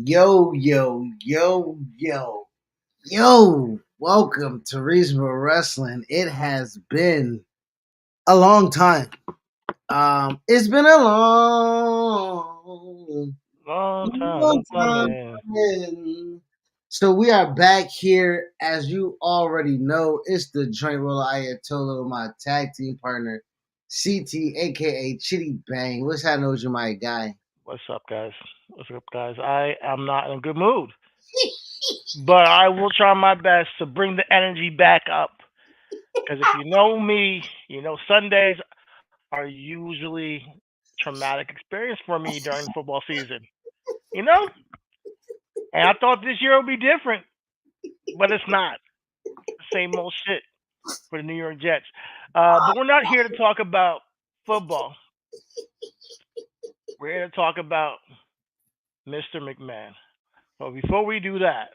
Yo, yo, yo, yo, yo. Welcome to Reasonable Wrestling. It has been a long time. It's been a Long long time time coming. coming. So we are back here. As you already know, it's the Joint Roller Ayatollah, my tag team partner, CT, aka Chidi Bang. What's happening with you, my guy? What's up, guys? What's up, guys? I am not in a good mood, but I will try my best to bring the energy back up. Because if you know me, you know Sundays are usually traumatic experience for me during the football season. You know, and I thought this year would be different, but it's not. The same old shit for the New York Jets. But we're not here to talk about football. We're here to talk about Mr. McMahon. But before we do that,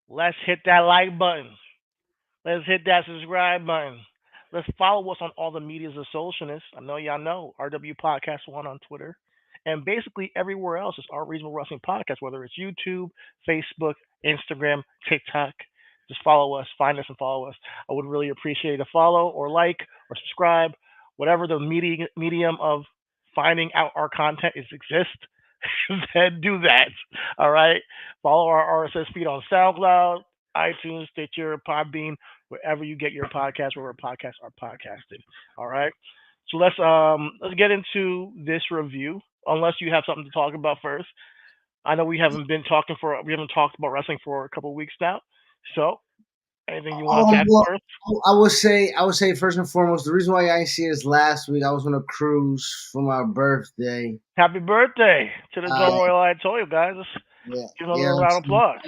let's hit that like button. Let's hit that subscribe button. Let's follow us on all the medias of socialness. I know y'all know RW Podcast One on Twitter, and basically everywhere else is our Reasonable Wrestling Podcast, whether it's YouTube, Facebook, Instagram, TikTok. Just follow us, find us, and follow us. I would really appreciate a follow or like or subscribe, whatever the medium of finding out our content is exist. Then do that. All right. Follow our RSS feed on SoundCloud, iTunes, Stitcher, Podbean, wherever you get your podcast, wherever podcasts are podcasted. All right. So let's get into this review. Unless you have something to talk about first. I know we haven't talked about wrestling for a couple of weeks now. So anything you want to tackle Well, first? I would say first and foremost, the reason why I didn't see us last week, I was on a cruise for my birthday. Happy birthday to the Uh, Drum Royal I told you guys. Let's yeah, give him a yeah. little round of applause.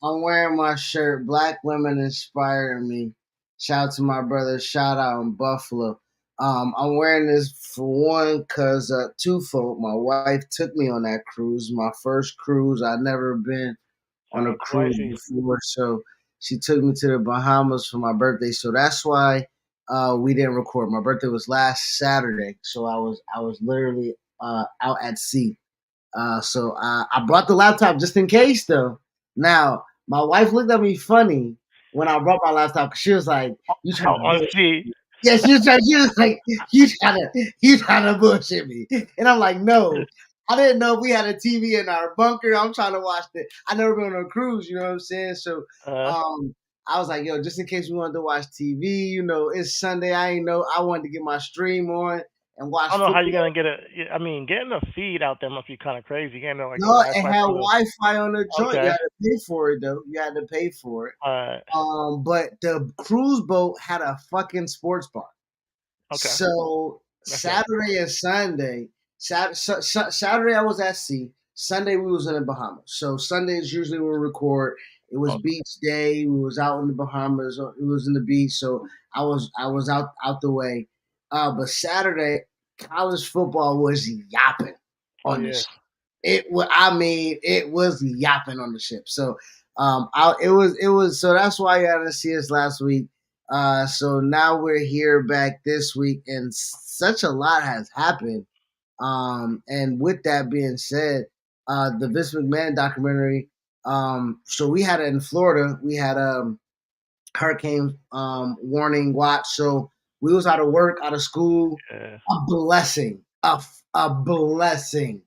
I'm wearing my shirt. Black women inspire me. Shout out to my brother. Shout out in Buffalo. I'm wearing this for one, cause twofold. My wife took me on that cruise. My first cruise. I'd never been on a Sounds cruise spicy. before, so she took me to the Bahamas for my birthday. So that's why we didn't record. My birthday was last Saturday, so I was literally out at sea. So I brought the laptop just in case, though. Now my wife looked at me funny when I brought my laptop. 'Cause she was like, "You trying Out to on bullshit sea. me?" Yeah, she was trying. She was like, "You trying to bullshit me?" And I'm like, "No, I didn't know we had a TV in our bunker. I'm trying to watch the. I never been on a cruise, you know what I'm saying? So, Uh, um, I was like, yo, just in case we wanted to watch TV, it's Sunday. I ain't know. I wanted to get my stream on and watch I don't know how you're football. gonna get I mean, getting a feed out there must be kind of crazy. You can't know like a No, it Wi-Fi had from the. Wi-Fi on the joint. You Okay. had to pay for it though. You had to pay for it. Uh. But the cruise boat had a fucking sports bar. Okay. So That's nice. Saturday and Sunday, Saturday I was at sea. Sunday we was in the Bahamas. So Sundays usually we record. It was Oh, beach day. We was out in the Bahamas. It was in the beach. So I was out the way. But Saturday college football was yapping oh on the yeah. ship. It was yapping on the ship. So it was so that's why you had to see us last week. So now we're here back this week, and such a lot has happened. And with that being said, the Vince McMahon documentary. So we had it in Florida. We had hurricane warning watch. So we was out of work, out of school. Yeah. A blessing, a blessing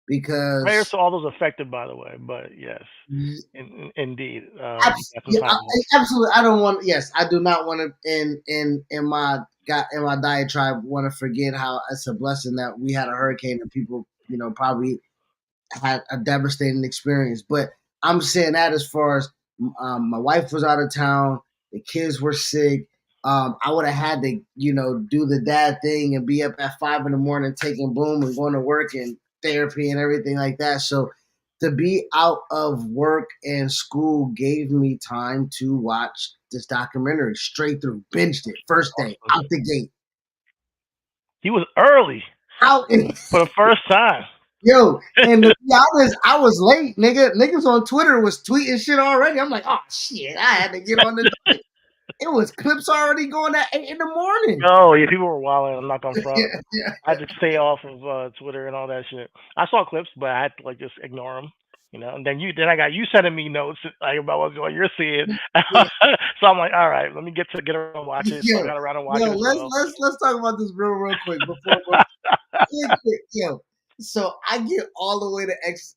Prayers because to all those affected, by the way. But yes, indeed, you got some Yeah, time off. absolutely. I don't want. Yes, I do not want to. In my diatribe, want to forget how it's a blessing that we had a hurricane and people, probably had a devastating experience. But I'm saying that as far as my wife was out of town, the kids were sick. I would have had to, do the dad thing and be up at 5 in the morning taking boom and going to work and therapy and everything like that. So to be out of work and school gave me time to watch this documentary straight through, binged it first day Awesome. out the gate, He was early out in for the first time. Yo, and to be honest, I was late, nigga. Niggas on Twitter was tweeting shit already. I'm like, oh shit, I had to get on the. It was clips already going at 8 in the morning. Oh yeah, people were wilding. I'm not gonna front. Yeah, yeah. I had to stay off of Twitter and all that shit. I saw clips, but I had to like just ignore them. And then I got you sending me notes like about what you're seeing. Yeah, So I'm like, all right, let me get around and watch it. So I yo, got around and watch yo, it as well. let's talk about this real quick before quick, yo. So I get all the way to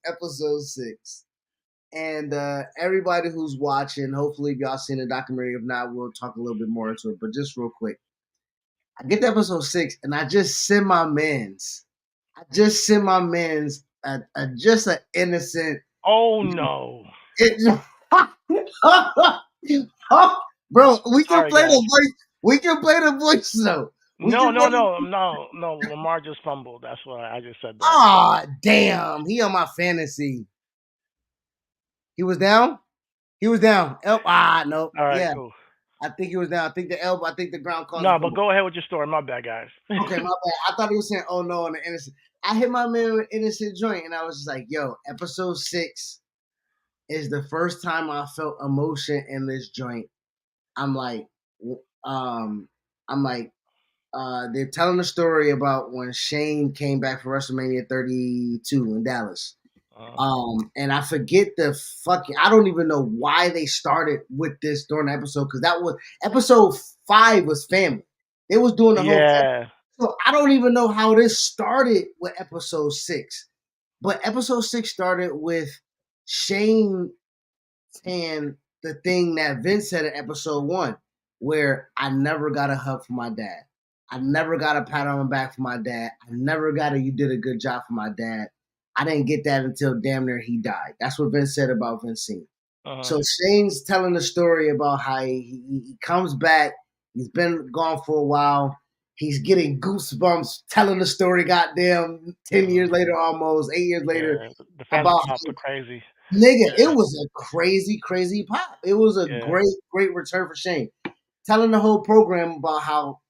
episode 6. And everybody who's watching, hopefully if y'all seen the documentary. If not, we'll talk a little bit more into it. But just real quick, I get to episode 6 and I just send my mans. I just send my mans just an innocent. Oh no. It, bro, we can Sorry play guys. the voice. We can play the voice though. We No, can no, play. no, no, no. Lamar just fumbled. That's why I just said that. Ah, damn. He on my fantasy. He was down. He was down. Nope. All right, Yeah, cool. I think he was down. I think the elbow. I think the ground caused No, the but fumble. go ahead with your story. My bad, guys. Okay, my bad. I thought he was saying, "Oh no," on the innocent. I hit my man with innocent joint, and I was just like, "Yo, episode 6 is the first time I felt emotion in this joint." I'm like, um, I'm like, they're telling the story about when Shane came back for WrestleMania 32 in Dallas. Uh, And I forget I don't even know why they started with this during the episode, because that was episode 5 was family. They was doing the whole family. yeah. So I don't even know how this started with episode 6. But episode 6 started with Shane saying the thing that Vince said in episode 1, where I never got a hug from my dad. I never got a pat on the back from my dad. I never got a "you did a good job" from my dad. I didn't get that until damn near he died. That's what Vince said about Vincent. Uh-huh. So Shane's telling the story about how he comes back. He's been gone for a while. He's getting goosebumps telling the story, goddamn, 10 years later, almost 8 years later, Yeah. The fans about are popped crazy. nigga, it Yeah. was a crazy, crazy pop. It was a Yeah. great, great return for Shane. Telling the whole program about how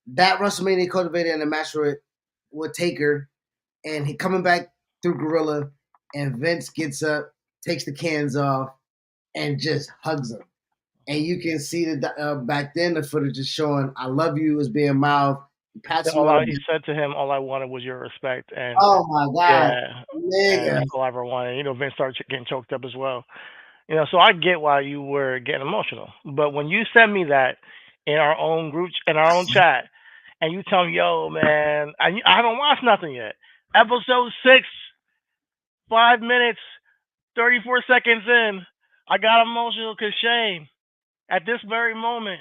that WrestleMania cultivated in the match with Taker, and he coming back through Gorilla, and Vince gets up, takes the cans off, and just hugs him. And you can see back then the footage is showing "I love you" is being mouthed. He pats him on the He said to him, "All I wanted was your respect," and oh my god, yeah, and nigga. that's all I ever wanted. Vince started getting choked up as well. So I get why you were getting emotional, but when you send me that in our own in our own chat, and you tell me, "Yo, man, I haven't watched nothing yet." Episode 6, 5 minutes, 34 seconds in, I got emotional because Shane, at this very moment,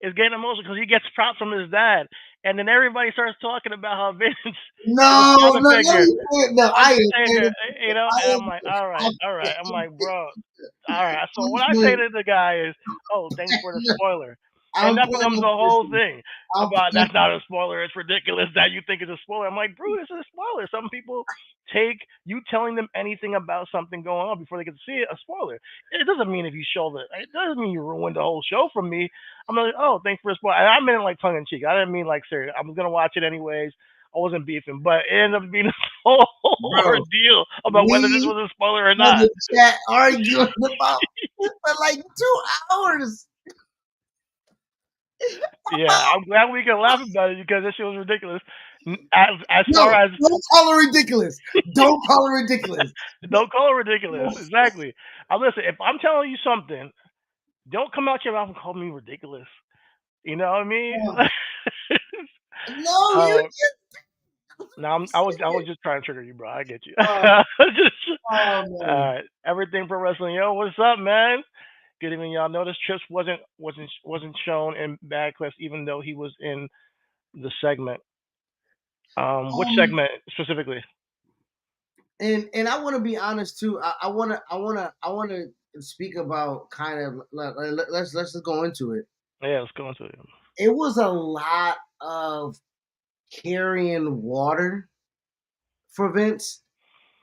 is getting emotional because he gets props from his dad, and then everybody starts talking about how Vince is a No, father no, figure. no, I Undertaker, am. and I I'm like, all right, am. all right. I'm like, bro, all right. So what I say to the guy is, oh, thanks for the spoiler. And I'm that playing becomes the the whole pussy. thing I'm about playing. that's not a spoiler. It's ridiculous that you think it's a spoiler. I'm like, bro, this is a spoiler. Some people take you telling them anything about something going on before they get to see it a spoiler. It doesn't mean if you show it doesn't mean you ruined the whole show from me. I'm like, oh, thanks for the spoiler. And I meant it like tongue in cheek. I didn't mean like serious. I was gonna watch it anyways. I wasn't beefing, but it ended up being a whole Bro, ordeal about whether this we was a spoiler or had not. the chat arguing about it for like 2 hours. Yeah, I'm glad we can laugh about it because this shit was ridiculous. As far No, as don't call it ridiculous. Don't call it ridiculous. don't call it ridiculous. Exactly. Listen, if I'm telling you something, don't come out your mouth and call me ridiculous. You know what I mean? No, you uh, just no, I was just trying to trigger you, bro. I get you. oh, Just, oh man. everything for wrestling. Yo, what's up, man? Good evening, y'all. Notice Trips wasn't shown in Bad Quest, even though he was in the segment. Which Um, segment specifically? and I want to be honest too. I wanna speak about kind of let's just go into it. Yeah, let's go into it. It was a lot of carrying water for Vince.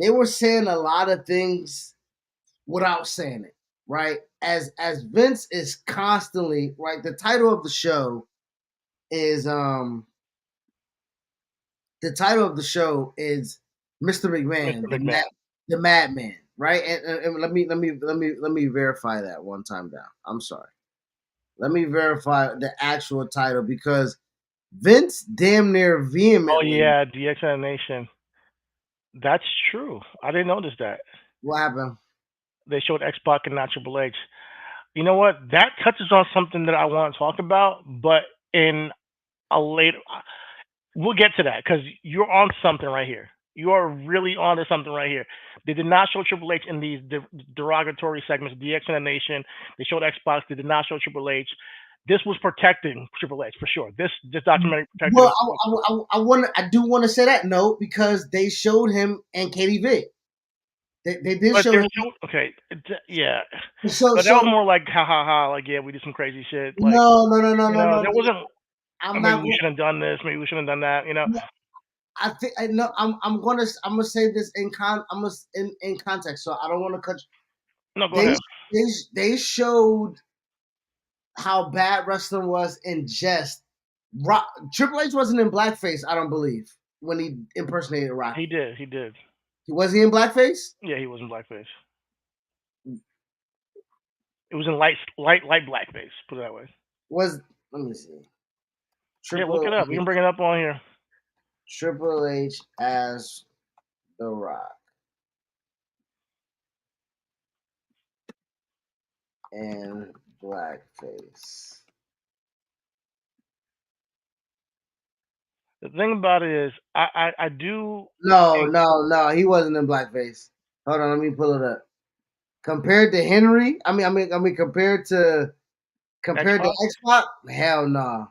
They were saying a lot of things without saying it, right? As Vince is constantly right. The title of the show is Mr. Mr. McMahon, McMahon. the Madman, right? And let me verify that one time down. I'm sorry. Let me verify the actual title, because Vince damn near Oh vehemently. yeah, DX Nation. That's true. I didn't notice that. What happened? They showed X-Pac and not Triple H. You know what? That touches on something that I want to talk about, but in a later. We'll get to that because you're on something right here. You are really onto something right here. They did not show Triple H in these derogatory segments, DX and the Nation. They showed Xbox. They did not show Triple H. This was protecting Triple H for sure. This documentary protected Well, him. I do want to say that note because they showed him and Katie Vick. They did But show they're him. so okay. Yeah, So but that was so more like ha ha ha. Like yeah, we did some crazy shit. Like there no. wasn't. I'm Maybe not we going. should have done this. Maybe we should have done that. I think I know. I'm gonna say this in context. So I don't want to cut. No, go They ahead. they they showed how bad wrestling was in jest. Triple H wasn't in blackface, I don't believe, when he impersonated He Rocky. did. He did. Was he in blackface? Yeah, he was in blackface. It was in light blackface. Put it that way. Was Let me see. Yeah, look Triple it up. We H, can bring it up on here. Triple H as The Rock in blackface. The thing about it is, I do think No, he wasn't in blackface. Hold on, let me pull it up. Compared to Henry, X compared to Pac, X Pac, hell no.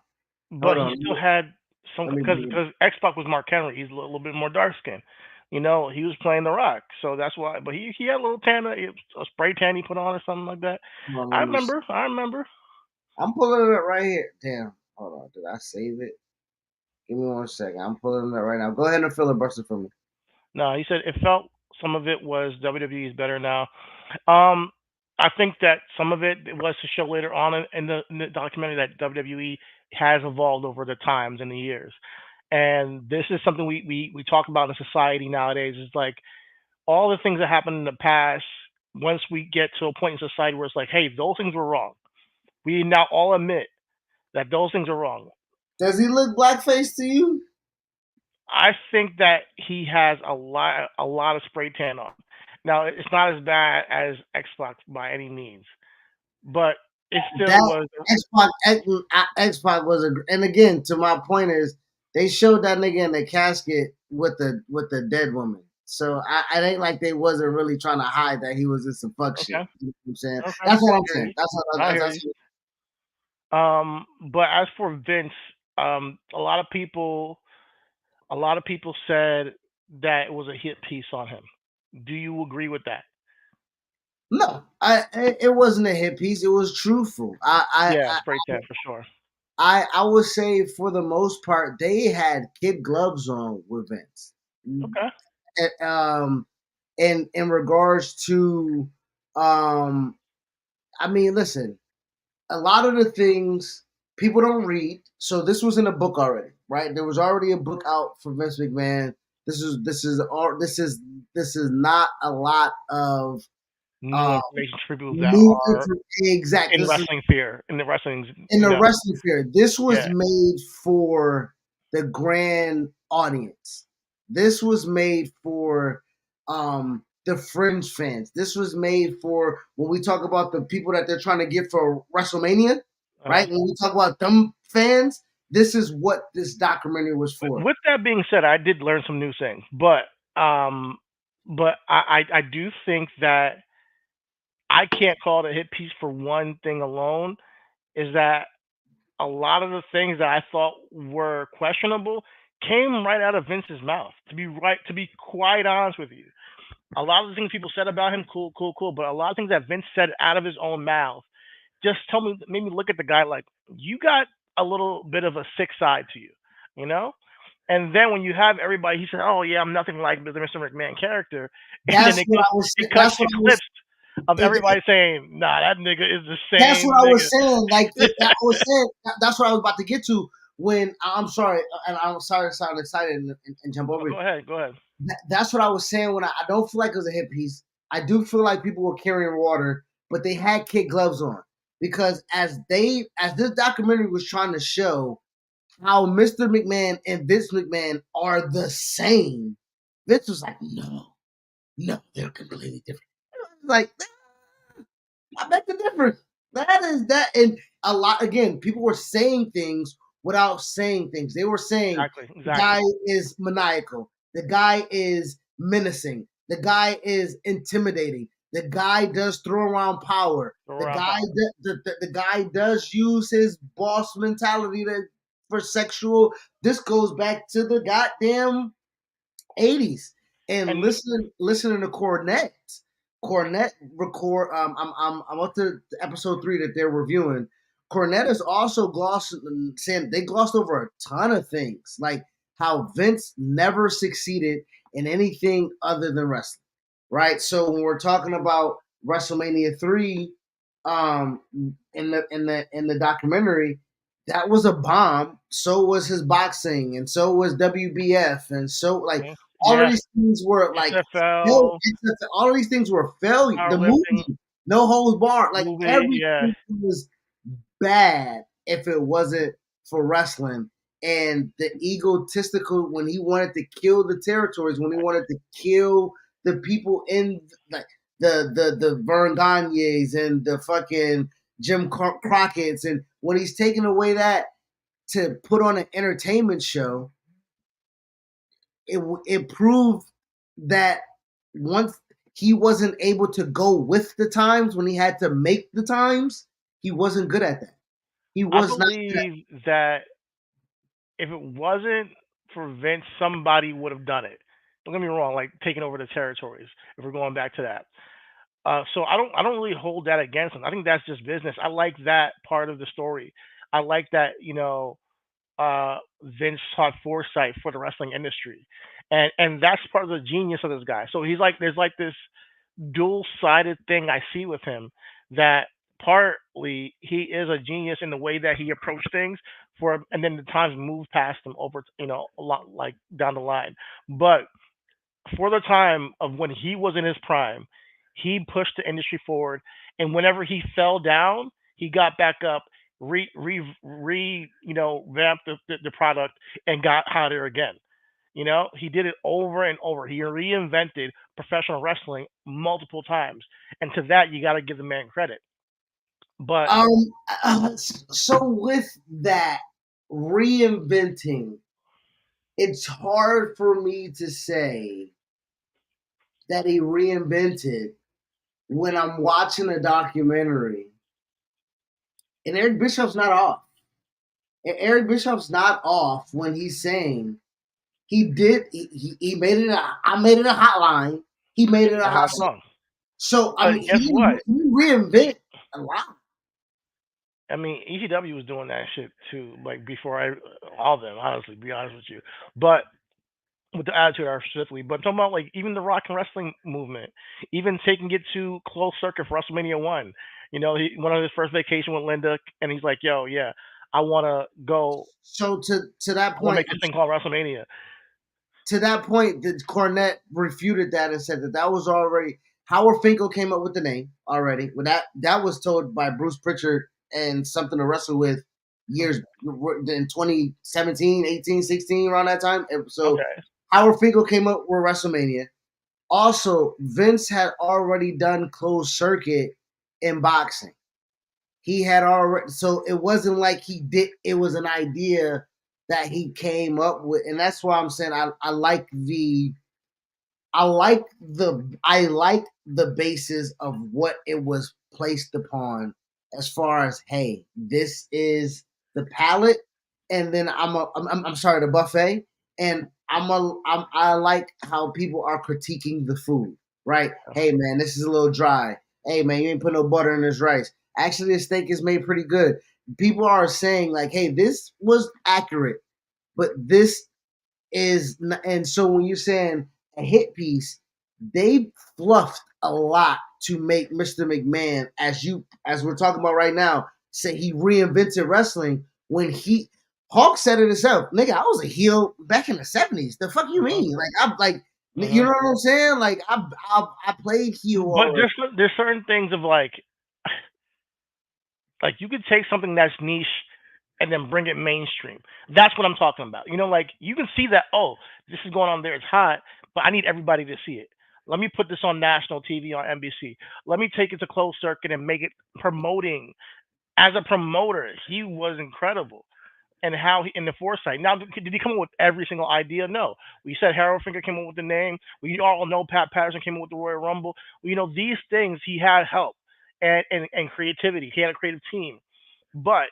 but Hold he on, still had some let me because bring it. because X Pac was Mark Henry. He's a little bit more dark skinned. He was playing The Rock, so that's why. But he had a little tan, a spray tan he put on or something like that. Hold on, I let me see. remember. I remember. I'm pulling it up right here. Damn. Hold on. Did I save it? Give me 1 second. I'm pulling it up right now. Go ahead and filibuster for me. No, he said it felt some of it was WWE is better now. Um, I think that some of it was to show later on in the documentary that WWE has evolved over the times and the years. And this is something we talk about in society nowadays. Is like all the things that happened in the past. Once we get to a point in society where it's like, hey, those things were wrong. We now all admit that those things are wrong. Does he look blackface to you? I think that he has a lot of spray tan on. Now it's not as bad as Xbox by any means, but it still That was. X Pac was and again, to my point is, they showed that nigga in the casket with the dead woman. So it ain't like they wasn't really trying to hide that he was in some fuck shit. Okay. You know what I'm saying? Okay. That's what I I'm hear saying. you. I hear you. But as for Vince, a lot of people said that it was a hit piece on him. Do you agree with that? No, it wasn't a hit piece. It was truthful. Yeah, spray tan for sure. I would say for the most part they had kid gloves on with Vince. Okay. In regards to um I mean, listen, a lot of the things people don't read. So this was in a book already, right? There was already a book out for Vince McMahon. This is not a lot of New um information for people that new are exact. in This is wrestling fear, in the wrestling, in the wrestling sphere. This was yeah. made for the grand audience. This was made for the fringe fans. This was made for when we talk about the people that they're trying to get for WrestleMania, Uh-huh. right? When we talk about them fans, this is what this documentary was for. With that being said, I did learn some new things, um, but I do think that I can't call it a hit piece for one thing alone. Is that a lot of the things that I thought were questionable came right out of Vince's mouth. To be quite honest with you, a lot of the things people said about him, cool, cool, cool, but a lot of things that Vince said out of his own mouth just made me look at the guy like you got a little bit of a sick side to you, you know. And then when you have everybody, he said, "Oh yeah, I'm nothing like the Mr. McMahon character," and then That's what I was. it cuts That's to what I was. clips of everybody saying, "Nah, that nigga is the That's same what I was nigga." saying. Like I was saying, that's what I was about to get to. When I'm sorry, and I'm sorry to sound excited and jump Oh, over go ahead, go ahead. that's what I was saying when I don't feel like it was a hit piece. I do feel like people were carrying water, but they had kid gloves on because as this documentary was trying to show how Mr. McMahon and Vince McMahon are the same. Vince was like, no. No, they're completely different. Like, I beg the difference. That is that, and a lot again. People were saying things without saying things. They were saying Exactly, the guy exactly. is maniacal. The guy is menacing. The guy is intimidating. The guy does throw around power. Throw The around guy, power. the guy does use his boss mentality for sexual. This goes back to the goddamn 80s. And And listening to Cornette. Cornette record I'm up to episode 3 that they're reviewing. Cornette is also saying they glossed over a ton of things, like how Vince never succeeded in anything other than wrestling. Right? So when we're talking about WrestleMania 3, in the documentary, that was a bomb. So was his boxing, and so was WBF, and so like all of yeah, these things were like SFL, all of these things were failure. The powerlifting, movie, No Holds Barred, like movie. Yeah, everything was bad if it wasn't for wrestling. And the egotistical when he wanted to kill the territories, when he wanted to kill the people in like the Vern Gagne's and the fucking Jim Crockett's, and when he's taking away that to put on an entertainment show, it proved that once he wasn't able to go with the times when he had to make the times, he wasn't good at that. He I was not good at believe that if it wasn't for Vince, somebody would have done it. Don't get me wrong, like taking over the territories. If we're going back to that, so I don't really hold that against him. I think that's just business. I like that part of the story. I like that Vince had foresight for the wrestling industry, and that's part of the genius of this guy. So he's like there's like this dual sided thing I see with him that partly he is a genius in the way that he approached things and then the times moved past him over a lot like down the line, but for the time of when he was in his prime, he pushed the industry forward. And whenever he fell down, he got back up, vamped the product and got hotter again. He did it over and over. He reinvented professional wrestling multiple times, and to that you got to give the man credit. But so with that reinventing, it's hard for me to say that he reinvented when I'm watching a documentary and Eric Bischoff's not off. Eric Bischoff's not off when he's saying he made it I made it a hotline. He made it a a hot hotline. song. So I But mean guess what? he reinvent a lot. I mean, ECW was doing that shit too, like before all of them, honestly, be honest with you. But with the attitude era specifically, but I'm talking about like even the rock and wrestling movement, even taking it to closed circuit for WrestleMania 1. He went on his first vacation with Linda, and he's like, "Yo, yeah, I want to go. So to that I want to point, make this thing called WrestleMania." the Cornette refuted that and said that was already Howard Finkel came up with the name already. Well, that was told by Bruce Pritchard and something to wrestle with years in 2017, 18, 16 around that time. So Okay, Howard Finkel came up with WrestleMania. Also, Vince had already done closed circuit in boxing. He had already, so it wasn't like he did. It was an idea that he came up with, and that's why I'm saying I like the basis of what it was placed upon, as far as hey, this is the palette, and then I'm sorry, the buffet, and I like how people are critiquing the food, right? Hey man, this is a little dry. Hey man, you ain't put no butter in this rice. Actually, the steak is made pretty good. People are saying like, hey, this was accurate, but this is, and so when you're saying a hit piece, they fluffed a lot to make Mr. McMahon, as we're talking about right now, say he reinvented wrestling when Hawk said it himself, nigga, I was a heel back in the 70s. The fuck you uh-huh. mean? Like I'm like, you Uh-huh. know what I'm saying? Like I played heel But already. there's certain things of like you could take something that's niche and then bring it mainstream. That's what I'm talking about. Like you can see that, oh, this is going on there, it's hot, but I need everybody to see it. Let me put this on national TV on NBC. Let me take it to closed circuit and make it promoting. As a promoter, he was incredible. And how he in the foresight. Now, did he come up with every single idea? No. We said Harold Finger came up with the name. We all know Pat Patterson came up with the Royal Rumble. These things he had help and creativity. He had a creative team, but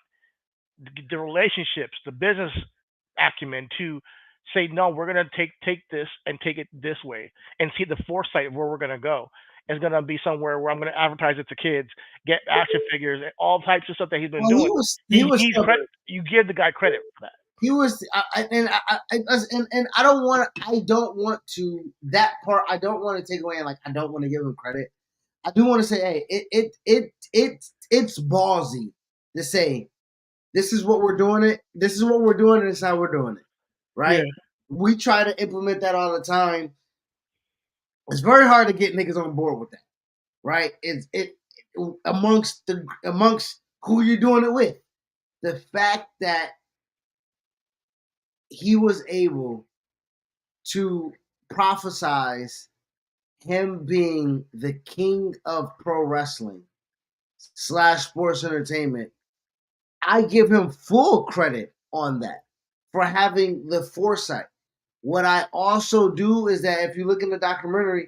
the relationships, the business acumen to say no, we're gonna take this and take it this way, and see the foresight of where we're gonna go. It's gonna be somewhere where I'm gonna advertise it to kids, get action figures, and all types of stuff that he's been Well, doing. he was He's credit. stubborn. You give the guy credit for that. He was, and I don't want to. I don't want to that part. I don't want to take away. Like I don't want to give him credit. I do want to say, hey, it's ballsy to say this is what we're doing. This is what we're doing, and this is how we're doing it. Right? Yeah. We try to implement that all the time. It's very hard to get niggas on board with that. Right? It amongst who you're doing it with. The fact that he was able to prophesize him being the king of pro wrestling / sports entertainment, I give him full credit on that for having the foresight. What I also do is that if you look in the documentary,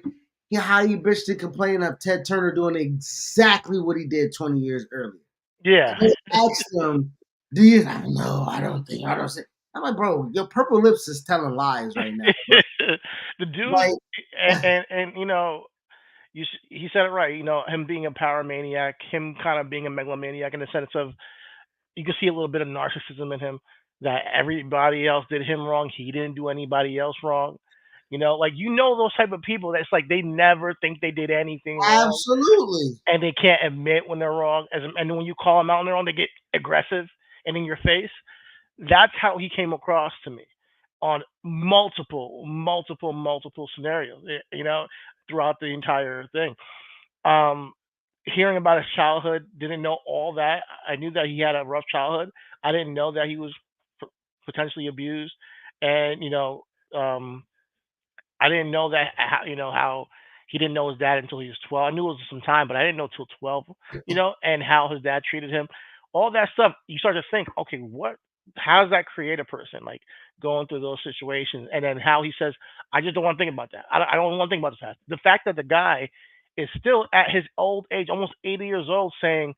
how he bitched and complained of Ted Turner doing exactly what he did 20 years earlier. Yeah. And they asked him, "Do you?" I don't know. I don't think. I don't say. I'm like, bro, your purple lips is telling lies right now. Bro. The dude, Like, and he said it right. Him being a power maniac, him kind of being a megalomaniac in the sense of you can see a little bit of narcissism in him. That everybody else did him wrong, he didn't do anybody else wrong. Like those type of people that's like they never think they did anything wrong, absolutely. and they can't admit when they're wrong. And when you call them out on their own, they get aggressive and in your face. That's how he came across to me on multiple scenarios. Throughout the entire thing. Um, Hearing about his childhood, didn't know all that. I knew that he had a rough childhood. I didn't know that he was potentially abused, and um, I didn't know that how he didn't know his dad until he was 12. I knew it was some time, but I didn't know till 12. And how his dad treated him. All that stuff, you start to think, okay, what? How does that create a person like going through those situations? And then how he says, I just don't want to think about that. I don't want to think about the past. The fact that the guy is still at his old age, almost 80 years old, saying,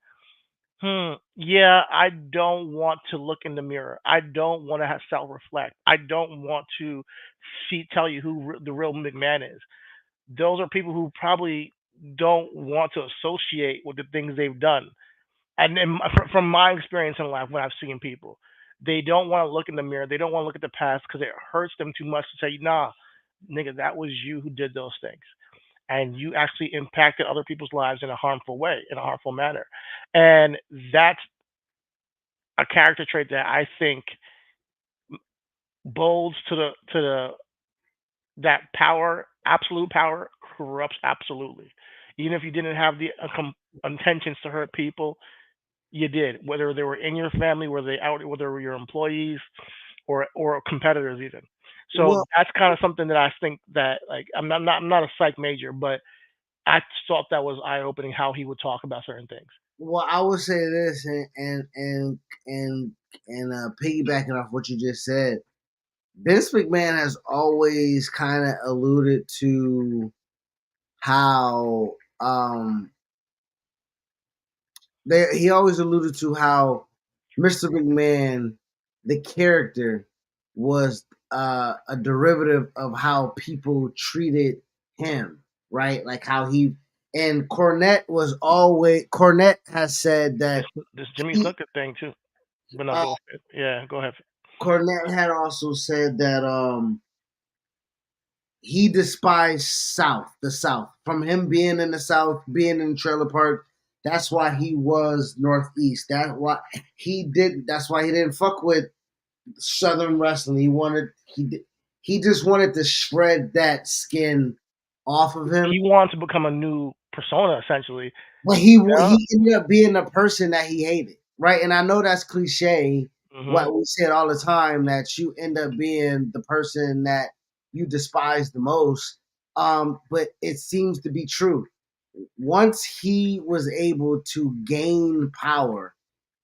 yeah, I don't want to look in the mirror. I don't want to have self reflect. I don't want to tell you who the real McMahon is. Those are people who probably don't want to associate with the things they've done. And from my experience in life, when I've seen people, they don't want to look in the mirror. They don't want to look at the past because it hurts them too much to say, nah, nigga, that was you who did those things. And you actually impacted other people's lives in a harmful way, in a harmful manner. And that's a character trait that I think bolds to the that power, absolute power corrupts absolutely. Even if you didn't have the intentions to hurt people, you did. Whether they were in your family, whether they were your employees, or competitors even. So well, that's kind of something that I think that like I'm not a psych major, but I thought that was eye opening how he would talk about certain things. I would say this, piggybacking off what you just said, Vince McMahon has always kind of alluded to how he always alluded to how Mr. McMahon, the character, was a derivative of how people treated him, right? Like how he and Cornette has said This that this Jimmy he Snuka thing too. But no, uh, go ahead. Yeah, go ahead. Cornette had also said that he despised the South. From him being in the South, being in the trailer park, that's why he was Northeast. That's why he didn't fuck with Southern wrestling. He just wanted to shred that skin off of him. He wanted to become a new persona essentially. But Yeah. he ended up being the person that he hated, right? And I know that's cliche. Hmm. What we said all the time, that you end up being the person that you despise the most. But it seems to be true. Once he was able to gain power,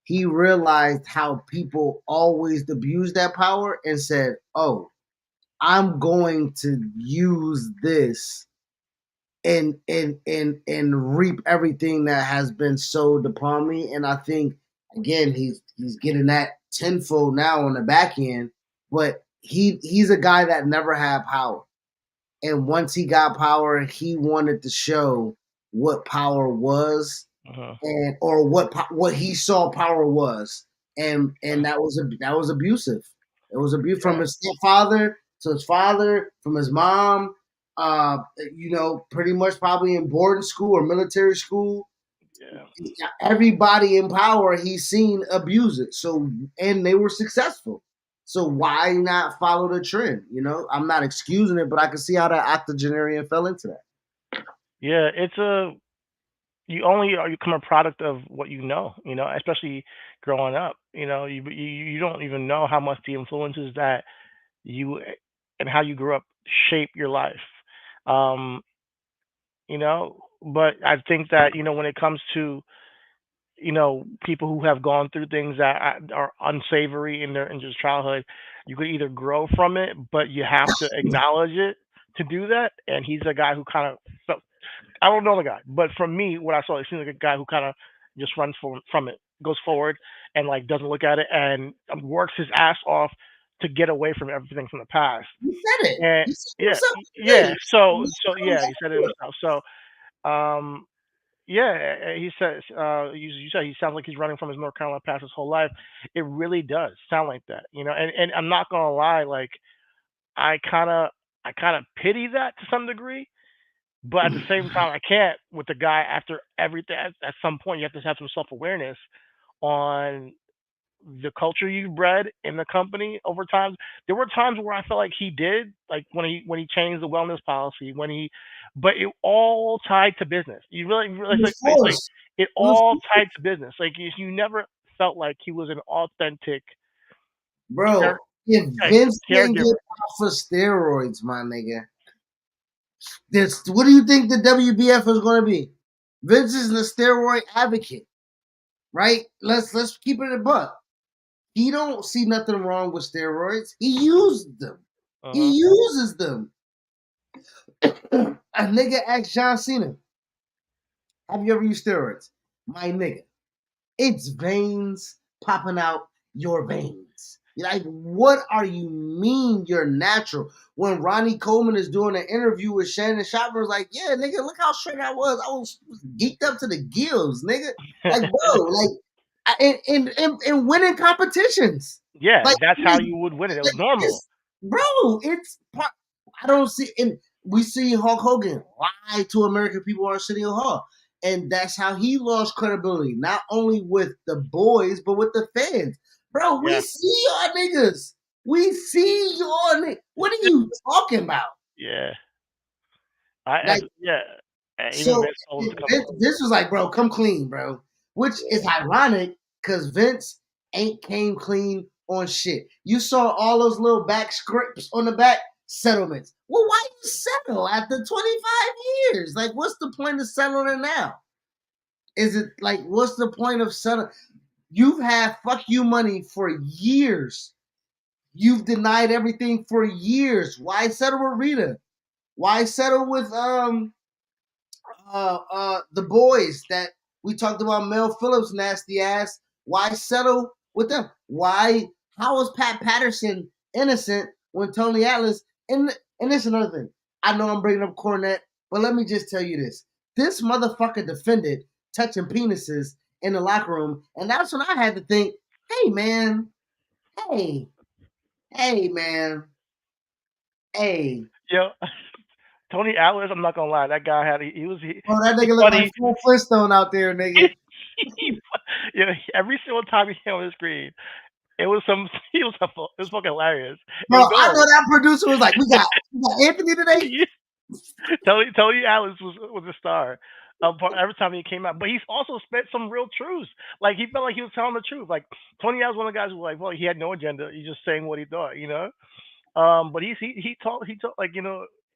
he realized how people always abused that power and said, "Oh, I'm going to use this and reap everything that has been sowed upon me." And I think again he's getting that tenfold now on the back end, but he's a guy that never had power. And once he got power, he wanted to show what power was, Uh-huh. and or what he saw power was, and that was abusive. It was abuse from Yeah. his stepfather to his father, from his mom. Pretty much probably in boarding school or military school. Yeah. Everybody in power he's seen abuse it. So and they were successful. So why not follow the trend? I'm not excusing it, but I can see how that octogenarian fell into that. Yeah. It's a you only are you become a product of what you know. Especially growing up. You don't even know how much the influences that you and how you grew up shape your life. Um, but I think that when it comes to people who have gone through things that are unsavory in just childhood, you could either grow from it, but you have to acknowledge it to do that. And he's a guy who kind of felt, I don't know the guy, but from me, what I saw, it seems like a guy who kind of just runs from it, goes forward, and like doesn't look at it, and works his ass off to get away from everything from the past. You said it. And You said it yeah, yourself yeah. today. So yeah, he said it himself. So yeah, he says you said he sounds like he's running from his North Carolina past his whole life. It really does sound like that, And I'm not gonna lie, like I kind of I kind of pity that to some degree, but at the same time I can't with the guy after everything. At some point, you have to have some self awareness on the culture you bred in the company over time. There were times where I felt like he did, like when he changed the wellness policy, but it all tied to business. You really It realize was like forced. it It was all tied forced. to business. Like you never felt like he was an authentic care, Bro, if like, Vince didn't get caregiver. off of steroids, my nigga, what do you think the WBF is going to be? Vince is the steroid advocate, right? Let's keep it a buck. He don't see nothing wrong with steroids. He used them. He Uh-huh. uses them. A nigga asked John Cena, "Have you ever used steroids?" My nigga, it's veins popping out your veins. You're like, what are you mean you're natural? When Ronnie Coleman is doing an interview with Shannon Sharpe, was like, yeah, nigga, look how straight I was. I was geeked up to the gills, nigga. Like, bro, like, in winning competitions. Yeah, Like, that's how you would win it. It was normal. it's, bro, it's part. I don't see, and we see Hulk Hogan lie to American people on Arsenio Hall, and that's how he lost credibility, not only with the boys but with the fans. Bro, we Yeah. see y'all niggas. We see y'all. What are you talking about? Yeah. Like, Yeah. Even so Vince told him to come clean. Vince was like, bro, come clean, bro. Which is Yeah. ironic because Vince ain't came clean on shit. You saw all those little back scripts on the back settlements. Well, why you settle after 25 years? Like, what's the point of settling now? Is it like, what's the point of settling? You've had fuck you money for years. You've denied everything for years. Why settle with Rita? Why settle with the boys that we talked about, Mel Phillips nasty ass? Why settle with them? Why? How was Pat Patterson innocent when Tony Atlas? And this is another thing. I know I'm bringing up Cornette, but let me just tell you this: this motherfucker defended touching penises in the locker room, and that's when I had to think, hey man, hey, hey man, hey. Yo, Tony Atlas, I'm not gonna lie, that guy Bro, that he nigga look like funny. Fred Flintstone out there, nigga. Every single time he came on the screen, it was some it was fucking hilarious. It Bro, was I know gold. that producer was like, we got Anthony today. Tony Atlas was a star. Every time he came out, but he's also spent some real truths. Like he felt like he was telling the truth. Like Tony Atlas, one of the guys who was like, well, he had no agenda. He's just saying what he thought. But he told like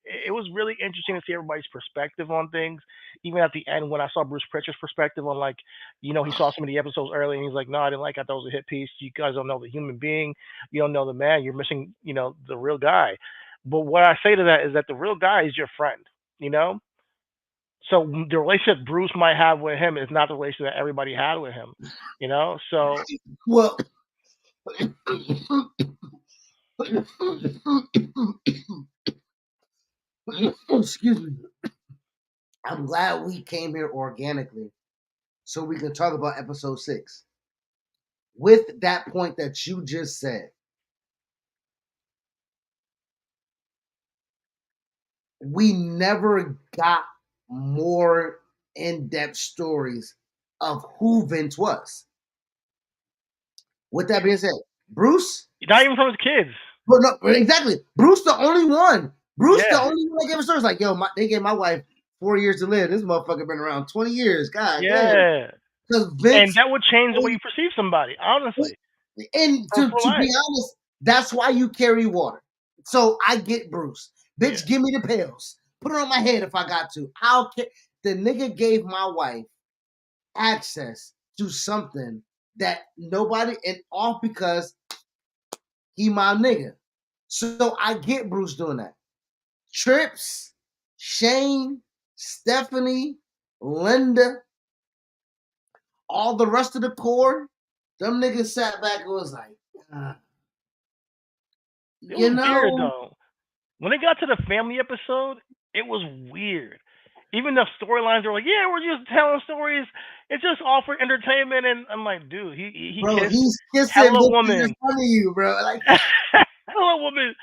it was really interesting to see everybody's perspective on things. Even at the end, when I saw Bruce Pritchard's perspective on, like, he saw some of the episodes early, and he's like, "No, I didn't like. It. I thought it was a hit piece. You guys don't know the human being. You don't know the man. You're missing, the real guy." But what I say to that is that the real guy is your friend. You know, so the relationship Bruce might have with him is not the relationship that everybody had with him. So Well, excuse me. I'm glad we came here organically so we can talk about episode 6. With that point that you just said, we never got more in-depth stories of who Vince was. With that being said, Bruce, not even from his kids. but no, exactly. Bruce, the only one. Bruce, the Yeah, only one that gave a story. It's like, yo, they gave my wife 4 years to live. This motherfucker been around 20 years. God damn. yeah, Because and Vince, that would change the way you perceive somebody. Honestly, and for to be life. honest, that's why you carry water. So I get Bruce. Yeah. Bitch, give me the pills. Put it on my head if I got to. I'll care. The nigga gave my wife access to something that nobody, and all because he my nigga. So I get Bruce doing that. Trips, Shane, Stephanie, Linda, all the rest of the core, them niggas sat back and was like, It you was weird know, though. When it got to the family episode, it was weird. Even the storylines were like, "Yeah, we're just telling stories. It's just all for entertainment." And I'm like, "Dude, he bro, kissed he's kissing Hello bitches in Woman, front of you, bro. Like, Hello Woman,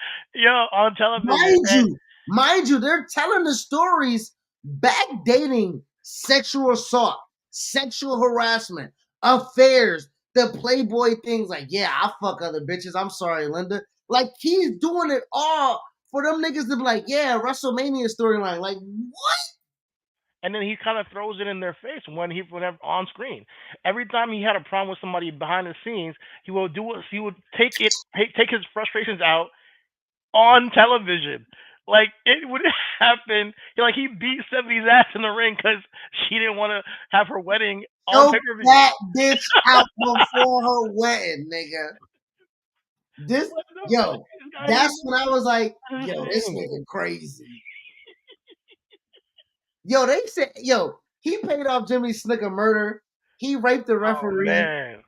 on television." mind you, mind you, they're telling the stories backdating sexual assault, sexual harassment, affairs, the Playboy things. Like, yeah, I fuck other bitches. I'm sorry, Linda. Like, he's doing it all for them niggas to be like, yeah, WrestleMania storyline. Like, what? And then he kind of throws it in their face whenever on screen. Every time he had a problem with somebody behind the scenes, he would take his frustrations out on television. Like it would happen. Like he beat Stephanie's ass in the ring because she didn't want to have her wedding on pay Choke per view. that bitch out before her wedding, nigga. This, What the fuck? yo, This guy that's is when I was like, yo, this insane. nigga crazy. Yo, they said, yo, he paid off Jimmy Snicker murder. He raped the Oh referee. man.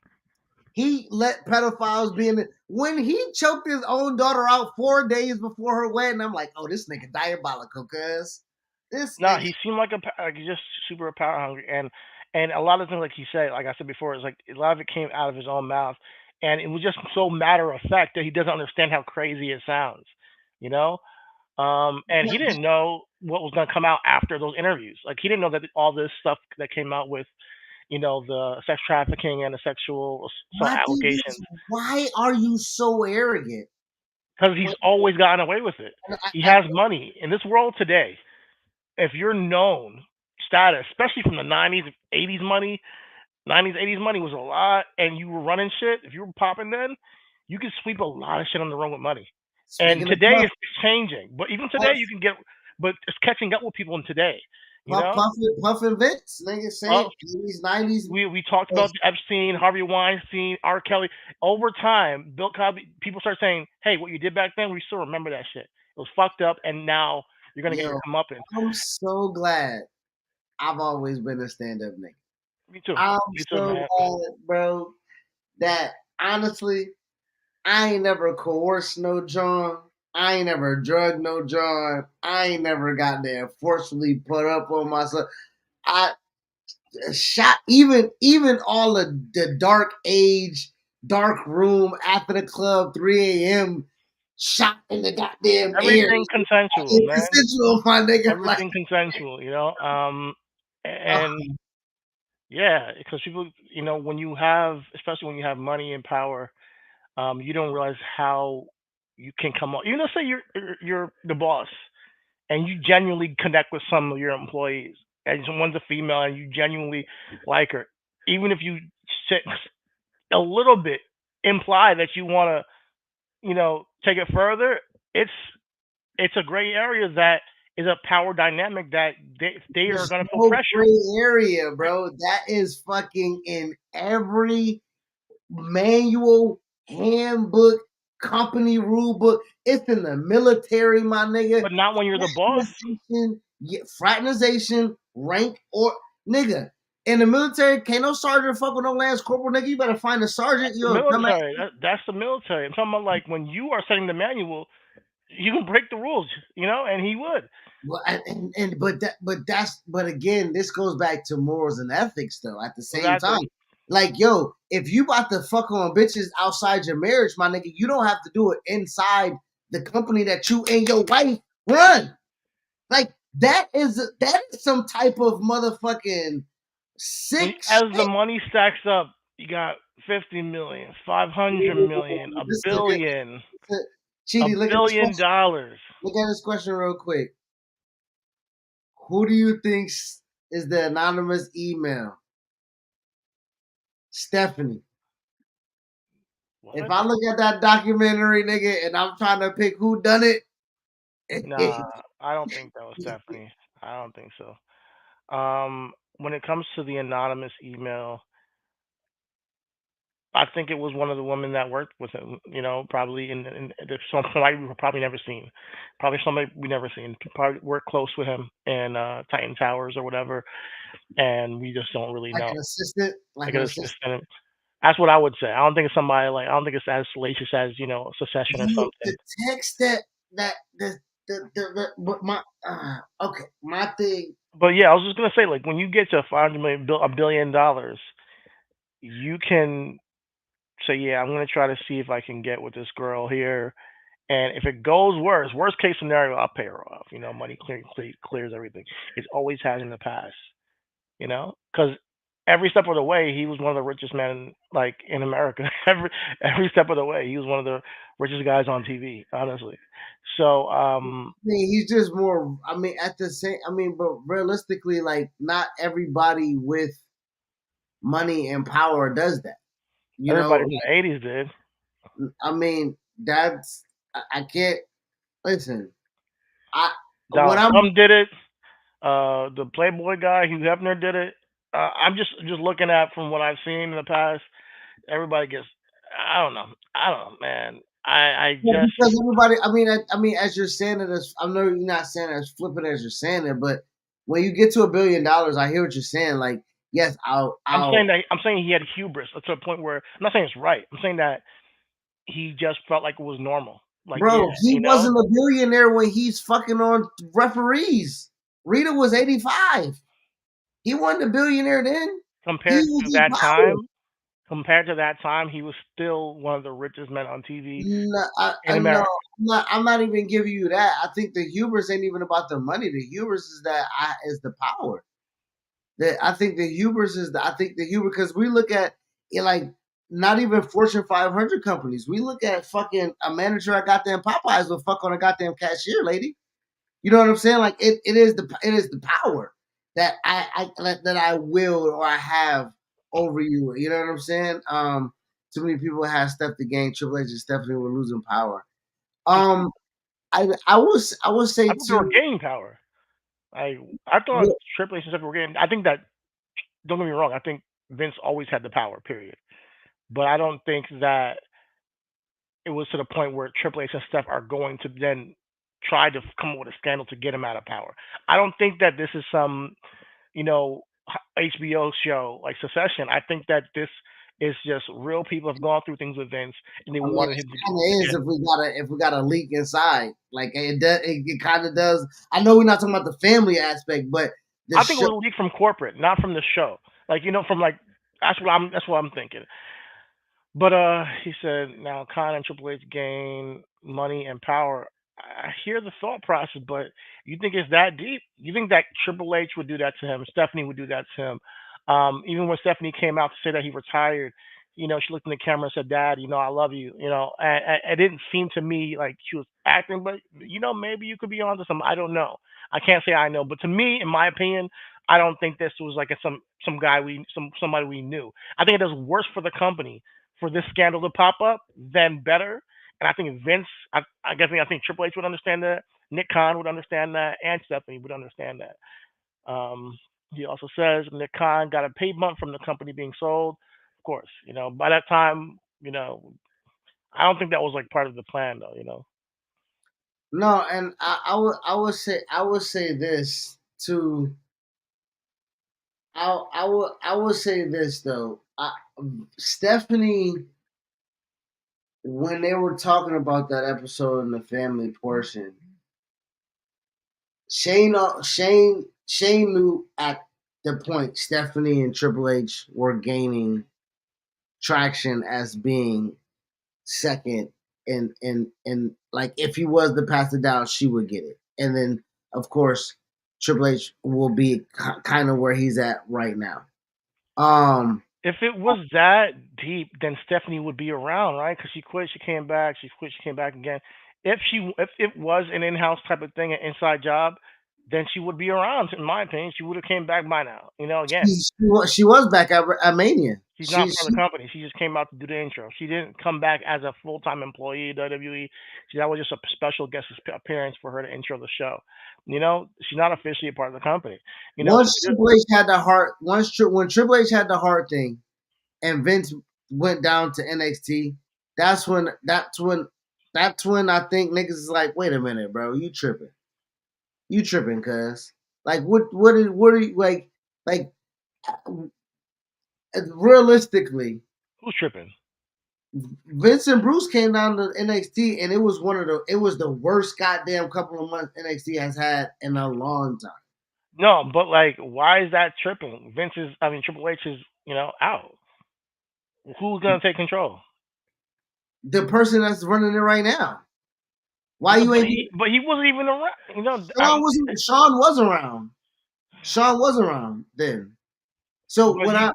He let pedophiles be in it. When he choked his own daughter out 4 days before her wedding, I'm like, oh, this nigga diabolical, cuz. This No, nigga, he seemed like he's just super power hungry, and a lot of things like he said, like I said before, is like a lot of it came out of his own mouth, and it was just so matter of fact that he doesn't understand how crazy it sounds, you know. And he didn't know what was gonna come out after those interviews. Like he didn't know that all this stuff that came out with, the sex trafficking and the sexual assault my thing allegations, is, why are you so arrogant? because he's always gotten away with it. And He has money in this world today. If you're known status, especially from the 90s, 80s money, 90s, 80s money was a lot, and you were running shit. If you were popping then, you could sweep a lot of shit on the run with money. And speaking of today it's changing, but even today Puff, you can get, but it's catching up with people in today. You know, Puffin Vince, nigga, same well, 80s, 90s. we talked about Epstein, Harvey Weinstein, R. Kelly. Over time, Bill Cosby, people start saying, "Hey, what you did back then, we still remember that shit. It was fucked up, and now you're gonna get your Yo, comeuppance." I'm so glad I've always been a stand-up nigga. I'm Me too, so man. glad, bro, that honestly, I ain't never coerced no John. I ain't never drugged no John. I ain't never got there forcefully put up on myself. I shot even all of the dark age, dark room after the club, 3 a.m. shot in the goddamn air. Everything consensual, It's man. consensual, my nigga. Like, Everything consensual, and uh, yeah, because people, when you have, especially when you have money and power, you don't realize how you can come up. Let's say you're the boss, and you genuinely connect with some of your employees, and someone's a female, and you genuinely like her, even if you sit a little bit imply that you want to, take it further. It's it's a gray area that is a power dynamic that they are There's gonna feel no pressure. gray area, bro. That is fucking in every manual, handbook, company rule book. It's in the military, my nigga. But not when you're the boss. Fraternization, yeah, fraternization, rank, or nigga. In the military, can't no sergeant fuck with no lance corporal, nigga. You better find a sergeant. The Yo, dumbass. military. That's the military. I'm talking about like when you are setting the manual, you can break the rules, and he would. Well, but again, this goes back to morals and ethics, though. At the same time, Exactly. like yo, if you about to fuck on bitches outside your marriage, my nigga, you don't have to do it inside the company that you and your wife run. Like that is some type of motherfucking sick As the shit. money stacks up, you got 50 million, 500 million, a This nigga, billion, a Chidi, look at this billion question. dollars. Look at this question real quick. Who do you think is the anonymous email? Stephanie. If What? I look at that documentary, nigga, and I'm trying to pick who done it, Nah, I don't think that was Stephanie. I don't think so. When it comes to the anonymous email, I think it was one of the women that worked with him. Probably in there's somebody we've probably never seen, probably somebody we never seen. Probably worked close with him in Titan Towers or whatever, and we just don't really like know. an assistant, like Like an an assistant. assistant. That's what I would say. I don't think it's somebody like I don't think it's as salacious as Secession or You, something. the text that but my okay, my thing. But yeah, I was just gonna say like when you get to 500 million, $1 billion, you can say yeah, I'm gonna try to see if I can get with this girl here. And if it goes worst case scenario, I'll pay her off. Money clears everything. It always has in the past. Because every step of the way, he was one of the richest men like in America. Every step of the way, he was one of the richest guys on TV. Honestly, so I mean, he's just more. I mean, at the same. I mean, but realistically, like, not everybody with money and power does that. You everybody know, from the '80s did. I mean, that's I can't listen. I what Donald I'm Trump did it. The Playboy guy, Hugh Hefner, did it. I'm just looking at from what I've seen in the past. Everybody gets. I don't know. I don't know, man. I well, just because everybody. I mean, as you're saying it, as I know you're not saying it as flippant as you're saying it, but when you get to $1 billion, I hear what you're saying. Like, yes, I'm saying he had hubris to a point where I'm not saying it's right. I'm saying that he just felt like it was normal. Like, yeah, bro. He wasn't a billionaire when he's fucking on referees. Rita was 85. He wasn't a billionaire then. He compared was to just that power. time, he was still one of the richest men on TV No, in no, America. I'm not even giving you that. I think the hubris ain't even about the money. The hubris is is the power. I think the hubris is I think the hubris because we look at it like not even Fortune 500 companies. We look at fucking a manager at goddamn Popeyes will fuck on a goddamn cashier lady. You know what I'm saying? Like it is the power that that I will or I have over you. You know what I'm saying? Too many people have stuff to gain. Triple H and Stephanie were losing power. Um, I would I say thought they were too. gaining power. I I thought Triple H and stuff were gaining. I think that don't get me wrong. I think Vince always had the power. Period. But I don't think that it was to the point where Triple H and Steph are going to then try to come up with a scandal to get him out of power. I don't think that this is some you know, HBO show like Succession. I think that this is just real people have gone through things with Vince and they I mean, wanted it him to kind to of get is it. if we got a leak inside. Like it does. It kind of does. I know we're not talking about the family aspect, but the I think it show. was a leak from corporate, not from the show. Like from like that's what I'm thinking. But he said now Khan and Triple H gain money and power. I hear the thought process, but you think it's that deep? You think that Triple H would do that to him? Stephanie would do that to him? Even when Stephanie came out to say that he retired, she looked in the camera and said, "Dad, I love you." It didn't seem to me like she was acting, but maybe you could be onto something. I don't know. I can't say I know, but to me, in my opinion, I don't think this was like some guy somebody we knew. I think it does worse for the company for this scandal to pop up, then better And I think Vince, I think Triple H would understand that. Nick Khan would understand that, and Stephanie would understand that. He also says Nick Khan got a pay bump from the company being sold. Of course, by that time, I don't think that was like part of the plan, though. No, and I would say this too. I would say this though. Stephanie, when they were talking about that episode in the family portion, Shane knew at the point Stephanie and Triple H were gaining traction as being second, and like if he was to pass it down, she would get it, and then of course Triple H will be kind of where he's at right now. If it was that deep, then Stephanie would be around, right? Because she quit, she came back, she quit, she came back again. If it was an in-house type of thing, an inside job, then she would be around. In my opinion, she would have came back by now. Again, she was back at Mania. she's not She, part of the company. She just came out to do the intro. She didn't come back as a full-time employee of WWE. That was just a special guest appearance for her to intro the show. She's not officially a part of the company. once Triple H had the heart, when Triple H had the heart thing, and Vince went down to NXT, that's when I think niggas is like, wait a minute, bro, you tripping, cuz like what are you like realistically, Who's tripping? Vince and Bruce came down to NXT and it was the worst goddamn couple of months NXT has had in a long time. No, but like, why is that tripping? Triple H is, out. Who's gonna take control? The person that's running it right now. Why Yeah, you but ain't? he wasn't even around. Sean was around then. So But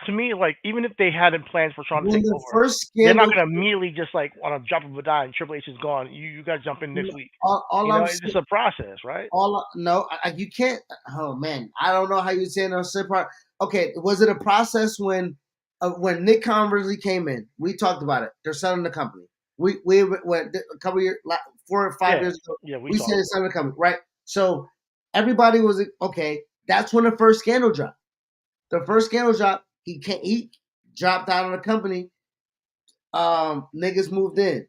to me, like, even if they had plans for Sean to when take the over, first they're not scandal, gonna immediately just like on a drop of a dime. Triple H is gone. You guys jump in next week. all I'm It's just saying, a process, right? no, you can't. Oh man, I don't know how you saying on part. Okay, was it a process when Nick Conversley came in? We talked about it. They're selling the company. We went a couple years, 4 or 5 years ago. Yeah, We said it's selling the company, right? So everybody was okay. That's when the first scandal dropped. The first scandal dropped. He dropped out of the company. Niggas moved in.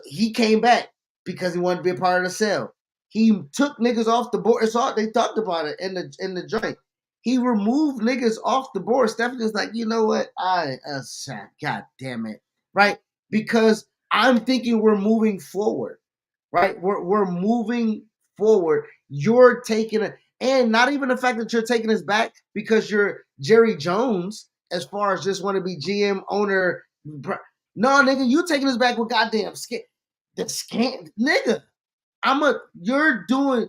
He came back because he wanted to be a part of the sale. He took niggas off the board. It's all they talked about it in the joint. He removed niggas off the board. Stephanie's like, you know what? God damn it, right? Because I'm thinking we're moving forward, right? We're moving forward. You're taking it, and not even the fact that you're taking us back because you're Jerry Jones, as far as just want to be GM owner. No, nigga, you taking us back with goddamn nigga. You're doing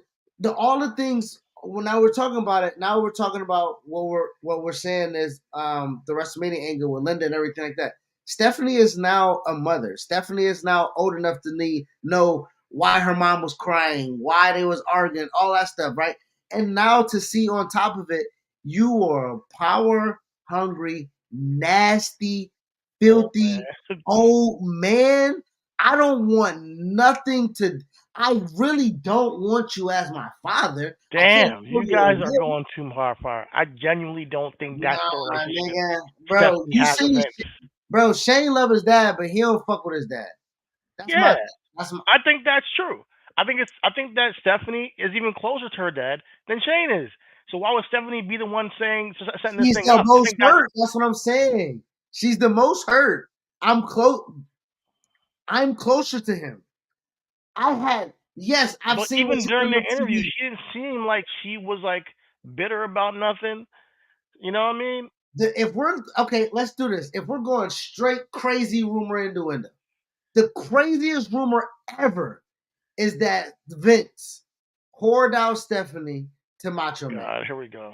all the things. Well, now we're talking about it. Now we're talking about what we're saying is the WrestleMania angle with Linda and everything like that. Stephanie is now a mother. Stephanie is now old enough to know why her mom was crying, why they was arguing, all that stuff, right? And now to see on top of it, you are a power hungry, nasty, filthy old man. I don't want nothing to. I really don't want you as my father. Damn, you guys are going too far. I genuinely don't think that's the Nah, relationship nigga, bro. Stephanie has with Vince. Bro, Shane love his dad, but he don't fuck with his dad. Yeah, I think that's true. I think that Stephanie is even closer to her dad than Shane is. So why would Stephanie be the one setting this She's thing the up? most hurt. That's what I'm saying. She's the most hurt. I'm closer to him. I've But seen even during the on interview, TV. she didn't seem like she was like bitter about nothing. You know what I mean? If we're okay, let's do this. If we're going straight crazy rumor innuendo, the craziest rumor ever is that Vince whored out Stephanie to Macho Man. God, here we go.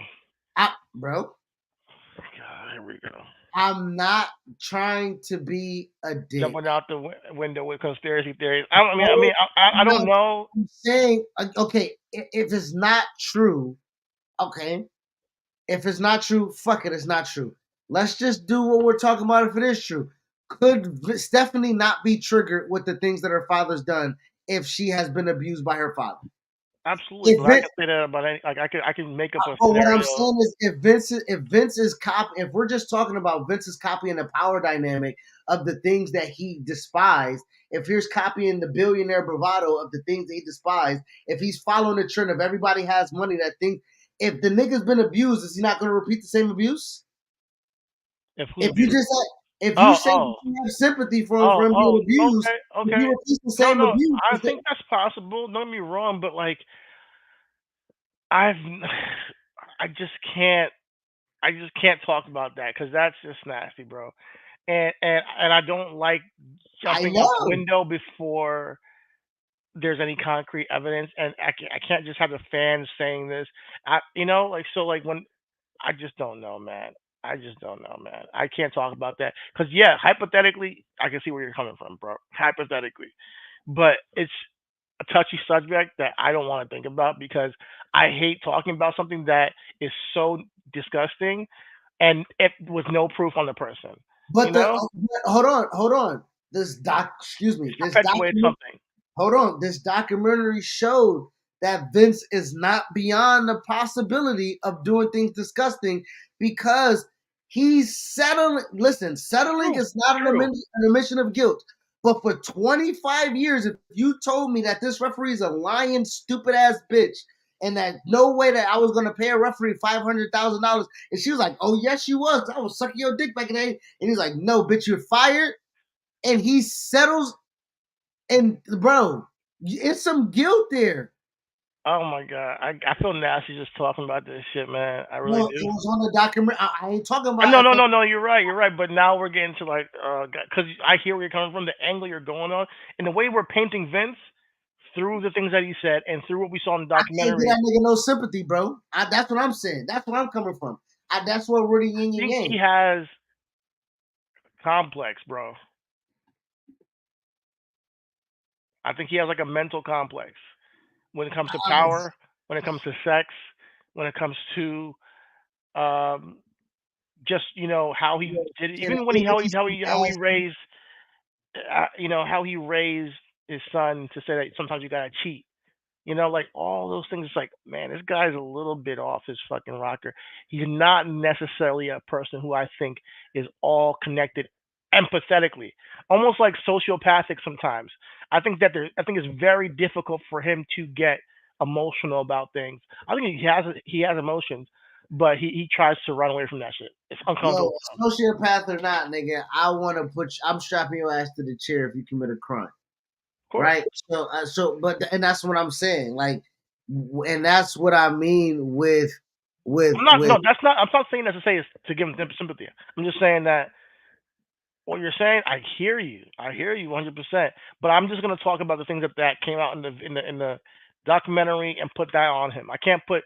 Bro. God, here we go. I'm not trying to be a dick. Jumping out the window with conspiracy theories. I don't know. I'm saying, okay, if it's not true, okay. If it's not true, fuck it, it's not true. Let's just do what we're talking about if it is true. could Stephanie not be triggered with the things that her father's done if she has been abused by her father? Absolutely, If but I Vince, can say that about any. Like I can make up a but what I'm scenario. saying is, if Vince is if we're just talking about Vince is copying the power dynamic of the things that he despised, if he's copying the billionaire bravado of the things that he despised, if he's following the trend of everybody has money that thing, if the nigga's been abused, is he not going to repeat the same abuse? If who's If you abused? just if you Oh, say oh, you have sympathy for him oh. being abused, Okay, if okay. you repeat the No, same no. abuse, I think that's possible. Don't get me wrong, but like I've, I just can't. I just can't talk about that because that's just nasty, bro. And I don't like I jumping out the know. window before there's any concrete evidence, and I can't just have the fans saying this. Like so, like when I just don't know, man. I just don't know, man. I can't talk about that because yeah, hypothetically, I can see where you're coming from, bro. Hypothetically, but it's a touchy subject that I don't want to think about because I hate talking about something that is so disgusting and it with no proof on the person. You But know, hold on. This doc, excuse me, just this perpetuate document. something. Hold on. This documentary showed that Vince is not beyond the possibility of doing things disgusting because he's settling. Listen, settling True, is not true. an admission of guilt. But for 25 years, if you told me that this referee is a lying, stupid ass bitch, and that no way that I was going to pay a referee $500,000, and she was like, "Oh yes, you was. I was sucking your dick back in the day," and he's like, "No, bitch, you're fired," and he settles and bro, it's some guilt there. Oh my god, I feel nasty just talking about this shit, man. I really No, it do. was on the documentary. I ain't talking about No, if no, no, no. You're right. But now we're getting to like, because I hear where you're coming from, the angle you're going on, and the way we're painting Vince through the things that he said and through what we saw in the I can't get documentary. that nigga no sympathy, bro. That's what I'm saying. That's where I'm coming from. That's what we're the yin I and think he yang. has complex, bro. I think he has like a mental complex when it comes to Uh, power, when it comes to sex, when it comes to um, just how he did it. can Even when a nigga speak how he ass? raised how he raised his son to say that sometimes you gotta cheat. Like all those things. It's like, man, this guy's a little bit off his fucking rocker. He's not necessarily a person who I think is all connected empathetically, almost like sociopathic sometimes. I think it's very difficult for him to get emotional about things. I think he has emotions, but he tries to run away from that shit. It's Yo, uncomfortable for him. sociopath or not, nigga, I want to I'm strapping your ass to the chair if you commit a crime, Of course. right? But and that's what I'm saying, like, and that's what I mean with I'm not. with No, that's not. I'm not saying that to say is to give him sympathy. I'm just saying that what you're saying, I hear you. I hear you 100%. But I'm just gonna talk about the things that came out in the documentary and put that on him. I can't put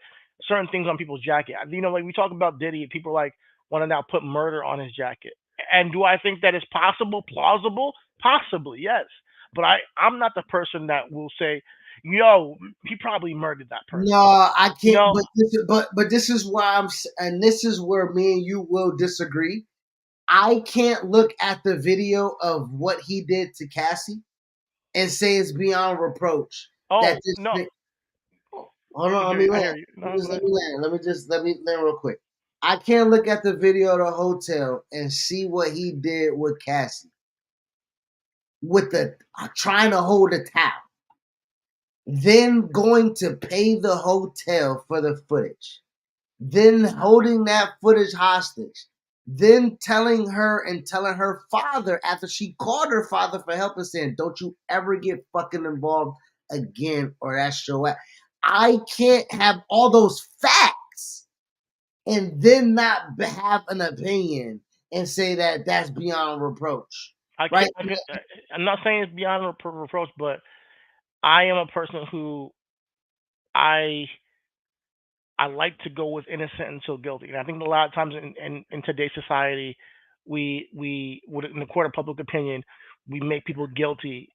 certain things on people's jacket. Like we talk about Diddy, people like want to now put murder on his jacket. And do I think that is possible, plausible? Possibly, yes. But I'm not the person that will say, "Yo, he probably murdered that No, person." I You can't. know? But this is why and this is where me and you will disagree. I can't look at the video of what he did to Cassie and say it's beyond reproach. That Oh this no, thing, hold on, I let hear me you. I land. hear you. No, go ahead. Let me land real quick. I can't look at the video of the hotel and see what he did with Cassie with the trying to hold a towel, then going to pay the hotel for the footage, then holding that footage hostage, then telling her father after she called her father for help and saying, "Don't you ever get fucking involved again, or that's your ass." I can't have all those facts and then not have an opinion and say that that's beyond reproach, I right? can't. I'm not saying it's beyond reproach, but I am a person who I I like to go with innocent until guilty, and I think a lot of times in today's society, we would in the court of public opinion, we make people guilty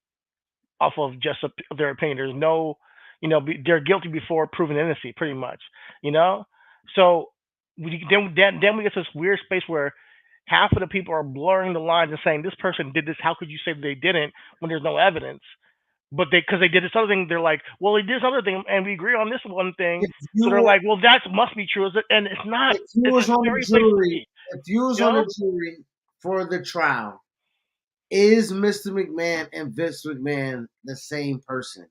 off of just their opinion. There's no, they're guilty before proven innocent, pretty much. You know, so then we get to this weird space where half of the people are blurring the lines and saying this person did this. How could you say they didn't when there's no evidence? But because they did this other thing, they're like, well, he did this other thing, and we agree on this one thing. If So you they're were, like, well, that must be true, and it's not. if you It's a was on the scary place to jury, be, if you was you on know. the jury for the trial, is Mr. McMahon and Vince McMahon the same person?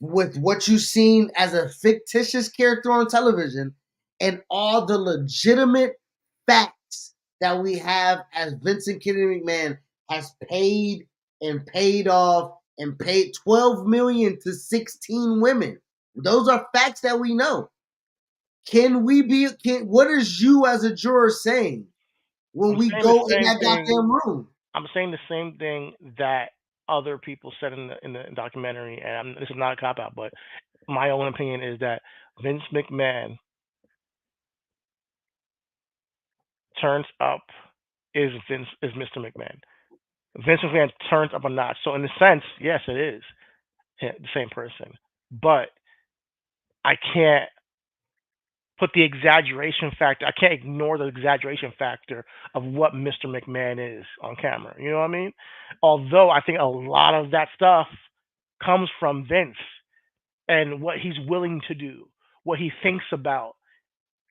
With what you've seen as a fictitious character on television and all the legitimate facts that we have as Vincent Kennedy McMahon has paid and paid off and paid 12 million to 16 women. Those are facts that we know. What is you as a juror saying when I'm we saying the go in same that thing. goddamn room? I'm saying the same thing that other people said in the documentary, and this is not a cop out, but my own opinion is that Vince McMahon turns up is Mr. McMahon. Vince McMahon turns up a notch. So in a sense, yes, it is the same person, but I can't put the exaggeration factor. I can't ignore the exaggeration factor of what Mr. McMahon is on camera. You know what I mean? Although I think a lot of that stuff comes from Vince and what he's willing to do, what he thinks about,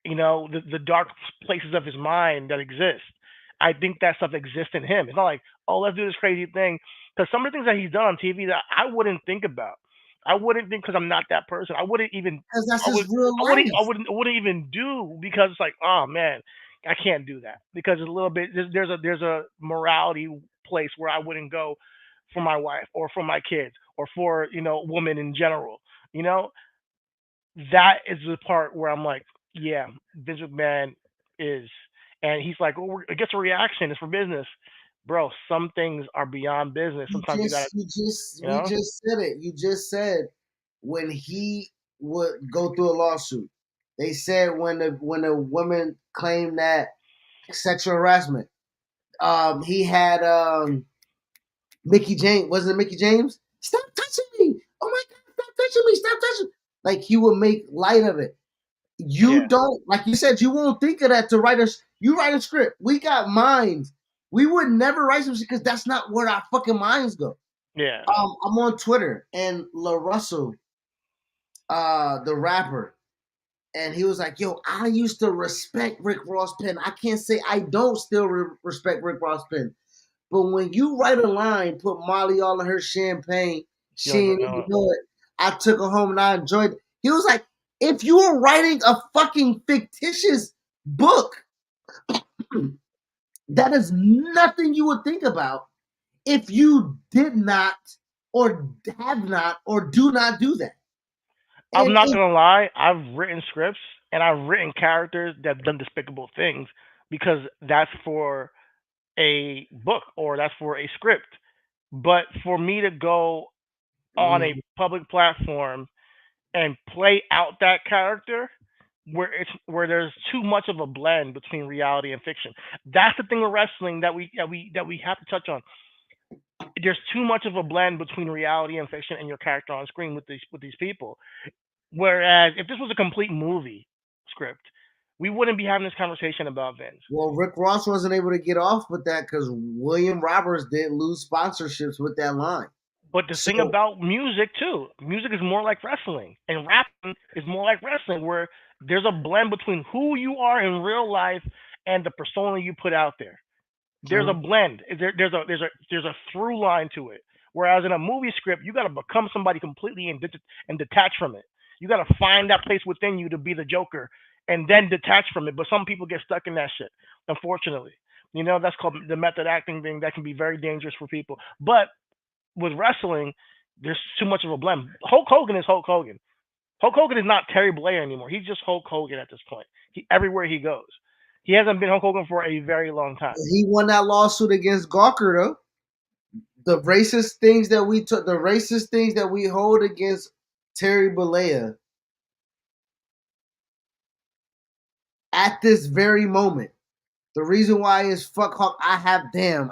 the dark places of his mind that exist. I think that stuff exists in him. It's not like, oh, let's do this crazy thing. Because some of the things that he's done on TV that I wouldn't think about. I wouldn't think because I'm not that person. I wouldn't even. Because that's I would. his real I wouldn't. I life. wouldn't. I wouldn't even do because it's like, oh man, I can't do that because it's a little bit. There's a morality place where I wouldn't go for my wife or for my kids or for women in general. You know, that is the part where I'm like, yeah, Vince McMahon is, and he's like, well, it gets a reaction. It's for business, bro. Some things are beyond business. You Sometimes you gotta, just, you just, you we know, just said it. You just said when he would go through a lawsuit. They said when a woman claimed that sexual harassment, he had Mickey James. Wasn't it Mickey James? Stop touching me! Oh my god! Stop touching me! Stop touching! Like he would make light of it. You yeah, don't, like you said, you won't think of that to write a. You write a script. We got minds. We would never write some shit because that's not where our fucking minds go. yeah. I'm on Twitter and La Russell, the rapper, and he was like, "Yo, I used to respect Rick Ross pen. I can't say I don't still respect Rick Ross pen, but when you write a line, put Molly all in her champagne, You don't she even didn't know even it. know it. I took her home and I enjoyed it." He was like, "If you were writing a fucking fictitious book, that is nothing you would think about if you did not or have not or do not do that." I'm And not if gonna lie. I've written scripts and I've written characters that have done despicable things because that's for a book or that's for a script. But for me to go on a public platform and play out that character where there's too much of a blend between reality and fiction. That's the thing with wrestling that we have to touch on. There's too much of a blend between reality and fiction and your character on screen with these people. Whereas if this was a complete movie script, we wouldn't be having this conversation about Vince. well, Rick Ross wasn't able to get off with that because William Roberts did lose sponsorships with that line. But the thing So about music too, music is more like wrestling, and rapping is more like wrestling, where there's a blend between who you are in real life and the persona you put out there. There's a blend. There's a through line to it. Whereas in a movie script, you got to become somebody completely and detach from it. You got to find that place within you to be the Joker, and then detach from it. But some people get stuck in that shit, unfortunately. That's called the method acting thing. That can be very dangerous for people. But with wrestling, there's too much of a blend. Hulk Hogan is Hulk Hogan. Hulk Hogan is not Terry Blair anymore. He's just Hulk Hogan at this point. Everywhere he goes. He hasn't been Hulk Hogan for a very long time. he won that lawsuit against Gawker though. The racist things that we hold against Terry Bollea at this very moment. The reason why is fuck Hawk. I have damn.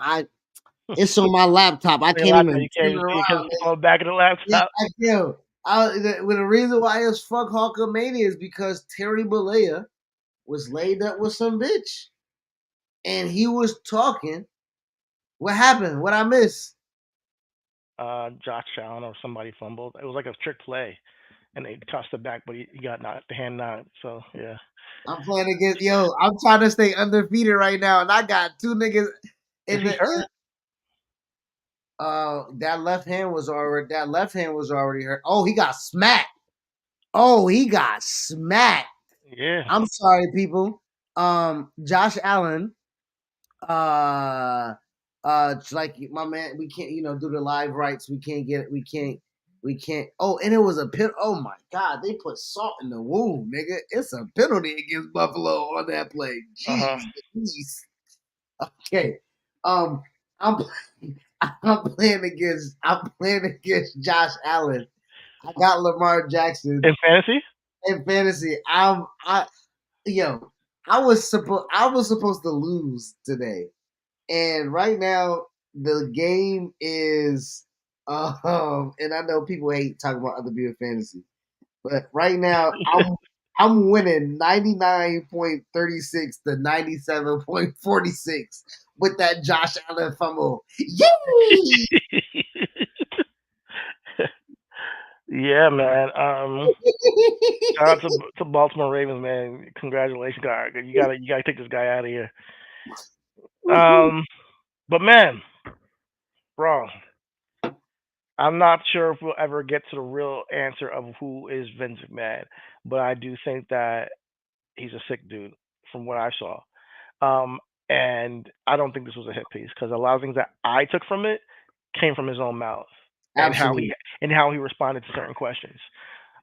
It's on my laptop. I Your can't laptop, even turn it you can't around, speak man. on the back of the Yeah, laptop. I can. The reason why it's fuck Hulkamania is because Terry Bollea was laid up with some bitch. and he was talking. What happened? What I missed? Josh Allen or somebody fumbled. It was like a trick play, and they tossed it back, but he got knocked, the hand knocked. So yeah. I'm playing against I'm trying to stay undefeated right now, and I got two niggas Is in he the hurt? that left hand was already hurt. Oh, he got smacked. Oh, he got smacked. Yeah. I'm sorry, people. Josh Allen, uh like my man, we can't, do the live rights. We can't get it, we can't. Oh, and it was a pit. Oh my god, they put salt in the wound, nigga. It's a penalty against Buffalo on that play. Uh huh. Jeez. Okay. Um, I'm I'm playing against Josh Allen. I got Lamar Jackson In fantasy? in fantasy. Yo, I was supposed to lose today. And right now the game is and I know people hate talking about other people's fantasy. But right now I'm winning 99.36 to 97.46 with that Josh Allen fumble. Yay! Yeah, man. Shout out to Baltimore Ravens, man. Congratulations, guy. You gotta take this guy out of here. Um, but man, bro, I'm not sure if we'll ever get to the real answer of who is Vince McMahon, but I do think that he's a sick dude from what I saw. Um, and I don't think this was a hit piece because a lot of things that I took from it came from his own mouth and how Absolutely. he responded to certain questions.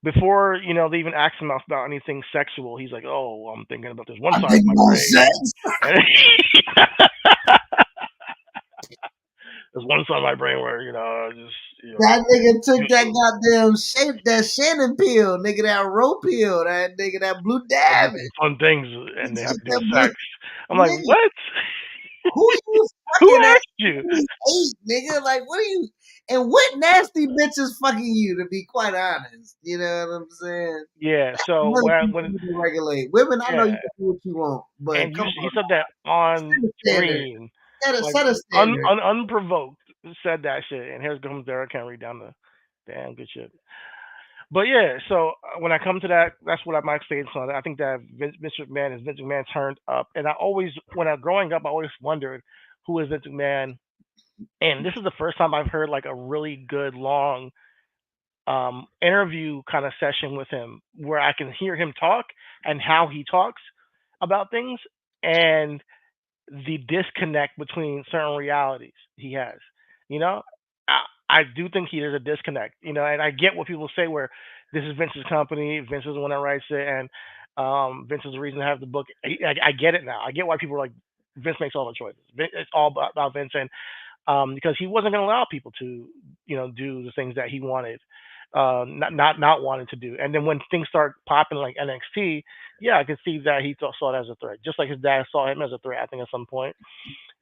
Before they even asked him about anything sexual, he's like, "Oh, well, I'm thinking about this one I side of think my about brain." sex. And there's one side of my brain where just That nigga took that do goddamn shape, that Shannon pill, nigga, that rope pill, that nigga, that blue some diamond. fun things, and they He have took to do that with blue sex. I'm like, nigga. what? Who you Who fucking at asked you? 28, nigga? Like, what are you? And what nasty bitch is fucking you? To be quite honest, you know what I'm saying? Yeah. So Other when people when need to regulate. Women, I know you yeah, can do what you want, but and come he on, said that set on a standard. screen, Set a like set a standard. unprovoked, said that shit, and here comes Derrick Henry down the damn good shit. But yeah, so when I come to that, that's what I might say on. I think that Vince McMahon is Vince McMahon turned up, and I always, when I growing up, I always wondered who is Vince McMahon, and this is the first time I've heard like a really good long interview kind of session with him where I can hear him talk and how he talks about things and the disconnect between certain realities he has. You know, I do think there's a disconnect. And I get what people say where this is Vince's company, Vince is the one that writes it, and Vince is the reason to have the book. I get it now. I get why people are like Vince makes all the choices. It's all about Vince, and because he wasn't going to allow people to, do the things that he wanted, not wanting to do. And then when things start popping like NXT, yeah, I could see that he saw it as a threat, just like his dad saw him as a threat. I think at some point.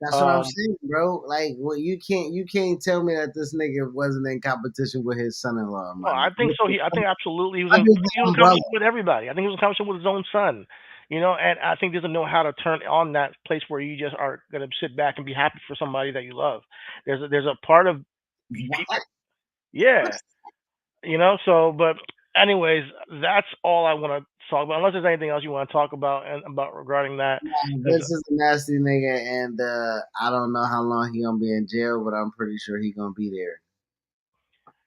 That's what I'm Um, saying, bro. Like, well, you can't tell me that this nigga wasn't in competition with his son-in-law, no, my I think nigga. so. I think absolutely Under the he was in umbrella. competition with everybody. I think he was in competition with his own son. And I think he doesn't know how to turn on that place where you just are gonna sit back and be happy for somebody that you love. There's a part of people, What? yeah. So but anyways, that's all I want to talk about, unless there's anything else you want to talk about and about regarding that, because This is a nasty nigga, and I don't know how long he gonna be in jail, but I'm pretty sure he gonna be there.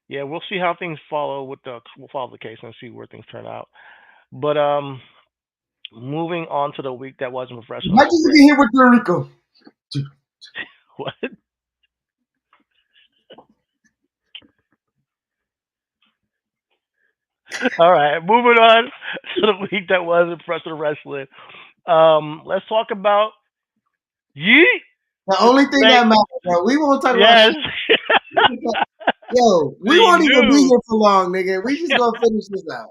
yeah, we'll see how things we'll follow the case and see where things turn out. But moving on to the week that was in professional Imagine you wrestling. get hit with the Rico. What? All right, moving on to the week that was in professional wrestling. Let's talk about Yeet. The Mr. only thing Bank. that matters, bro. We won't talk about Yes, shit. Yo, we the won't even be new here for long, nigga. We just gonna finish this out.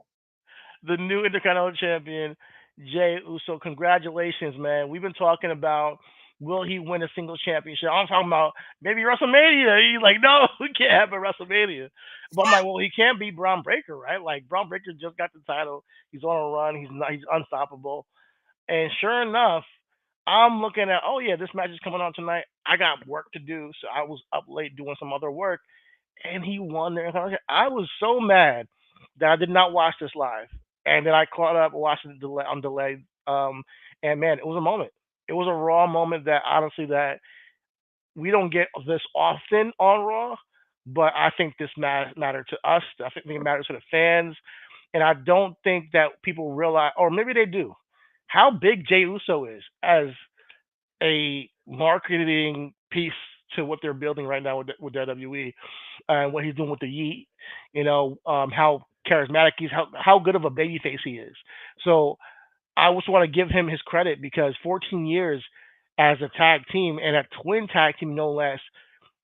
the new Intercontinental Champion, Jay Uso. Congratulations, man. We've been talking about will he win a single championship. I'm talking about maybe WrestleMania. He's like, no, we can't have a WrestleMania. But I'm like, well, he can't beat Braun Breaker, right? Like Braun Breaker just got the title. He's on a run. He's unstoppable. And sure enough, I'm looking at, oh yeah, this match is coming on tonight. I got work to do, so I was up late doing some other work, and he won there. I was so mad that I did not watch this live, and then I caught up watching it on delay. And man, it was a moment. It was a raw moment that honestly that we don't get this often on Raw, but I think this mattered to us. I think it matters to the fans, and I don't think that people realize, or maybe they do, how big Jey Uso is as a marketing piece to what they're building right now with WWE and what he's doing with the Yeet. How charismatic he's, how good of a babyface he is. So I just want to give him his credit because 14 years as a tag team and a twin tag team, no less,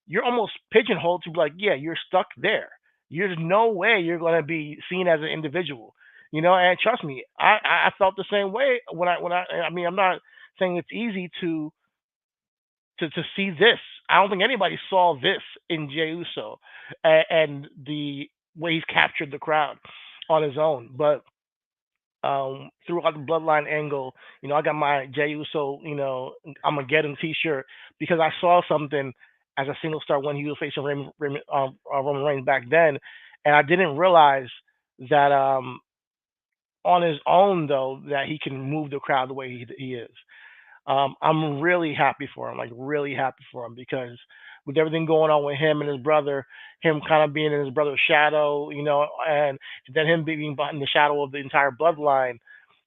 you're almost pigeonholed to be like, yeah, you're stuck there. There's no way you're going to be seen as an individual. And trust me, I felt the same way I mean, I'm not saying it's easy to see this. I don't think anybody saw this in Jey Uso and the way he's captured the crowd on his own. But throughout the bloodline angle, I got my Jey Uso, I'm gonna get him T-shirt because I saw something as a single star when he was facing Roman Reigns back then, and I didn't realize that on his own though that he can move the crowd the way he is. I'm really happy for him, like really happy for him because with everything going on with him and his brother, him kind of being in his brother's shadow, and then him being behind the shadow of the entire bloodline,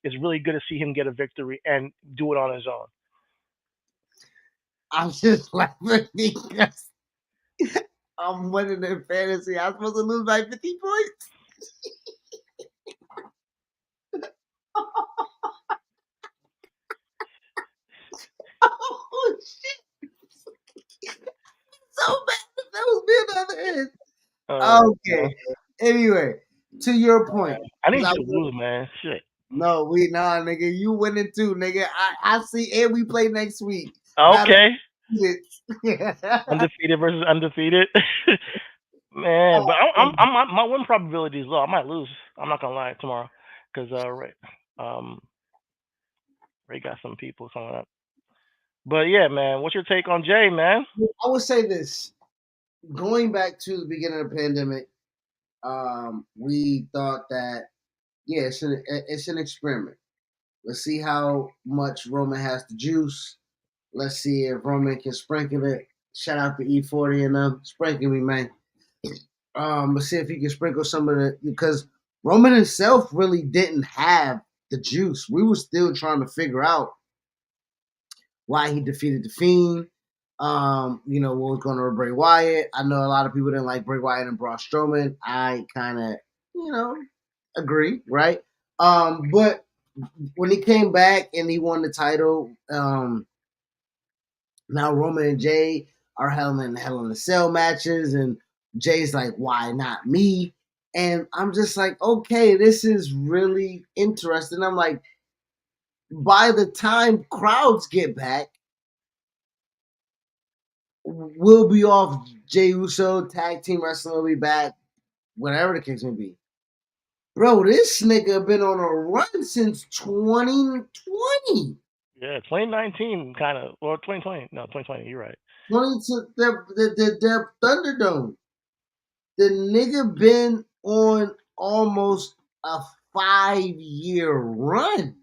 it's really good to see him get a victory and do it on his own. I'm just laughing because I'm winning in fantasy. I'm supposed to lose by 50 points. Oh shit! So bad. That was me on the other end. Okay. Anyway, to your point, I because need I you to lose, man. Shit. no, we nah, nigga. You winning too, nigga. I see, and we play next week. Battle Okay. oh Undefeated versus undefeated. Man, but my win probability is low. I might lose. I'm not gonna lie tomorrow, because um Ray got some people coming up. But yeah, man, what's your take on Jay, man? I would say this. Going back to the beginning of the pandemic, we thought that yeah, it's an experiment. Let's see how much Roman has the juice. Let's see if Roman can sprinkle it. Shout out to E40 and them. Sprinkle me, man. Let's see if he can sprinkle some of the because Roman himself really didn't have the juice. We were still trying to figure out why he defeated the Fiend. What was going on with Bray Wyatt. I know a lot of people didn't like Bray Wyatt and Braun Strowman. I kind of, agree, right? But when he came back and he won the title, now Roman and Jay are Hell in a Cell matches, and Jay's like, why not me? And I'm just like, okay, this is really interesting. I'm like, by the time crowds get back, we'll be off Jey Uso, tag team wrestling will be back, whatever the case may be. Bro, this nigga been on a run since 2020. Yeah, 2019 kind of, or 2020. No, 2020. You're right. 20 to the Thunderdome. The nigga been on almost a 5-year run.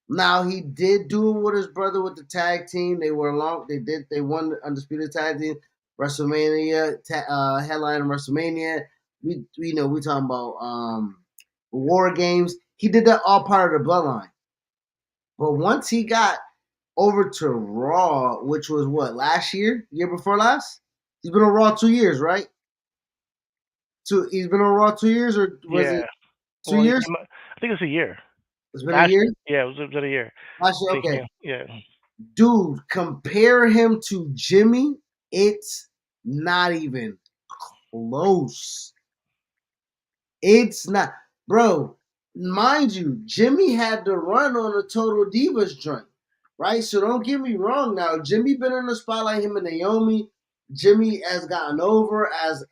Now he did do it with his brother with the tag team. They were along. They won the undisputed tag team WrestleMania headline WrestleMania. We talking about War Games. He did that all part of the bloodline. But once he got over to Raw, which was what last year before last, he's been on Raw 2 years, right? So he's been on Raw 2 years, or was Yeah. it 2 Well, years? I think it's a year. It's been a Last year. year. Yeah, it was a year. Last year, okay. Yeah. Dude, compare him to Jimmy. It's not even close. It's not, bro. Mind you, Jimmy had to run on a Total Divas joint, right? So don't get me wrong. Now, Jimmy been in the spotlight. Him and Naomi. Jimmy has gotten over as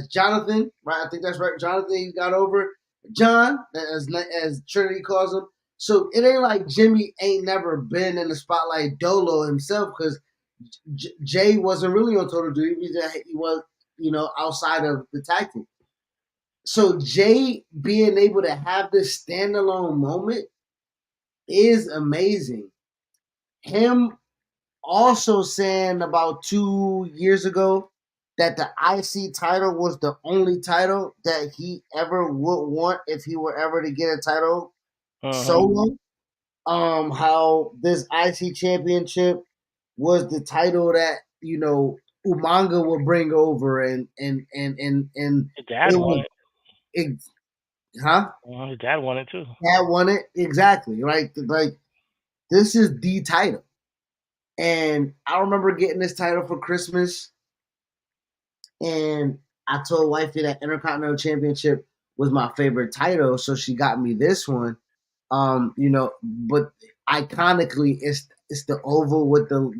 Jonathan, right? I think that's right. Jonathan, he got over John, as Trinity calls him. So it ain't like Jimmy ain't never been in the spotlight dolo himself because Jay wasn't really on Total Duty. He was, outside of the tag team. So Jay being able to have this standalone moment is amazing. Him also saying about 2 years ago that the IC title was the only title that he ever would want if he were ever to get a title Mm-hmm. solo. How this IC championship was the title that Umanga would bring over, and His dad it won was it. it, huh? His dad won it too. That won it exactly right. Like this is the title, and I remember getting this title for Christmas, and I told wifey that Intercontinental Championship was my favorite title, so she got me this one. But iconically, it's the oval with the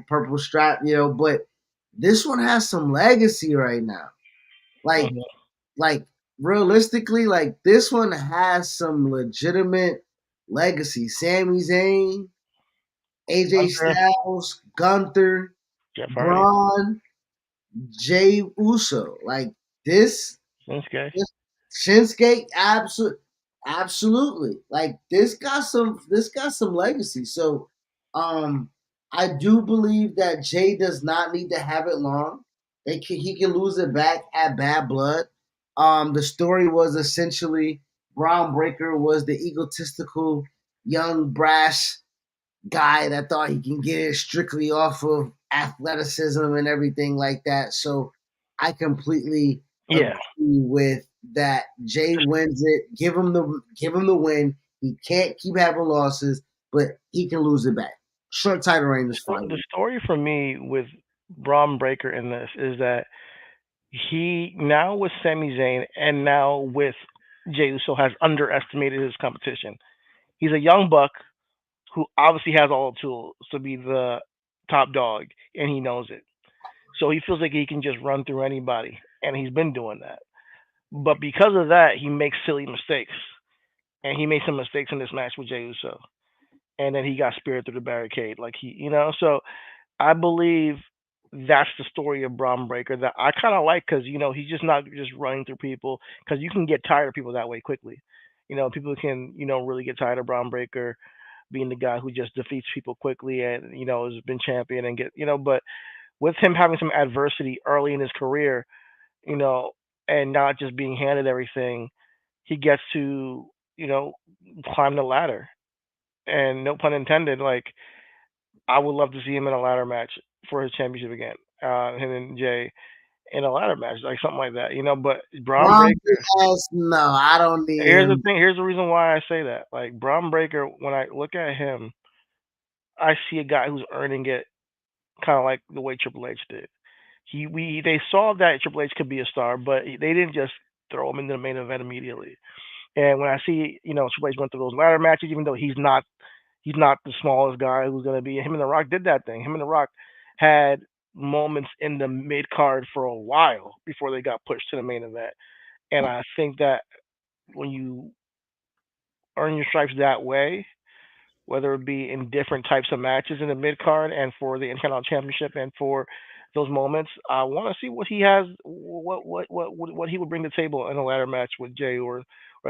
purple strap, But this one has some legacy right now. Like, Mm-hmm. like realistically, like this one has some legitimate legacy. Sami Zayn, AJ Hunter, Styles, Gunther, Jeff Hardy, Braun, Jay Uso. Like this, Shinsuke. this Shinsuke, absolutely. Like this got some legacy. So, um, I do believe that Jay does not need to have it long. He can lose it back at Bad Blood. The story was essentially Braun Breaker was the egotistical young brash guy that thought he can get it strictly off of athleticism and everything like that. So I completely agree Yeah. with that. Jay wins it. Give him the win. He can't keep having losses, but he can lose it back. Short title reign is So fine. the story for me with Braun Breaker in this is that he now with Sami Zayn and now with Jey Uso has underestimated his competition. He's a young buck who obviously has all the tools to be the top dog, and he knows it. So he feels like he can just run through anybody, and he's been doing that. But because of that, he makes silly mistakes, and he made some mistakes in this match with Jey Uso, and then he got speared through the barricade, like So I believe that's the story of Braun Breaker that I kind of like because he's just not just running through people because you can get tired of people that way quickly. People can really get tired of Braun Breaker being the guy who just defeats people quickly and has been champion and But with him having some adversity early in his career, you know, and not just being handed everything, he gets to climb the ladder. And no pun intended, like I would love to see him in a ladder match for his championship again. Him and Jay in a ladder match, like something like that. But Braun Braun big Breaker. ass, no, I don't need Here's the him. thing. Here's the reason why I say that. Like Braun Breaker, when I look at him, I see a guy who's earning it, kind of like the way Triple H did. They saw that Triple H could be a star, but they didn't just throw him into the main event immediately. And when I see Triple H went through those ladder matches, even though he's not the smallest guy who's going to be. Him and The Rock did that thing. Him and The Rock had moments in the mid card for a while before they got pushed to the main event. And I think that when you earn your stripes that way, whether it be in different types of matches in the mid card and for the Intercontinental Championship and for those moments, I want to see what he has, what he would bring to the table in a ladder match with Jay or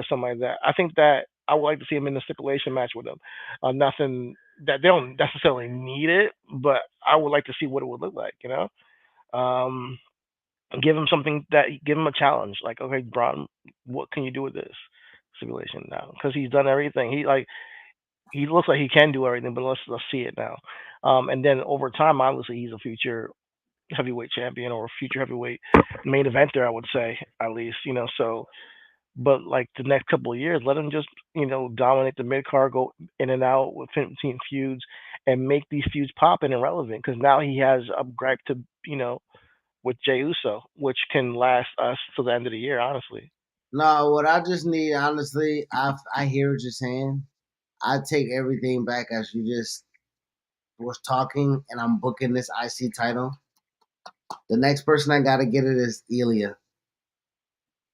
something like that. I think that I would like to see him in the stipulation match with him. Nothing that they don't necessarily need it, but I would like to see what it would look like. Um, give him a challenge. Like, okay, Braun, what can you do with this stipulation now? Because he's done everything. He looks like he can do everything, but let's see it now. And then over time, obviously, he's a future heavyweight champion or a future heavyweight main eventer, I would say at least. So, but like the next couple of years, let him just dominate the mid card, go in and out with 15 feuds, and make these feuds pop and irrelevant. Because now he has a gripe to with Jey Uso, which can last us till the end of the year, honestly. No, what I just need, honestly, I hear what you're saying. I take everything back as you just was talking, and I'm booking this IC title. The next person I gotta get it is Ilya.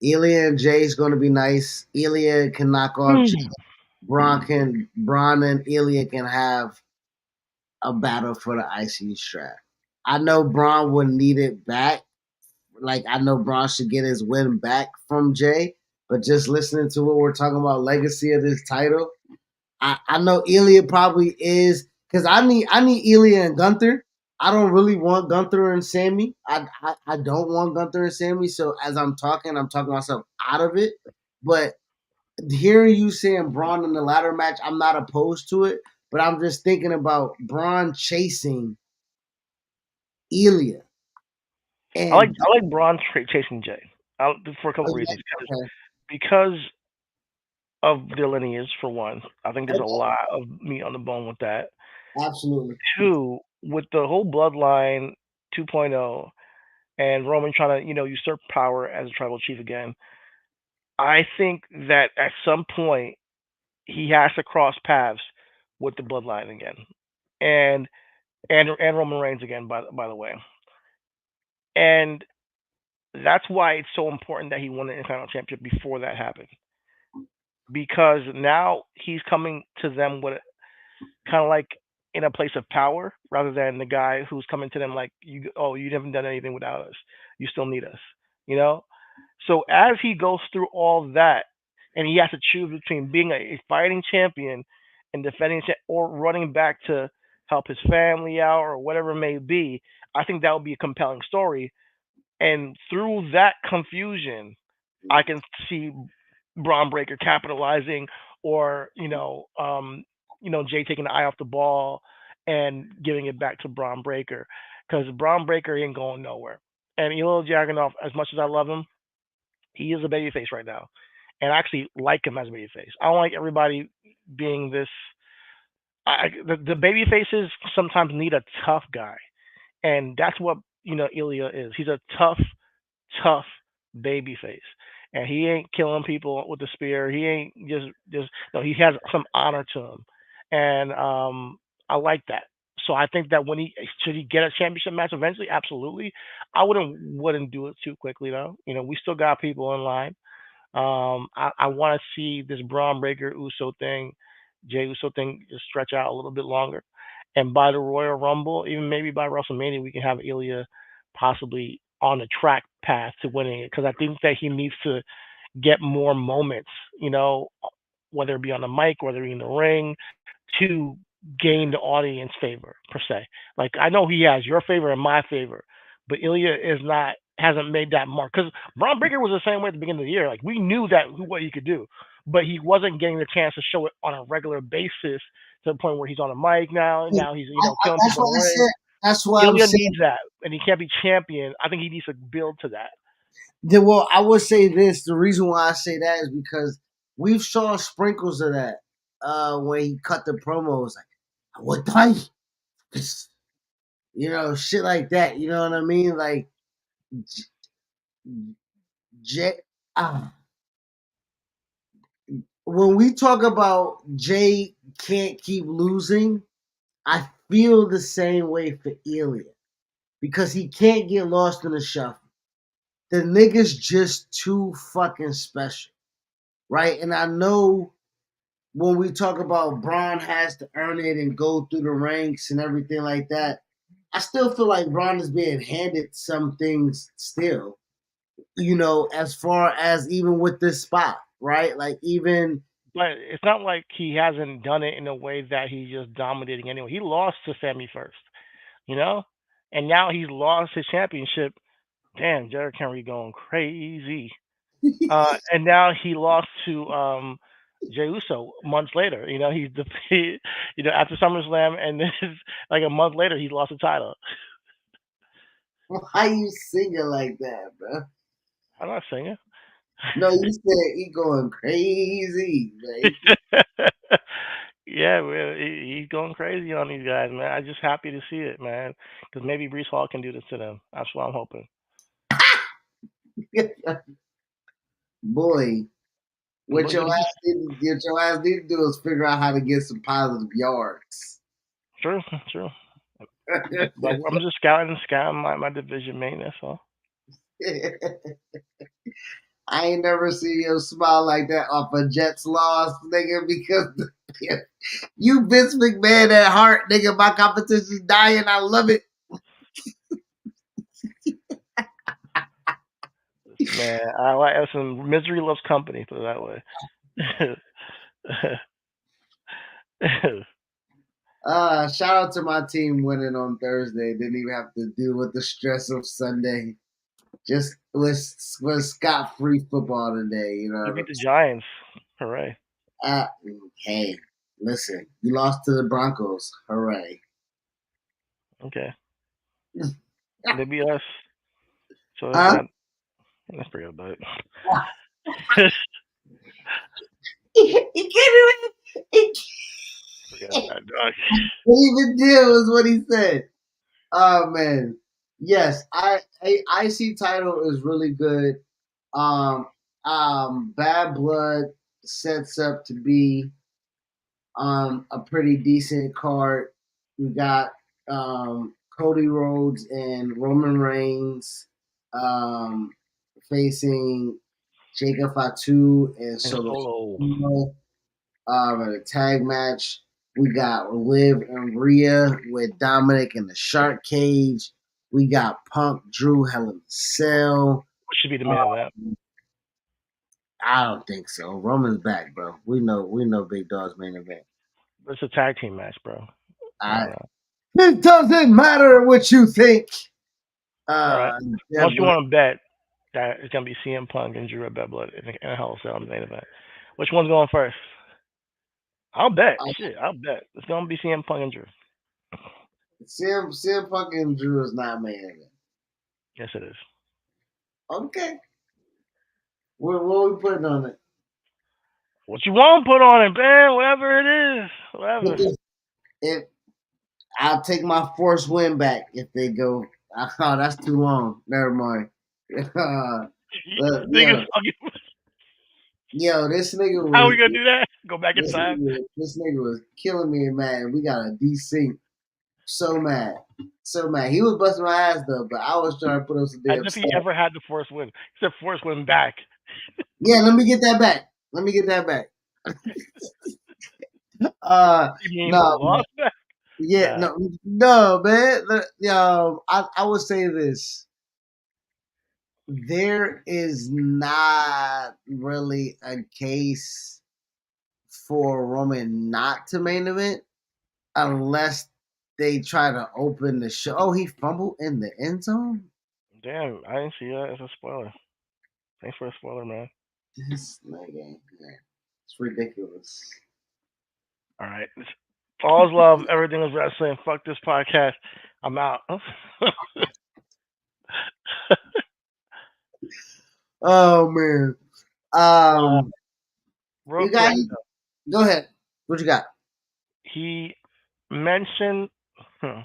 Ilya and Jay's gonna be nice. Ilya can knock off. Hmm. Braun and Ilya can have a battle for the IC strap. I know Braun would need it back. Like I know Braun should get his win back from Jay, but just listening to what we're talking about, legacy of this title, I know Ilya probably is because I need Ilya and Gunther. I don't really want Gunther and Sammy. I don't want Gunther and Sammy. So as I'm talking myself out of it. But hearing you saying Braun in the ladder match, I'm not opposed to it. But I'm just thinking about Braun chasing Ilya and I like Braun chasing Jay for a couple oh, of yeah, reasons. okay, Because of their lineage, for one. I think there's a okay, lot of meat on the bone with that. absolutely. Two, with the whole bloodline 2.0 and Roman trying to, usurp power as a tribal chief again, I think that at some point he has to cross paths with the bloodline again. And and Roman Reigns again, by the way. And that's why it's so important that he won the Intercontinental Championship before that happened. Because now he's coming to them with kind of like in a place of power rather than the guy who's coming to them like you haven't done anything without us, you still need us, you know. So as he goes through all that and he has to choose between being a fighting champion and defending or running back to help his family out or whatever it may be, I think that would be a compelling story. And through that confusion I can see Braun Breaker capitalizing, or Jay taking the eye off the ball and giving it back to Braun Breaker, because Braun Breaker ain't going nowhere. And Ilya Dragunov, as much as I love him, he is a babyface right now, and I actually like him as a babyface. I don't like everybody being this. The baby faces sometimes need a tough guy, and that's what Ilya is. He's a tough baby face. And he ain't killing people with the spear. He ain't just no, he has some honor to him. And I like that. So I think that when he should he get a championship match eventually, absolutely. I wouldn't do it too quickly though. We still got people in line. I want to see this Braun Breaker Uso thing, Jay Uso thing, just stretch out a little bit longer. And by the Royal Rumble, even maybe by WrestleMania, we can have Ilya possibly on the track path to winning it, because I think that he needs to get more moments, whether it be on the mic, whether it be in the ring, to gain the audience favor per se. Like I know he has your favor and my favor, but Ilya is not hasn't made that mark, because Braun Breaker was the same way at the beginning of the year. Like we knew that what he could do, but he wasn't getting the chance to show it on a regular basis to the point where he's on a mic now. And now he's killing That's people why in the I ring. said. That's why I'm Ilya saying. needs that, and he can't be champion. I think he needs to build to that. Well, I would say this. The reason why I say that is because we've saw sprinkles of that when he cut the promos, like what time, shit like that. You know what I mean? Like Jay. Ah, when we talk about Jay can't keep losing, I feel the same way for Ilya because he can't get lost in the shuffle. The nigga's just too fucking special, right? And I know when we talk about Braun has to earn it and go through the ranks and everything like that, I still feel like Braun is being handed some things still, as far as even with this spot, right? Like even But it's not like he hasn't done it in a way that he's just dominating anyway. He lost to Sammy first, you know, and now he's lost his championship. Damn, Derrick Henry going crazy. And now he lost to Jey Uso months later. He's defeated. After SummerSlam, and this is like a month later, he lost the title. why you singing like that, bro? I'm not singing. No, you said he going crazy, like Yeah, man, he's going crazy on these guys, man. I'm just happy to see it, man. Because maybe Brees Hall can do this to them. That's what I'm hoping. boy. What But your I'm just ass need to do is figure out how to get some positive yards. true, true. But I'm just scouting my division, mate. That's all. I ain't never seen you smile like that off a Jets loss, nigga, because you Vince McMahon at heart, nigga. My competition's dying. I love it. Man, I like some misery loves company, put it that way. Shout out to my team winning on Thursday. Didn't even have to deal with the stress of Sunday. Just was scot free football today. You know You what beat the Giants. Hooray. I'm hey, listen, you lost to the Broncos. Hooray. Okay. They beat us. So that's Huh? not that's pretty good about it. He can't Forget even that dog. even deal is what he said. Oh man. Yes, IC title is really good. Um Bad Blood sets up to be a pretty decent card. We got Cody Rhodes and Roman Reigns um, facing Jacob Fatu and And Solo Solo. Sikoa, in a tag match. We got Liv and Rhea with Dominic in the Shark Cage. We got Punk, Drew, Hell in a Cell. What should be the main event? I don't think so. Roman's back, bro. We know Big Dog's main event. It's a tag team match, bro. I I don't know. It doesn't matter what you think. All right. Unless you Deborah. want to bet that it's gonna be CM Punk and Drew at Bad Blood in a Hell in a Cell in the main event. Which one's going first? I'll bet. Uh, Shit, I'll bet. It's gonna be CM Punk and Drew. CM Punk and Drew is not main event. Yes, it is. Okay. What are we putting on it? What you want to put on it, man? Whatever it is, whatever. If I'll take my force win back if they go. Oh, that's too long. Never mind. You think it's Yo, fucking? this nigga How are was we gonna do that? Go back in time? this nigga was killing me, man. We got a desync. So mad. So mad. He was busting my ass though, but I was trying to put up some As damn if he stuff. ever had the Force win. He said Force win back. Yeah, let me get that back. Let me get that back. Uh, You mean the no, man. loss back? Yeah, Nah. no, man. I would say this. There is not really a case for Roman not to main event unless they try to open the show. Oh, he fumbled in the end zone? Damn, I didn't see that as a spoiler. Thanks for a spoiler, man. This nigga, yeah. It's ridiculous. All right. All's love. Everything is wrestling. Fuck this podcast. I'm out. Oh man. uh, Um, real you got quick, go ahead. What you got? he mentioned. Hmm,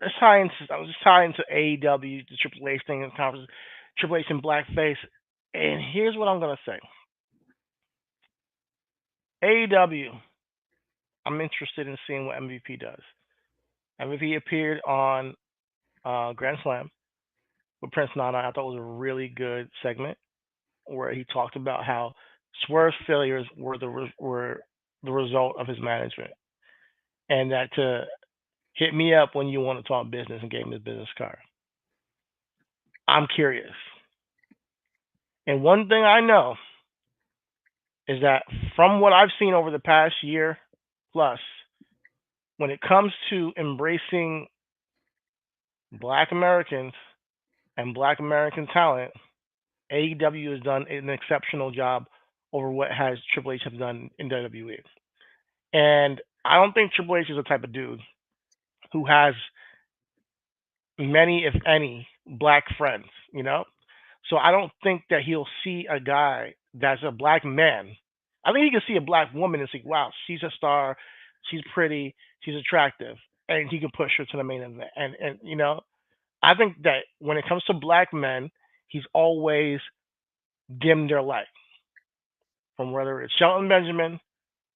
let's tie into. I was just tying into AEW, the Triple H thing in conference, Triple H in blackface, and here's what I'm gonna say. AEW. I'm interested in seeing what MVP does. MVP appeared on Grand Slam with Prince Nana. I thought it was a really good segment where he talked about how Swerve's failures were the result of his management, and that to hit me up when you want to talk business and gave him his business card. I'm curious, and one thing I know is that from what I've seen over the past year plus, when it comes to embracing Black Americans and Black American talent, AEW has done an exceptional job over what has Triple H have done in WWE. And I don't think Triple H is the type of dude who has many, if any, black friends, you know? So I don't think that he'll see a guy that's a black man. I think he can see a black woman and think, wow, she's a star, she's pretty, she's attractive, and he can push her to the main event. And you know, I think that when it comes to black men, he's always dimmed their light. From whether it's Shelton Benjamin,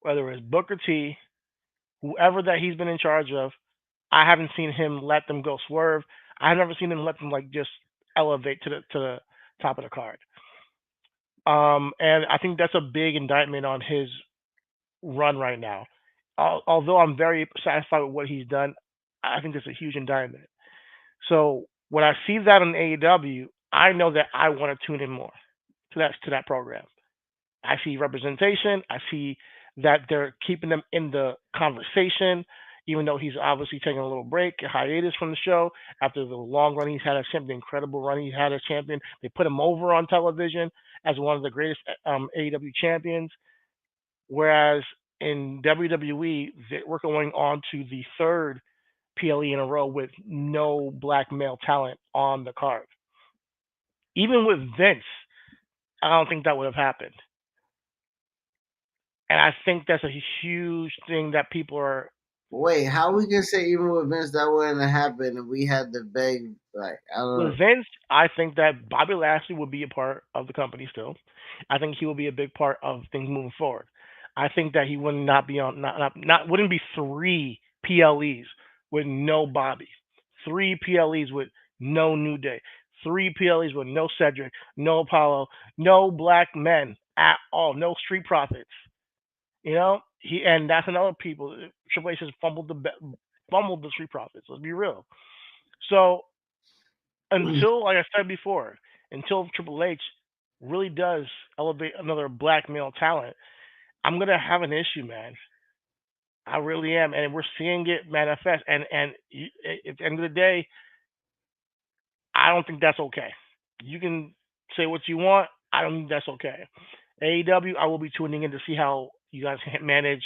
whether it's Booker T, whoever that he's been in charge of, I haven't seen him let them go swerve. I've never seen him let them like just elevate to the top of the card. And I think that's a big indictment on his run right now. Although I'm very satisfied with what he's done, I think that's a huge indictment. So when I see that on AEW, I know that I want to tune in more to that program. I see representation. I see that they're keeping them in the conversation, even though he's obviously taking a little break, a hiatus from the show after the long run he's had as champion, the incredible run he's had as champion. They put him over on television as one of the greatest AEW champions, whereas in WWE, we're going on to the third PLE in a row with no black male talent on the card. Even with Vince, I don't think that would have happened. And I think that's a huge thing that people are. Wait, how we can say even with Vince that wouldn't have happened if we had the beg? Like, I With don't. Vince, I think that Bobby Lashley will be a part of the company still. I think he will be a big part of things moving forward. I think that he would not be on not wouldn't be three PLEs with no Bobby, three PLEs with no New Day, three PLEs with no Cedric, no Apollo, no black men at all, no Street Profits. You know, and that's another people. Triple H has fumbled the Street Profits. Let's be real. So until, like I said before, until Triple H really does elevate another black male talent, I'm gonna have an issue, man. I really am, and we're seeing it manifest. At the end of the day, I don't think that's okay. You can say what you want. I don't think that's okay. AEW, I will be tuning in to see how you guys manage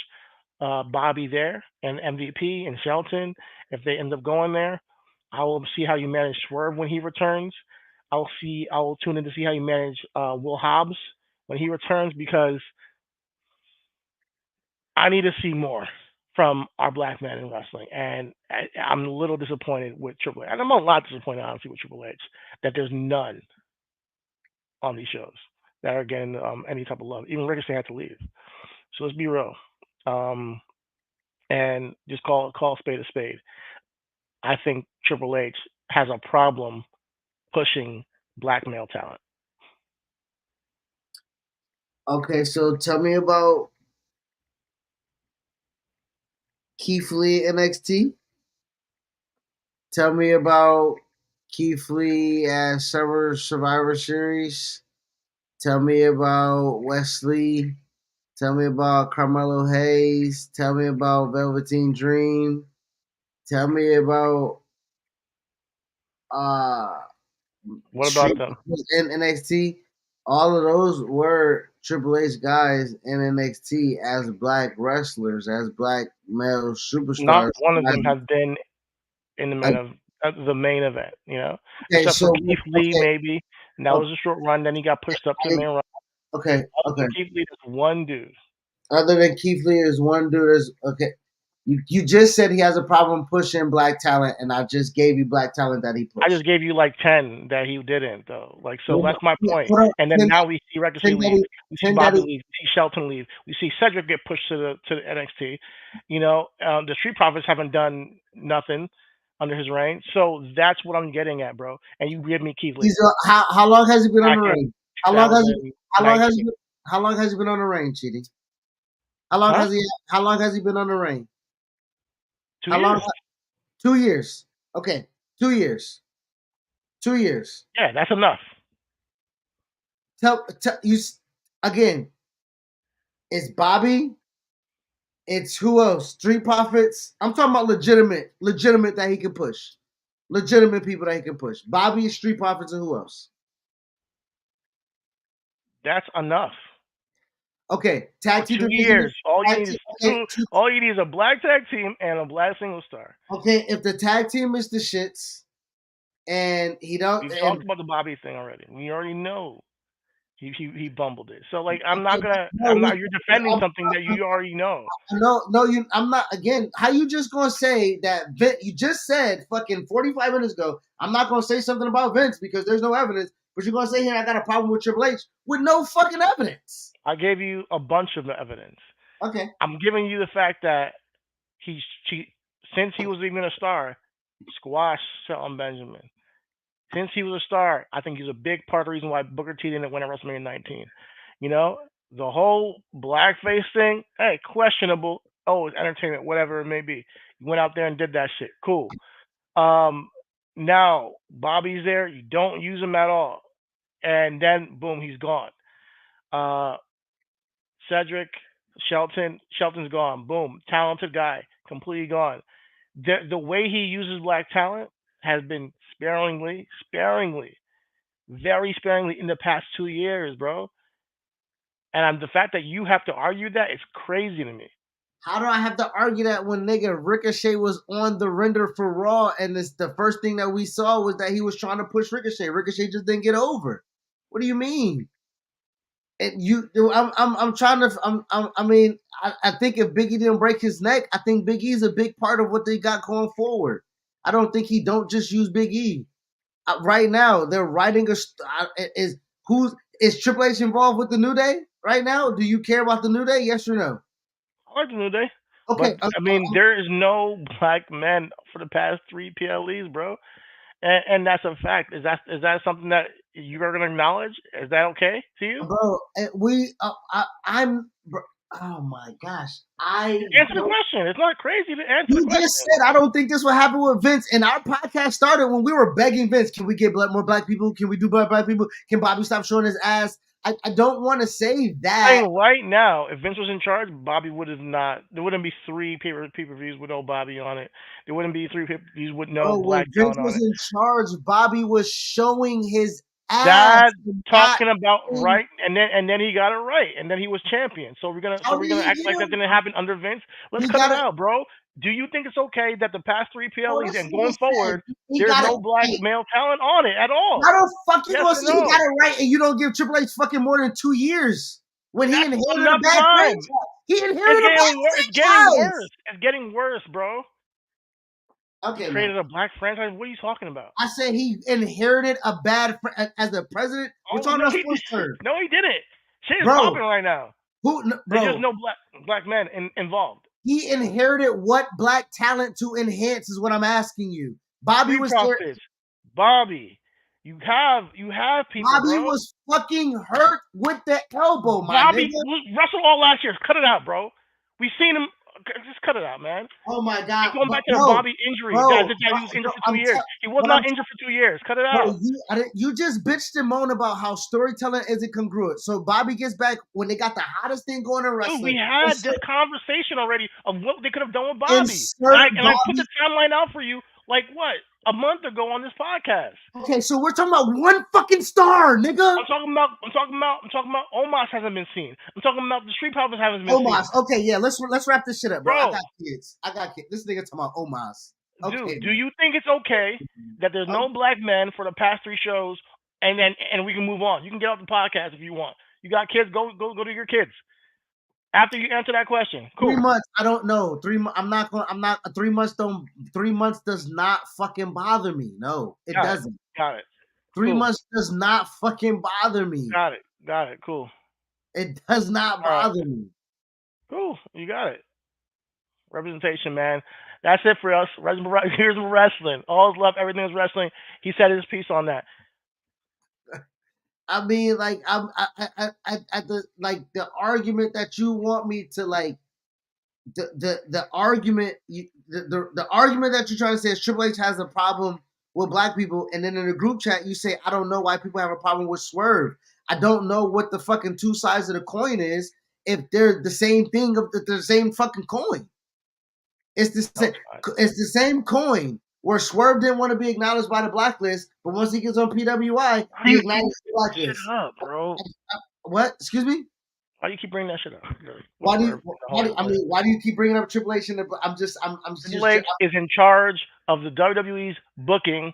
Bobby there and MVP and Shelton if they end up going there. I will see how you manage Swerve when he returns. I will tune in to see how you manage Will Hobbs when he returns because I need to see more from our black man in wrestling, and I'm a little disappointed with Triple H. And I'm a lot disappointed, honestly, with Triple H that there's none on these shows that are getting any type of love. Even Ricochet had to leave. So let's be real, um, and just call a spade a spade. I think Triple H has a problem pushing black male talent. Okay, so tell me about Keith Lee NXT. Tell me about Keith Lee at Summer Survivor Series. Tell me about Wesley. Tell me about Carmelo Hayes. Tell me about Velveteen Dream. Tell me about uh What about Street them? in NXT. All of those were Triple H guys in NXT as black wrestlers, as black male Not superstars. one of them has been in the As- the main event, Okay, except for so Keith Lee okay, maybe, and that okay, was a short run. Then he got pushed up to the main run. okay, Other okay. than Keith Lee, there's one dude. Other than Keith Lee, is one dude. Is okay. You just said he has a problem pushing black talent, and I just gave you black talent that he I just pushed. gave you like 10 that he didn't though. Like so Hold that's my point. on, And then 10, now we see Ricochet 10 that leave, he, we see 10 that Bobby he, leave, we see Shelton leave, we see Cedric get pushed to the NXT. The Street Profits haven't done nothing under his reign. So that's what I'm getting at, bro. And you give me Keith Lee how long has he been on back the in ring? How long has he? How long has he? 2019. How long has he been on the ring, Chidi? How long Huh? has he? How long has he been on the ring? Two How long? years. 2 years. Okay, 2 years. 2 years. Yeah, that's enough. Tell you again. It's Bobby. It's who else? Street Profits. I'm talking about legitimate that he can push, legitimate people that he can push. Bobby, Street Profits, and who else? That's enough. Okay, For tag team 2 years. division is All you tag need team. is two all you need is a black tag team and a black single star. Okay, if the tag team is the shits, and he don't, We've and talked about the Bobby thing already. We already know he bumbled it. So like I'm not gonna no, you're defending something that you already know. no, I'm not. Again, how you just gonna say that? You just said fucking 45 minutes ago. I'm not gonna say something about Vince because there's no evidence. But you're gonna say here I got a problem with Triple H with no fucking evidence. I gave you a bunch of evidence. Okay, I'm giving you the fact that he since he was even a star, squashed Shelton Benjamin. since he was a star, I think he's a big part of the reason why Booker T didn't win at WrestleMania 19. You know, the whole blackface thing, hey, questionable. Oh, it's entertainment, whatever it may be. You went out there and did that shit. Cool. Um, Now Bobby's there. You don't use him at all, and then boom, he's gone. Uh, Cedric Shelton's gone. Boom, talented guy, completely gone. The way he uses black talent has been sparingly, very sparingly in the past 2 years, bro. And the fact that you have to argue that is crazy to me. How do I have to argue that when nigga Ricochet was on the render for Raw, and this the first thing that we saw was that he was trying to push Ricochet. Ricochet just didn't get over. What do you mean? And I'm trying to, I mean, I think if Biggie didn't break his neck, I think Big E's a big part of what they got going forward. I don't think he don't just use Big E. Right now, they're writing is Triple H involved with the New Day right now? Do you care about the New Day? Yes or no? I like the New Day, but Okay, I mean, there is no black men for the past three PLEs, bro, and that's a fact. Is that something that you are gonna acknowledge? Is that okay to you? bro. I'm. Bro, oh my gosh, I Answer the don't. question. It's not crazy to answer the You just question. said I don't think this will happen with Vince, and our podcast started when we were begging Vince, can we get more black people? Can we do black people? Can Bobby stop showing his ass? I don't want to say that. Saying right now, if Vince was in charge, Bobby would have not. There wouldn't be three pay per views with no Bobby on it. There wouldn't be three pay per views with no Bro, when black Vince talent on was it. in charge, Bobby was showing his ass, That not talking about in. right, and then he got it right, and then he was champion. So How we're did gonna he act get like that him? didn't happen under Vince. Let's He cut it got it. out, bro. Do you think it's okay that the past three Bro, PLEs this and nigga going said forward, he there's got it no black right. male talent on it at all? How the fuck you Yes gonna or say he got no? it right and you don't give Triple H fucking more than 2 years when he That's inherited a enough bad time. franchise? He It's inherited a getting worse. It's bad getting worse. franchise. It's getting worse, bro. He Okay, man. created a black franchise. What are you talking about? I said he inherited a bad as a president. We're Oh talking no, about he sports terms, no, he didn't. Shit is bro. popping right now. There's just Bro? no black men involved. He inherited what black talent to enhance is what I'm asking you. Bobby Street was there. Profits, Bobby. You have people, Bobby bro. was fucking hurt with the elbow, my Bobby nigga. wrestled all last year. Cut it out, bro. We seen him. Just cut it out, man. Oh my Keep god, going but back to the Bobby injury. That he was injured for 2 years. He was what I'm not injured for 2 years. Cut it bro, out. you just bitched and moaned about how storytelling isn't congruent. So Bobby gets back when they got the hottest thing going in Dude, wrestling. we had this conversation already of what they could have done with Bobby. And I Insert and I put Bobby. the timeline out for you like what? A month ago on this podcast. Okay, so we're talking about one fucking star, nigga. I'm talking about Omos hasn't been seen. I'm talking about the Street Profits haven't been seen. Omas. Okay, yeah, let's wrap this shit up, bro. I Bro, got kids. I got kids. This nigga talking about Omas. Okay, dude, do man. you think it's okay that there's no black men for the past three shows and we can move on? You can get off the podcast if you want. You got kids, go to your kids. After you answer that question. Cool. 3 months. I don't know. I'm not going. I'm not. 3 months don't. 3 months does not fucking bother me. No, it Got it. doesn't. Got it. Three Cool. months does not fucking bother me. Got it. Got it. Cool. It does not All right. bother me. Cool. You got it. Representation, man. That's it for us. Here's wrestling. All's love. Everything is wrestling. He said his piece on that. I mean, like at the the argument that you want me to the argument the argument that you're trying to say is Triple H has a problem with black people, and then in the group chat you say I don't know why people have a problem with Swerve. I don't know what the fucking two sides of the coin is if they're the same thing of the same fucking coin. It's the same. It's the same coin where Swerve didn't want to be acknowledged by the blacklist, but once he gets on PWI, he acknowledges the Shit blacklist. up, bro. What? Excuse me? Why do you keep bringing that shit up? Why do you? Why do you keep bringing up Triple H? I'm just. Triple H is in charge of the WWE's booking,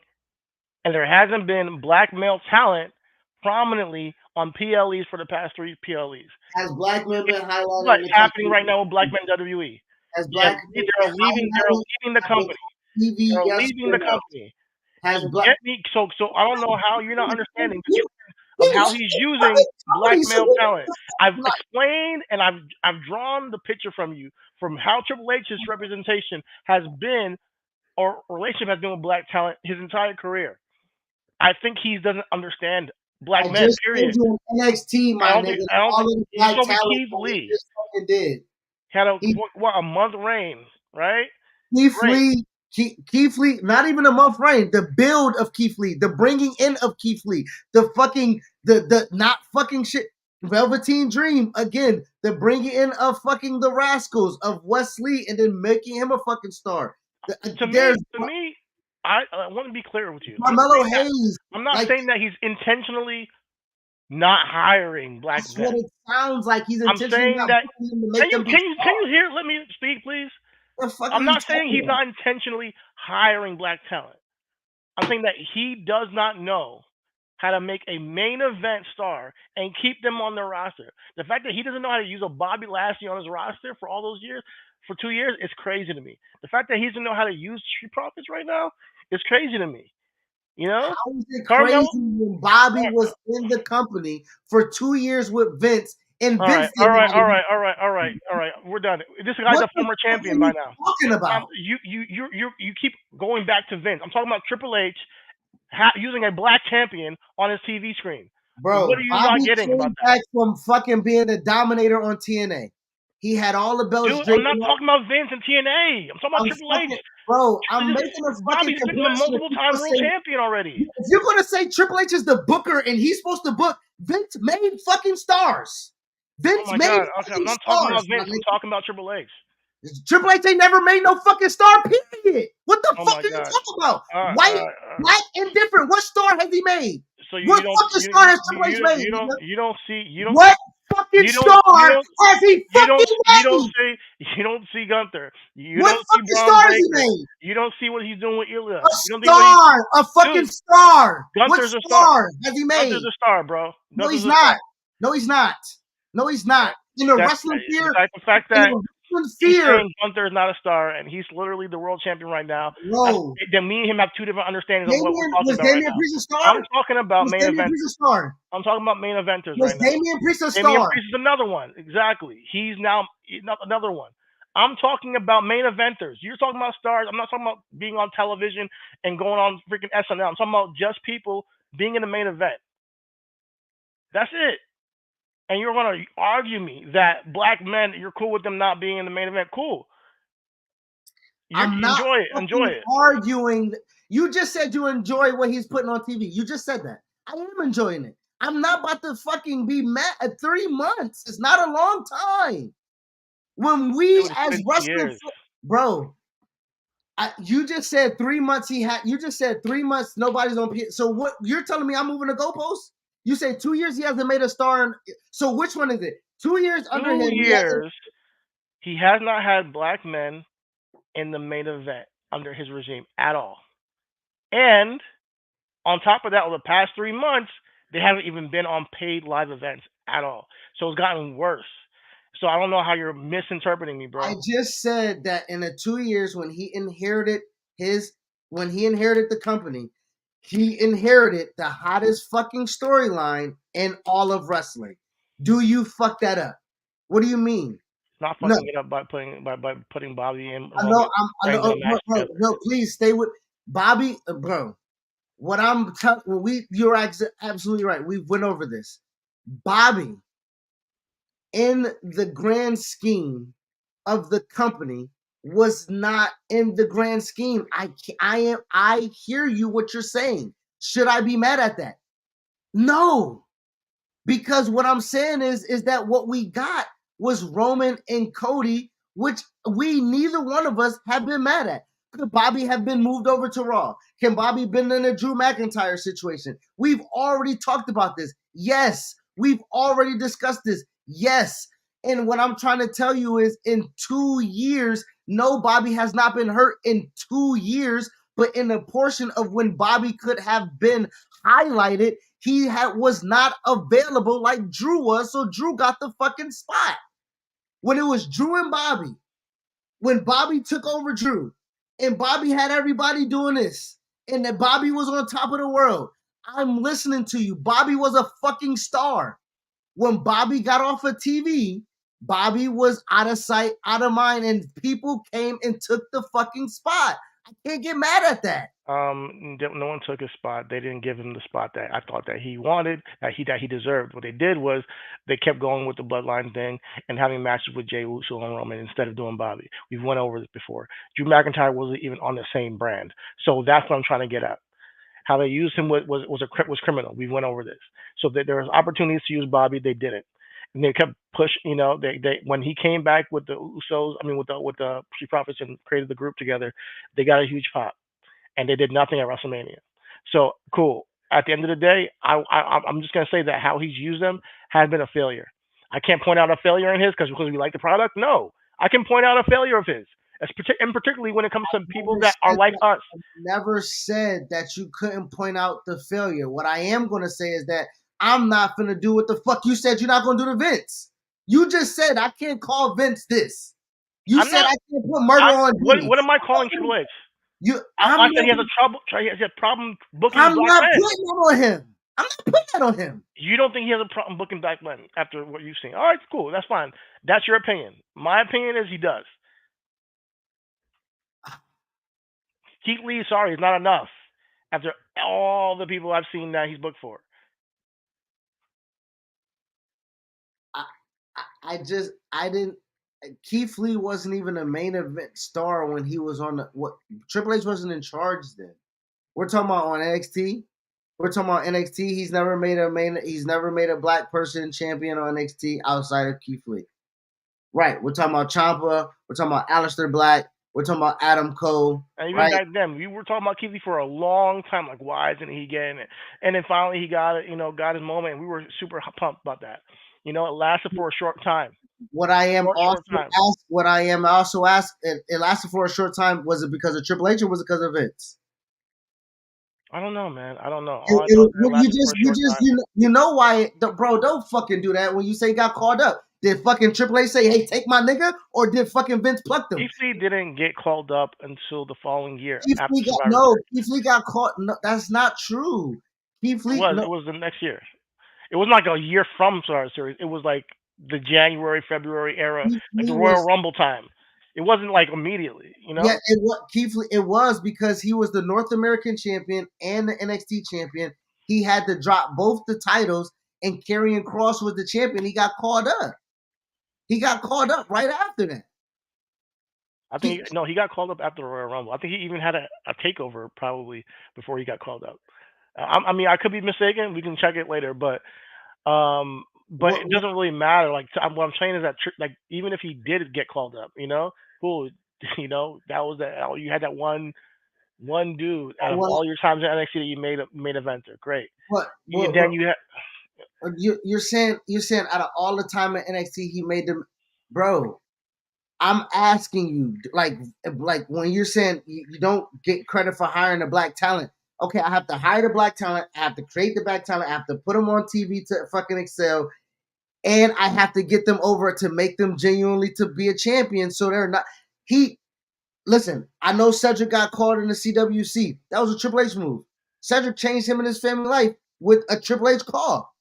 and there hasn't been black male talent prominently on PLEs for the past three PLEs. Has black men been highlighted? What's happening right now with black men WWE? Has black men they're leaving the company. TV, They're yes leaving or the no? company. Has So black? get me so I don't know how you're not understanding the You- of how he's using black male so talent. I've explained and I've drawn the picture from you from how Triple H's representation has been or relationship has been with black talent his entire career. I think he doesn't understand black I men. just told Period. you in NXT, I my don't think. nigga, I don't think all of the he black showed me talent Keith that he Lee just fucking did. had He a month reign, right? Keith Great. Lee, Keith Lee, not even a month reign. The build of Keith Lee, the bringing in of Keith Lee, the fucking, the not fucking shit. Velveteen Dream again, the bringing in of fucking the Rascals of Wesley, and then making him a fucking star. There's To me, I want to be clear with you. Carmelo Hayes. I'm not Like, saying that he's intentionally not hiring black that's men. what it sounds like. He's I'm intentionally saying not that. putting them to make them be Can stars. you hear? Let me speak, please. What the fuck are I'm you not saying talking he's about? not intentionally hiring black talent. I'm saying that he does not know how to make a main event star and keep them on their roster. The fact that he doesn't know how to use a Bobby Lashley on his roster for all those years, for 2 years, is crazy to me. The fact that he doesn't know how to use Street Profits right now is crazy to me. You know, How is it Carmelo. crazy when Bobby was in the company for 2 years with Vince and All right, Vince didn't know how to use it? all right. We're done. This guy's What a the former fuck are champion by you now. talking about? You keep going back to Vince. I'm talking about Triple H using a black champion on his TV screen. What are Bro, you not Bobby getting about came that? back from fucking being a dominator on TNA. He had all the belts Dude, I'm not draping up. talking about Vince and TNA. I'm talking about I'm Triple H. fucking, bro, I'm making a fucking Bobby's been a comparison. If multiple you're time gonna world say, champion already. if you're gonna say Triple H is the booker and he's supposed to book, Vince made fucking stars. Oh Vince my made god. Okay, I'm fucking not talking about stars, my Vince. I'm nigga. talking about Triple H. Triple H ain't never made no fucking star, period. What the Oh fuck my are you god. talking about? All right, all White, right, all right. black, indifferent. What star has he made? So What fucking star has Triple H made, nigga? What fucking you don't star has he you don't fucking you don't made? see you don't see Gunther. You What don't see fucking Braun star has he Breaker. made? You don't see what he's doing with Ilya. A You don't think what he star, a fucking dude, star. What Gunther's a star. star has he Gunther's made? a star, bro. No, Gunther's he's a star. not. No, he's not. No, he's not. In the That wrestling the sphere, fact in that the wrestling he's sphere, saying Gunther is not a star and he's literally the world champion right now. bro. Then me and him have two different understandings of what we're talking Was about right Damian now. Priest a I'm star? talking about Was main Damian event. Priest a star? I'm talking about main eventers Was right now. Damian Priest a Damian star? Priest is another one. Exactly. He's not another one. I'm talking about main eventers. You're talking about stars. I'm not talking about being on television and going on freaking SNL. I'm talking about just people being in the main event. That's it. And you're going to argue me that black men, you're cool with them not being in the main event. Cool. I'm not Enjoy it. Enjoy fucking it. arguing. You just said you enjoy what he's putting on TV. You just said that. I am enjoying it. I'm not about to fucking be mad at 3 months. It's not a long time. When we Dude, it's as been wrestling, years. bro, you just said 3 months he had. You just said 3 months nobody's on. So what? You're telling me I'm moving the goalposts? You say 2 years he hasn't made a star. So which one is it? 2 years under him. 2 years. He has not had black men in the main event under his regime at all. And on top of that, over the past 3 months, they haven't even been on paid live events at all. So it's gotten worse. So I don't know how you're misinterpreting me, bro. I just said that in the 2 years when he inherited the company, he inherited the hottest fucking storyline in all of wrestling. Do you fuck that up? What do you mean? Not No, fucking it up by putting Bobby and I Roman know. I Reigns in know. a match Bro, together. no, please stay with Bobby, bro. What I'm telling, you're absolutely right. We went over this. Bobby, in the grand scheme of the company, was not in the grand scheme. I hear you what you're saying. Should I be mad at that? No. Because what I'm saying is that what we got was Roman and Cody, which we neither one of us have been mad at. Could Bobby have been moved over to Raw? Can Bobby been in a Drew McIntyre situation? We've already talked about this. Yes. We've already discussed this. Yes. And what I'm trying to tell you is in 2 years, no, Bobby has not been hurt in 2 years, but in a portion of when Bobby could have been highlighted, he was not available like Drew was, so Drew got the fucking spot. When it was Drew and Bobby, when Bobby took over Drew, and Bobby had everybody doing this, and that Bobby was on top of the world, I'm listening to you. Bobby was a fucking star. When Bobby got off of TV, Bobby was out of sight, out of mind, and people came and took the fucking spot. I can't get mad at that. No one took his spot. They didn't give him the spot that I thought that he wanted, that he deserved. What they did was they kept going with the bloodline thing and having matches with Jey Uso and Roman instead of doing Bobby. We've went over this before. Drew McIntyre wasn't even on the same brand, so that's what I'm trying to get at. How they used him was criminal. We went over this. So there was opportunities to use Bobby, they didn't, and they kept pushing. They when he came back with the Usos, I mean with the Street Profits and created the group together, they got a huge pop and they did nothing at WrestleMania. So cool. At the end of the day, I'm just gonna say that how he's used them has been a failure. I can't point out a failure in his because we like the product. No, I can point out a failure of his, and particularly when it comes to people Never that are said like that. us. Never said that you couldn't point out the failure. What I am going to say is that I'm not going to do what the fuck you said you're not going to do to Vince. You just said I can't call Vince this. You I'm said not. I can't put murder on Diddy. What am I calling Triple H? I I'm said not. he has a problem booking I'm black not men. putting that on him. I'm not putting that on him. You don't think he has a problem booking black men after what you've seen? All right, cool. That's fine. That's your opinion. My opinion is he does. Keith Lee, sorry, is not enough after all the people I've seen that he's booked for. I didn't. Keith Lee wasn't even a main event star when he was on the what. Triple H wasn't in charge then. We're talking about on NXT. We're talking about NXT. He's never made a main. He's never made a black person champion on NXT outside of Keith Lee. Right. We're talking about Ciampa. We're talking about Aleister Black. We're talking about Adam Cole. And even Right. back then, we were talking about Keith Lee for a long time. Like, why isn't he getting it? And then finally, he got it. Got his moment. And we were super pumped about that. It lasted for a short time. What I am Short time. also asked. It lasted for a short time. Was it because of Triple H or was it because of Vince? I don't know, man. I don't know. All I know is that it lasted for a short time. You know why, bro? Don't fucking do that when you say he got called up. Did fucking Triple H say, "Hey, take my nigga," or did fucking Vince pluck them? Keith Lee didn't get called up until the following year after Survivor no. Series. Keith Lee got caught. No, that's not true. Keith Lee. It was the next year. It wasn't like a year from Survivor Series. It was like the January, February era, Keith like the Lee Royal was. Rumble time. It wasn't like immediately. Yeah, it was Keith Lee. It was because he was the North American champion and the NXT champion. He had to drop both the titles, and Karrion Kross was the champion. He got called up. He got called up right after that. I think he got called up after the Royal Rumble. I think he even had a takeover probably before he got called up. I mean, I could be mistaken. We can check it later, but it doesn't really matter. Like what I'm saying is that like even if he did get called up, cool. That was that. You had that one dude out of all your times in NXT that you made a main eventer. Great. Then you had. You're saying out of all the time in NXT he made them, bro. I'm asking you, like when you're saying you don't get credit for hiring a black talent. Okay, I have to hire the black talent. I have to create the black talent. I have to put them on TV to fucking excel, and I have to get them over to make them genuinely to be a champion. So they're not. Listen. I know Cedric got called in the CWC. That was a Triple H move. Cedric changed him and his family life with a Triple H call.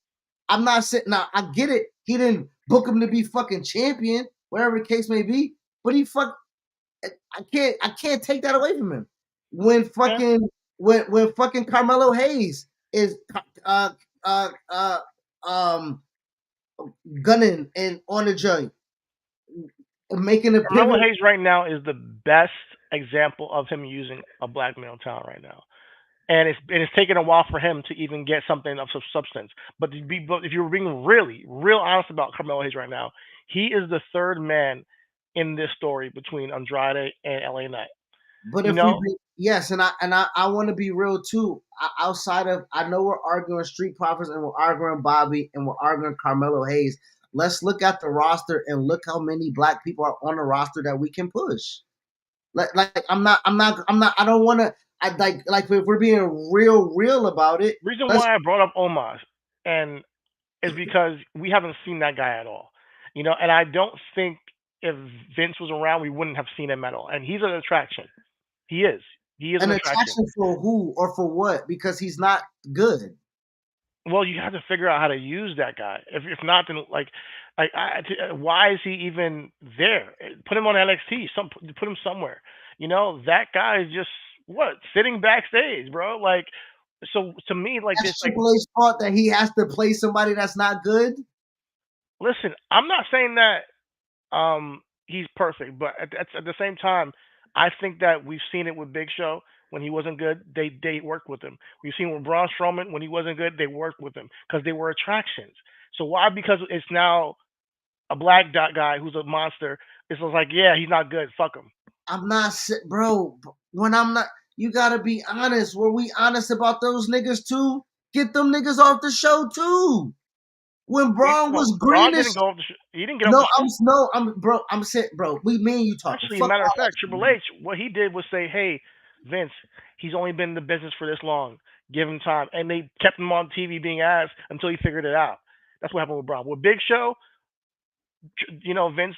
I'm not saying now. I get it. He didn't book him to be fucking champion, whatever the case may be. But I can't take that away from him. When fucking when fucking Carmelo Hayes is gunning and on the joint, making a pivot. Carmelo Hayes right now is the best example of him using a black male talent right now. And it's taken a while for him to even get something of substance. But if you're being really, real honest about Carmelo Hayes right now, he is the third man in this story between Andrade and LA Knight. But yes, and I want to be real too. Outside of, I know we're arguing Street Profits and we're arguing Bobby and we're arguing Carmelo Hayes. Let's look at the roster and look how many black people are on the roster that we can push. Like I don't want to. Like if we're being real about it. Reason why I brought up Omos and is because we haven't seen that guy at all. And I don't think if Vince was around, we wouldn't have seen him at all. And he's an attraction. He is. He is an attraction for who or for what? Because he's not good. Well, you have to figure out how to use that guy. If not, then why is he even there? Put him on NXT. Put him somewhere. That guy is just what sitting backstage, bro. Like, so to me, like this, That's like, Triple H's fault that he has to play somebody that's not good. listen, I'm not saying that he's perfect, but at the same time, I think that we've seen it with Big Show when he wasn't good. They worked with him. We've seen with Braun Strowman when he wasn't good. They worked with him because they were attractions. So why? Because it's now a black dot guy who's a monster. It's just like, yeah, he's not good. Fuck him. I'm not, bro. When I'm not, you gotta be honest. Were we honest about those niggas too? Get them niggas off the show too. When What are you Braun talking was about? Braun greenish, didn't go off the. He didn't get off the show. bro. I'm saying, bro. Me and you talking. Actually, Fuck matter of all that fact, shit, Triple man. H, what he did was say, "Hey, Vince, he's only been in the business for this long. Give him time." And they kept him on TV being ass until he figured it out. That's what happened with Braun. With Big Show, Vince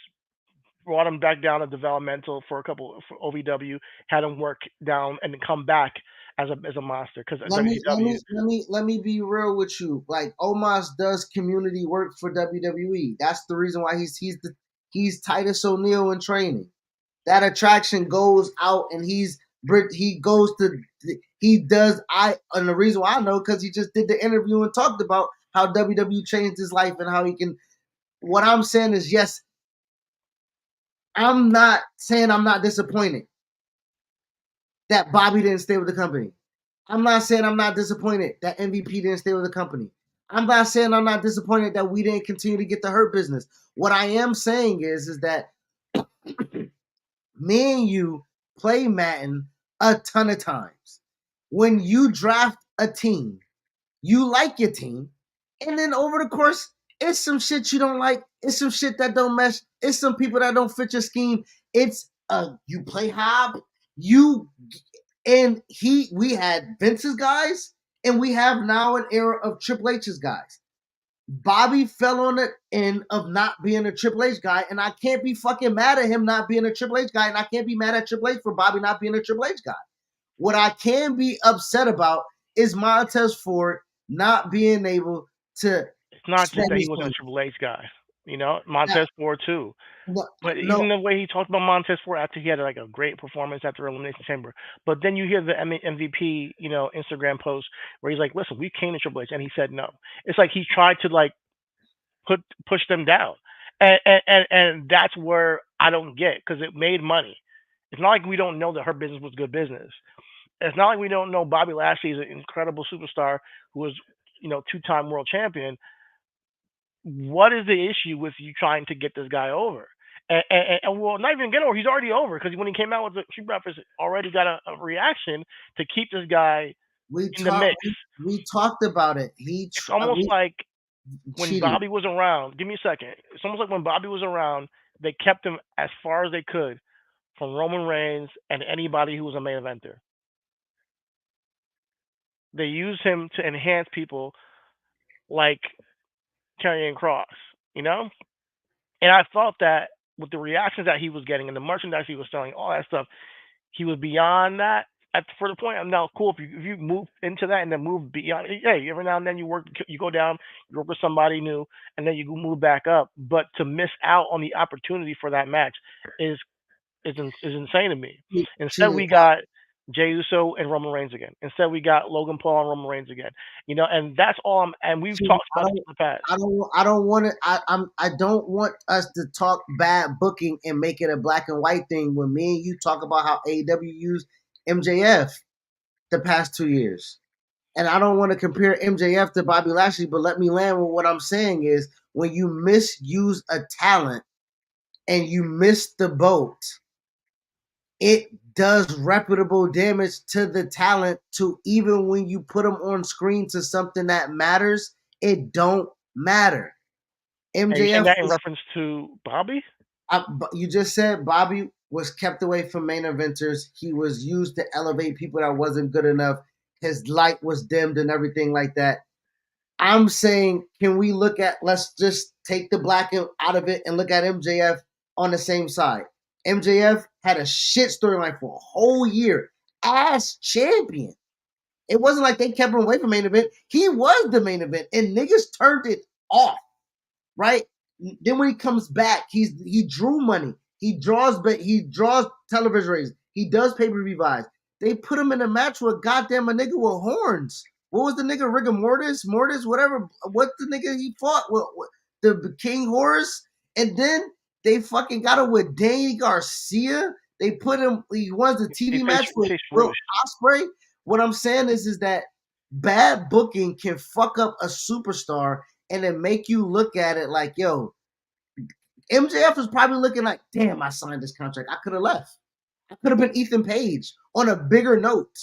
brought him back down to developmental for a couple for OVW, had him work down and then come back as a monster because WCW. Let me be real with you. Like Omos does community work for WWE. That's the reason why he's Titus O'Neil in training. That attraction goes out and he goes to he does I and the reason why I know because he just did the interview and talked about how WWE changed his life and how he can. What I'm saying is yes, I'm not saying I'm not disappointed that Bobby didn't stay with the company. I'm not saying I'm not disappointed that MVP didn't stay with the company. I'm not saying I'm not disappointed that we didn't continue to get the Hurt business. What I am saying is that me and you play Madden a ton of times. When you draft a team, you like your team, and then over the course, it's some shit you don't like. It's some shit that don't mesh. It's some people that don't fit your scheme. It's you play Hob, you and we had Vince's guys, and we have now an era of Triple H's guys. Bobby fell on the end of not being a Triple H guy, and I can't be fucking mad at him not being a Triple H guy, and I can't be mad at Triple H for Bobby not being a Triple H guy. What I can be upset about is Montez Ford not being able to It's not just spend that he his wasn't a money. Triple H guy. Now, Montez Ford too. no, But no, even the way he talked about Montez Ford after he had like a great performance after Elimination Chamber, but then you hear the MVP, Instagram post where he's like, "Listen, we came to Triple H," and he said no. It's like he tried to like push them down, and that's where I don't get because it made money. It's not like we don't know that her business was good business. It's not like we don't know Bobby Lashley is an incredible superstar who was, two-time world champion. What is the issue with you trying to get this guy over? And well, not even get over. He's already over because when he came out with the Street Profits, already got a reaction to keep this guy we in the talked mix. we talked about it. It's almost We like when cheated. Bobby was around. Give me a second. It's almost like when Bobby was around, they kept him as far as they could from Roman Reigns and anybody who was a main eventer. They used him to enhance people like Karrion Cross, you know? And I thought that with the reactions that he was getting and the merchandise he was selling, all that stuff, he was beyond that. For the point, I'm now cool if you move into that and then move beyond. Hey, every now and then you go down, you work with somebody new, and then you move back up. But to miss out on the opportunity for that match is is insane to me. Instead, Cheated. we got Jey Uso and Roman Reigns again. Instead, we got Logan Paul and Roman Reigns again. And that's all. And we've Cheated. talked about this in the past. I don't want it. I don't want us to talk bad booking and make it a black and white thing when me and you talk about how AEW used MJF the past 2 years. And I don't want to compare MJF to Bobby Lashley, but let me land with what I'm saying is when you misuse a talent and you miss the boat, it does reputable damage to the talent to even when you put them on screen to something that matters, it don't matter. Are you saying MJF that in was reference to Bobby? you just said Bobby was kept away from main eventers. He was used to elevate people that wasn't good enough. His light was dimmed and everything like that. I'm saying, can we look at, let's just take the black out of it and look at MJF on the same side. MJF had a shit storyline for a whole year as champion. It wasn't like they kept him away from main event. He was the main event, and niggas turned it off, right? Then when he comes back, he drew money. He draws television ratings. He does pay-per-view buys. They put him in a match with goddamn a nigga with horns. What was the nigga rigor mortis, whatever? What the nigga he fought with the King Horus? And then they fucking got him with Danny Garcia. They put him. He won the TV match with Will Ospreay. What I'm saying is that bad booking can fuck up a superstar and then make you look at it like, yo, MJF was probably looking like, damn, I signed this contract. I could have left. I could have been Ethan Page on a bigger note.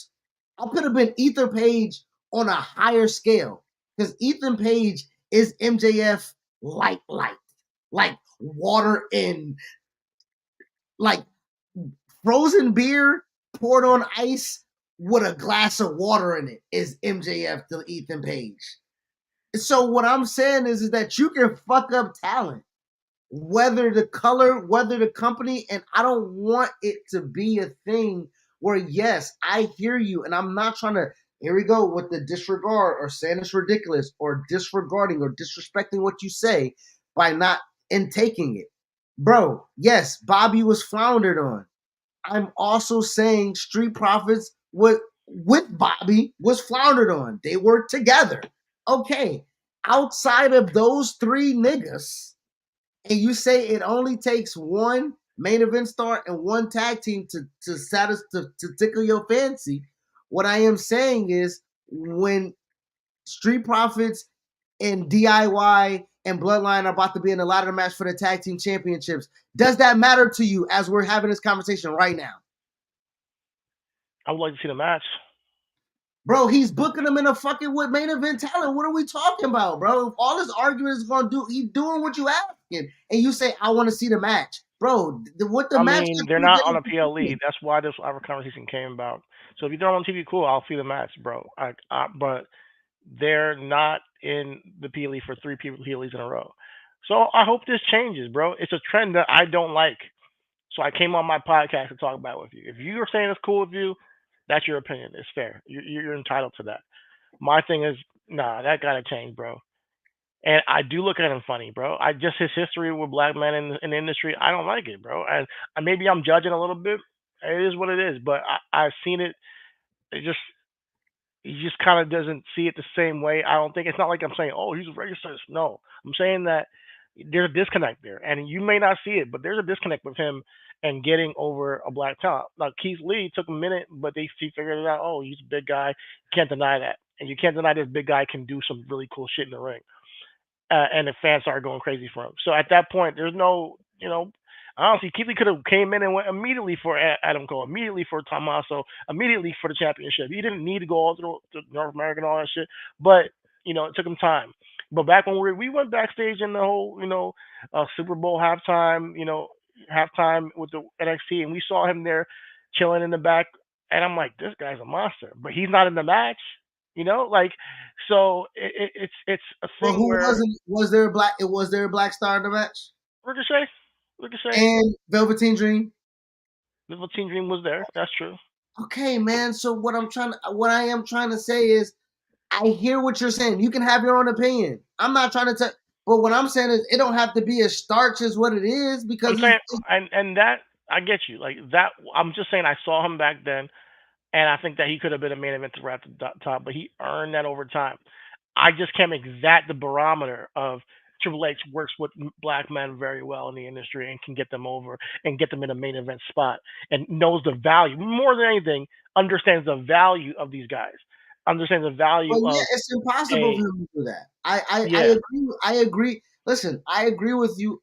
I could have been Ethan Page on a higher scale because Ethan Page is MJF like water in, like frozen beer poured on ice with a glass of water in it is MJF to Ethan Page. So what I'm saying is that you can fuck up talent, whether the color, whether the company, and I don't want it to be a thing where, yes, I hear you, and I'm not trying to, here we go with the disregard or saying it's ridiculous or disregarding or disrespecting what you say by not taking it. Bro, yes, Bobby was floundered on. I'm also saying Street Profits with Bobby was floundered on. They were together. Okay, outside of those three niggas, and you say it only takes one main event star and one tag team to tickle your fancy. What I am saying is when Street Profits and DIY and Bloodline are about to be in a ladder match for the tag team championships, does that matter to you as we're having this conversation right now? I would like to see the match. Bro, he's booking them in a fucking with main event talent. What are we talking about, bro? If all this argument is gonna do, he's doing what you asking, and you say, "I want to see the match." Bro, what the match? They're not on a PLE. That's why this our conversation came about. So if you throw them on TV, cool. I'll see the match, bro. But they're not in the PLE for three PLEs in a row. So I hope this changes, bro. It's a trend that I don't like. So I came on my podcast to talk about it with you. If you're saying it's cool with you, that's your opinion. It's fair. You're entitled to that. My thing is, nah, that gotta change, bro. And I do look at him funny, bro. I just his history with black men in the industry, I don't like it, bro. And maybe I'm judging a little bit. It is what it is. But I've seen it. It just he just kind of doesn't see it the same way. I don't think it's not like I'm saying, oh, he's a racist. No, I'm saying that there's a disconnect there, and you may not see it, but there's a disconnect with him and getting over a black talent. Now Keith Lee took a minute, but he figured it out. Oh, he's a big guy. Can't deny that, and you can't deny this big guy can do some really cool shit in the ring. And the fans started going crazy for him. So at that point, there's no, honestly, Keith Lee could have came in and went immediately for Adam Cole, immediately for Tommaso, immediately for the championship. He didn't need to go all through North America and all that shit, but it took him time. But back when we went backstage in the whole, Super Bowl halftime, halftime with the NXT, and we saw him there chilling in the back, and I'm like, this guy's a monster, but he's not in the match. Like, so it's a But thing who where wasn't? Was there a black? Was there a black star in the match? Ricochet, And Velveteen Dream. the Velveteen Dream was there. That's true. Okay, man. So what I am trying to say is, I hear what you're saying. You can have your own opinion. I'm not trying to tell, but what I'm saying is, it don't have to be as starch as what it is because I'm saying, and that I get you. Like that, I'm just saying I saw him back then, and I think that he could have been a main event right at the top, but he earned that over time. I just can't make that the barometer of Triple H works with black men very well in the industry and can get them over and get them in a main event spot and knows the value more than anything, understands the value of these guys, understands the But value yeah, of it's impossible a for him to do that. I yeah. agree. I agree. Listen, I agree with you.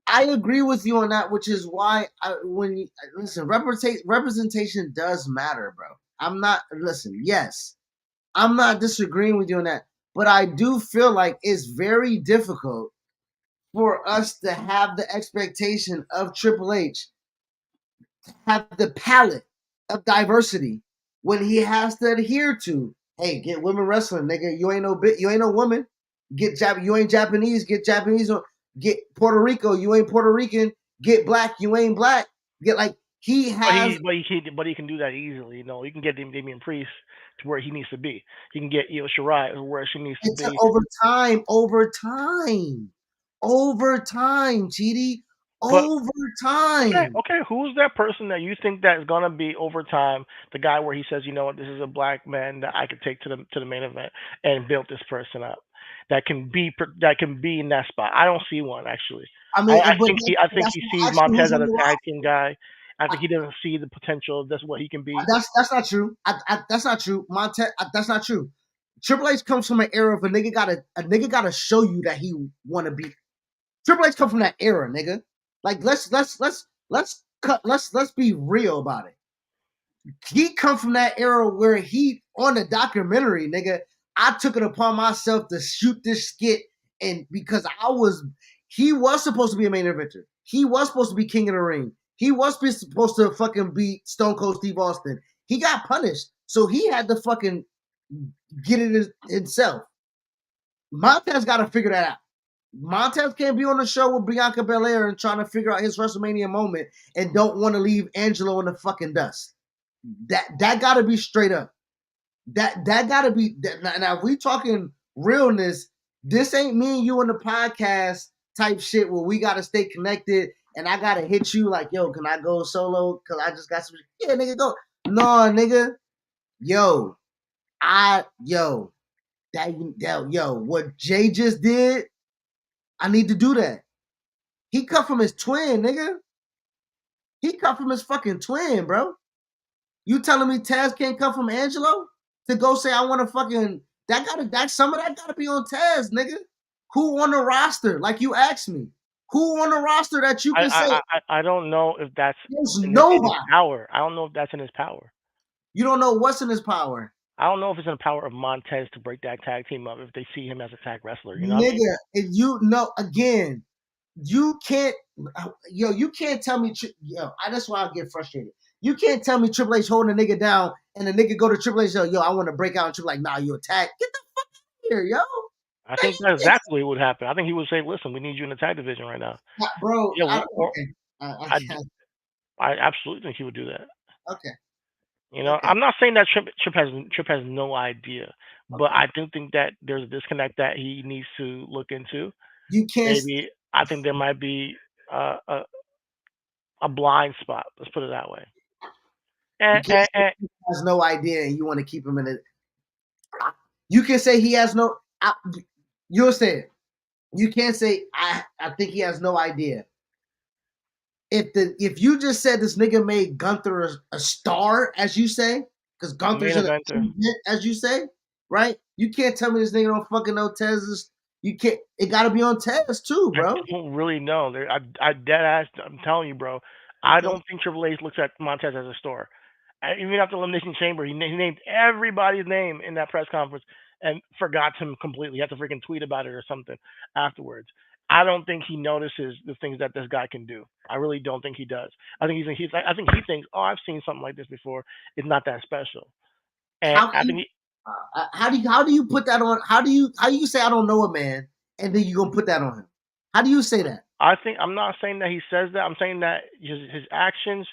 I agree with you on that, which is why listen, representation does matter, bro. I'm not listen. Yes, I'm not disagreeing with you on that, but I do feel like it's very difficult for us to have the expectation of Triple H have the palette of diversity when he has to adhere to, hey, get women wrestling, nigga. You ain't no bit, you ain't no woman. You ain't Japanese, get Japanese. Get Puerto Rico, you ain't Puerto Rican. Get black, you ain't black. Get like he has. But he can do that easily. He can get Damian Priest to where he needs to be. He can get Io Shirai where she needs to It's be. over time, Chidi, But Overtime. okay, who's that person that you think that is gonna be over time? The guy where he says, you know what, this is a black man that I could take to the main event and build this person up that can be in that spot. I don't see one actually. I mean, I but think that's he not sees actually Montez who's as on a the tag roster. team guy. I I, think he doesn't see the potential of just what he can be. that's not true. That's not true. Montez, that's not true. Triple H comes from an era of a nigga gotta show you that he want to be. Triple H come from that era, nigga. Like let's be real about it. He come from that era where he on the documentary, nigga. I took it upon myself to shoot this skit, and because he was supposed to be a main eventer. He was supposed to be king of the ring. He was supposed to fucking beat Stone Cold Steve Austin. He got punished, so he had to fucking get it himself. Montez got to figure that out. Montez can't be on the show with Bianca Belair and trying to figure out his WrestleMania moment and don't want to leave Angelo in the fucking dust. That got to be straight up. That got to be now. If we talking realness, this ain't me and you in the podcast type shit where we got to stay connected and I got to hit you like, yo, can I go solo? Cause I just got some. Yeah, nigga, go. No, nigga. Yo, yo, what Jay just did. I need to do that. He cut from his twin, nigga. He cut from his fucking twin, bro. You telling me Taz can't come from Angelo to go say I want to fucking some of that gotta be on Taz, nigga. Who on the roster? Like you asked me. Who on the roster that you can say I don't know if that's there's in his nobody. power. I don't know if that's in his power. You don't know what's in his power. I don't know if it's in the power of Montez to break that tag team up if they see him as a tag wrestler. You know what I mean? Nigga, if you know again, you can't you can't tell me that's why I get frustrated. You can't tell me Triple H holding a nigga down and the nigga go to Triple H, yo, I want to break out and Triple like, nah, you attack. Get the fuck out of here, yo. I think that's exactly what would happen. I think he would say, "Listen, we need you in the tag division right now." Bro, Yeah, or okay. I I can't. I absolutely think he would do that. Okay, You know, okay, I'm not saying that Trip has no idea, but okay. I do think that there's a disconnect that he needs to look into. You can't. Maybe I think there might be uh, a a blind spot. Let's put it that way. You And, can't and, say and he has no idea, and you want to keep him in it. You can say he has no. You'll say it. You can't say I think he has no idea. If you just said this nigga made Gunther a star, as you say, because a main Gunther's in eventer. a as you say, right? You can't tell me this nigga don't fucking know Tez's. You can't. It got to be on Tez too, I bro. don't really know. I dead ass. I'm telling you, bro. I Okay. don't think Triple H looks at Montez as a star. Even after Elimination Chamber, he named everybody's name in that press conference and forgot him completely. He had to freaking tweet about it or something afterwards. I don't think he notices the things that this guy can do. I really don't think he does. I think I think he thinks, oh, I've seen something like this before. It's not that special. And How can I you think how do you put that on? How do you say I don't know a man and then you gonna put that on him? How do you say that? I'm not saying that he says that. I'm saying that his actions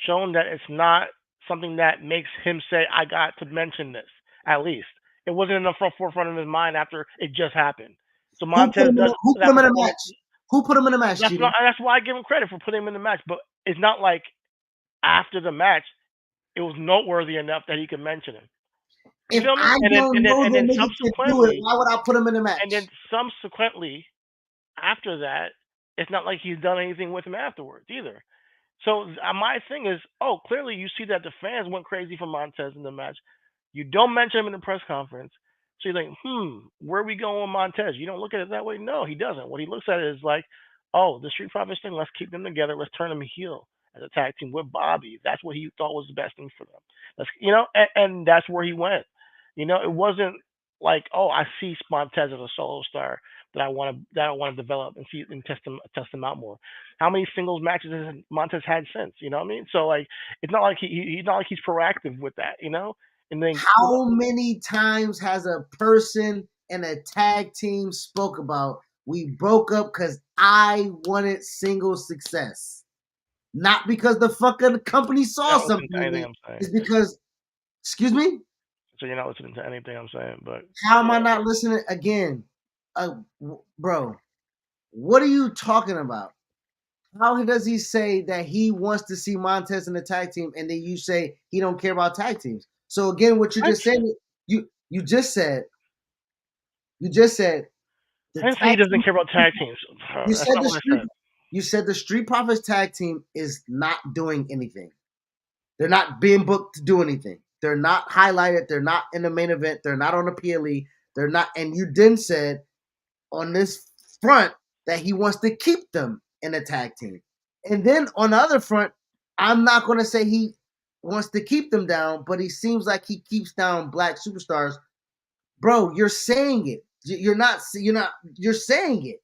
showing that it's not something that makes him say, "I got to mention this." At least it wasn't in the forefront of his mind after it just happened. So Montez does Who put that him in a performance. match? Who put him in a match, Chidi? That's why I give him credit for putting him in the match. But it's not like after the match it was noteworthy enough that he could mention him. You If feel me? I don't know And the then nigga can do it, subsequently why would I put him in a and then match? subsequently after that, it's not like he's done anything with him afterwards either. So my thing is, oh, clearly you see that the fans went crazy for Montez in the match. You don't mention him in the press conference. So you're like, where are we going with Montez? You don't look at it that way. No, he doesn't. What he looks at it is like, oh, the Street Profits thing. Let's keep them together. Let's turn them heel as a tag team with Bobby. That's what he thought was the best thing for them. And that's where he went. It wasn't like, oh, I see Montez as a solo star that I want to develop and see and test him out more. How many singles matches has Montez had since? You know what I mean? So like, it's not like he's not like he's proactive with that. And then How many times has a person in a tag team spoke about we broke up because I wanted single success? Not because the fucking company you're saw not listening something to in anything it. I'm saying. It's because, excuse me, So you're not listening to anything I'm saying. But how am I yeah, not listening again? Bro, what are you talking about? How does he say that he wants to see Montez in the tag team, and then you say he don't care about tag teams? So again, what you What? just said, you just said, you just said the I didn't say he tag doesn't team. care about tag teams. You That's said not the what I street. said. You said the Street Profits tag team is not doing anything. They're not being booked to do anything. They're not highlighted. They're not in the main event. They're not on the PLE. They're not. And you then said on this front that he wants to keep them in a tag team. And then on the other front, I'm not going to say he wants to keep them down, but he seems like he keeps down black superstars. Bro, you're saying it. You're saying it,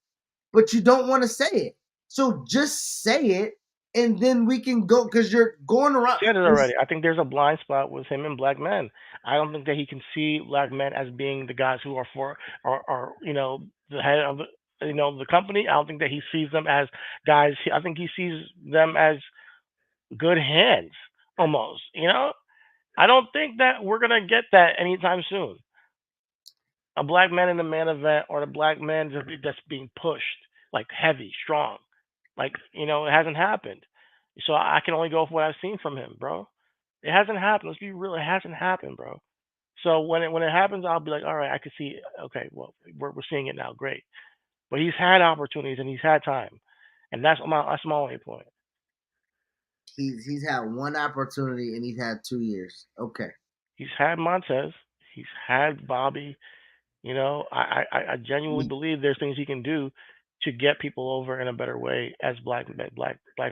but you don't want to say it. So just say it, and then we can go because you're going around. Said it already. I think there's a blind spot with him and black men. I don't think that he can see black men as being the guys who are for are the head of the company. I don't think that he sees them as guys. I think he sees them as good hands almost. I don't think that we're gonna get that anytime soon. A black man in the main event or the black man that's being pushed like heavy, strong. Like, it hasn't happened. So I can only go off what I've seen from him, bro. It hasn't happened. Let's be real. It hasn't happened, bro. So when it happens, I'll be like, all right, I can see. Okay, well, we're seeing it now. Great. But he's had opportunities and he's had time, and that's my only point. He's had one opportunity and he's had 2 years. Okay. He's had Montez. He's had Bobby. I genuinely believe there's things he can do to get people over in a better way as black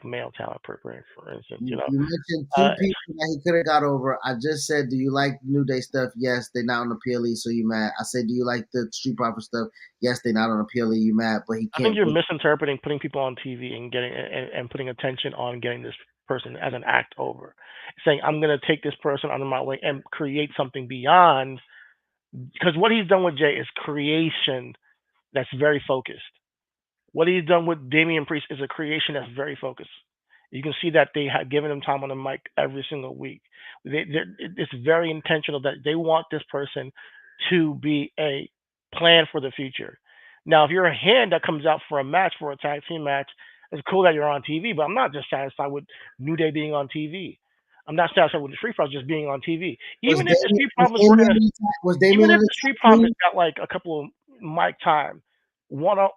male talent, for instance. You mentioned Uh, two people that he could have got over. I just said, do you like New Day stuff? Yes, they're not on the PLE, so you mad. I said, do you like the Street Profit stuff? Yes, they're not on the PLE, you mad, but he I think can't you're book. misinterpreting putting people on TV and getting and putting attention on getting this person as an act over. Saying I'm going to take this person under my wing and create something beyond because what he's done with Jay is creation that's very focused. What he's done with Damian Priest is a creation that's very focused. You can see that they have given him time on the mic every single week. It's very intentional that they want this person to be a plan for the future. Now, if you're a hand that comes out for a match, for a tag team match, it's cool that you're on TV, but I'm not just satisfied with New Day being on TV. I'm not satisfied with the Street Profits just being on TV. Was Even if the Damien Street was Profits were Damien gonna in the was even Damien in if the the Street top Profits three? got like a couple of mic time, one up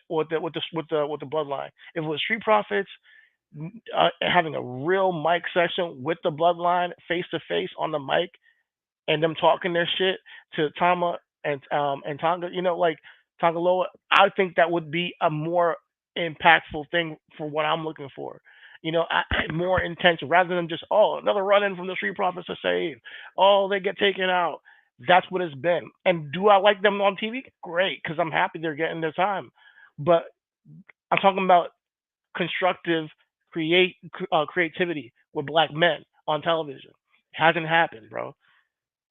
with the bloodline. If it was Street Profits having a real mic session with the bloodline face to face on the mic and them talking their shit to Tama and Tonga, like Tongaloa, I think that would be a more impactful thing for what I'm looking for. More intention rather than just another run in from the Street Profits to save. They get taken out. That's what it's been. And do I like them on TV? Great, because I'm happy they're getting their time. But I'm talking about constructive creativity with black men on television. Hasn't happened, bro.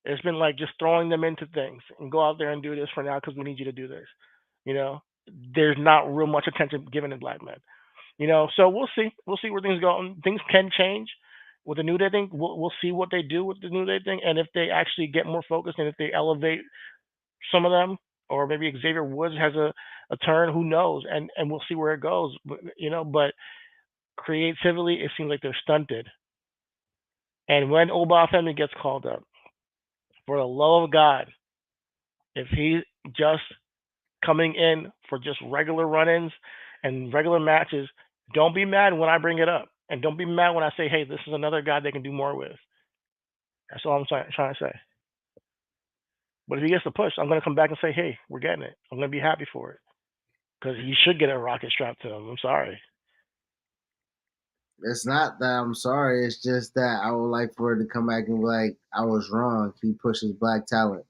It's been like just throwing them into things and go out there and do this for now because we need you to do this. You know, there's not real much attention given to black men. So we'll see. We'll see where things go. And things can change with the New Day thing. We'll see what they do with the New Day thing, and if they actually get more focused and if they elevate some of them, or maybe Xavier Woods has a turn. Who knows? And we'll see where it goes. But creatively, it seems like they're stunted. And when Obafemi gets called up, for the love of God, if he's just coming in for just regular run-ins and regular matches, don't be mad when I bring it up, and don't be mad when I say, "Hey, this is another guy they can do more with." That's all I'm trying to say. But if he gets the push, I'm gonna come back and say, "Hey, we're getting it." I'm gonna be happy for it because he should get a rocket strapped to him. I'm sorry. It's not that I'm sorry. It's just that I would like for it to come back and be like, I was wrong. He pushes black talent.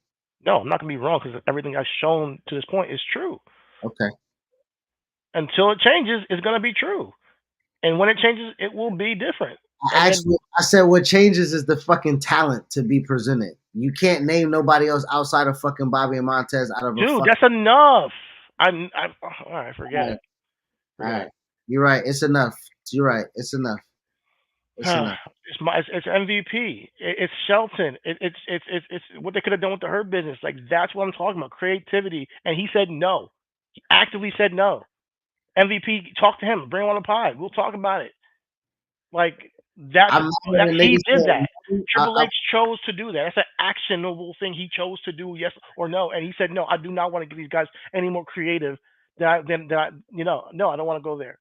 No, I'm not gonna be wrong because everything I've shown to this point is true. Okay. Until it changes, it's gonna be true. And when it changes, it will be different. And then, I said what changes is the fucking talent to be presented. You can't name nobody else outside of fucking Bobby and Montez out of a dude, fucking. that's enough. I'm all right. All Forget right. it. All Forget right. You're right. It's enough. You're right. It's enough. It's it. enough. It's MVP. It's Shelton. It's what they could have done with the Hurt Business. Like that's what I'm talking about. Creativity. And he said no. He actively said no. MVP, talk to him. Bring him on the pod. We'll talk about it. Like that's I'm not that's hearing he niggas did that. say Triple H chose to do that. That's an actionable thing he chose to do, yes or no. And he said, no, I do not want to give these guys any more creative no, I don't want to go there.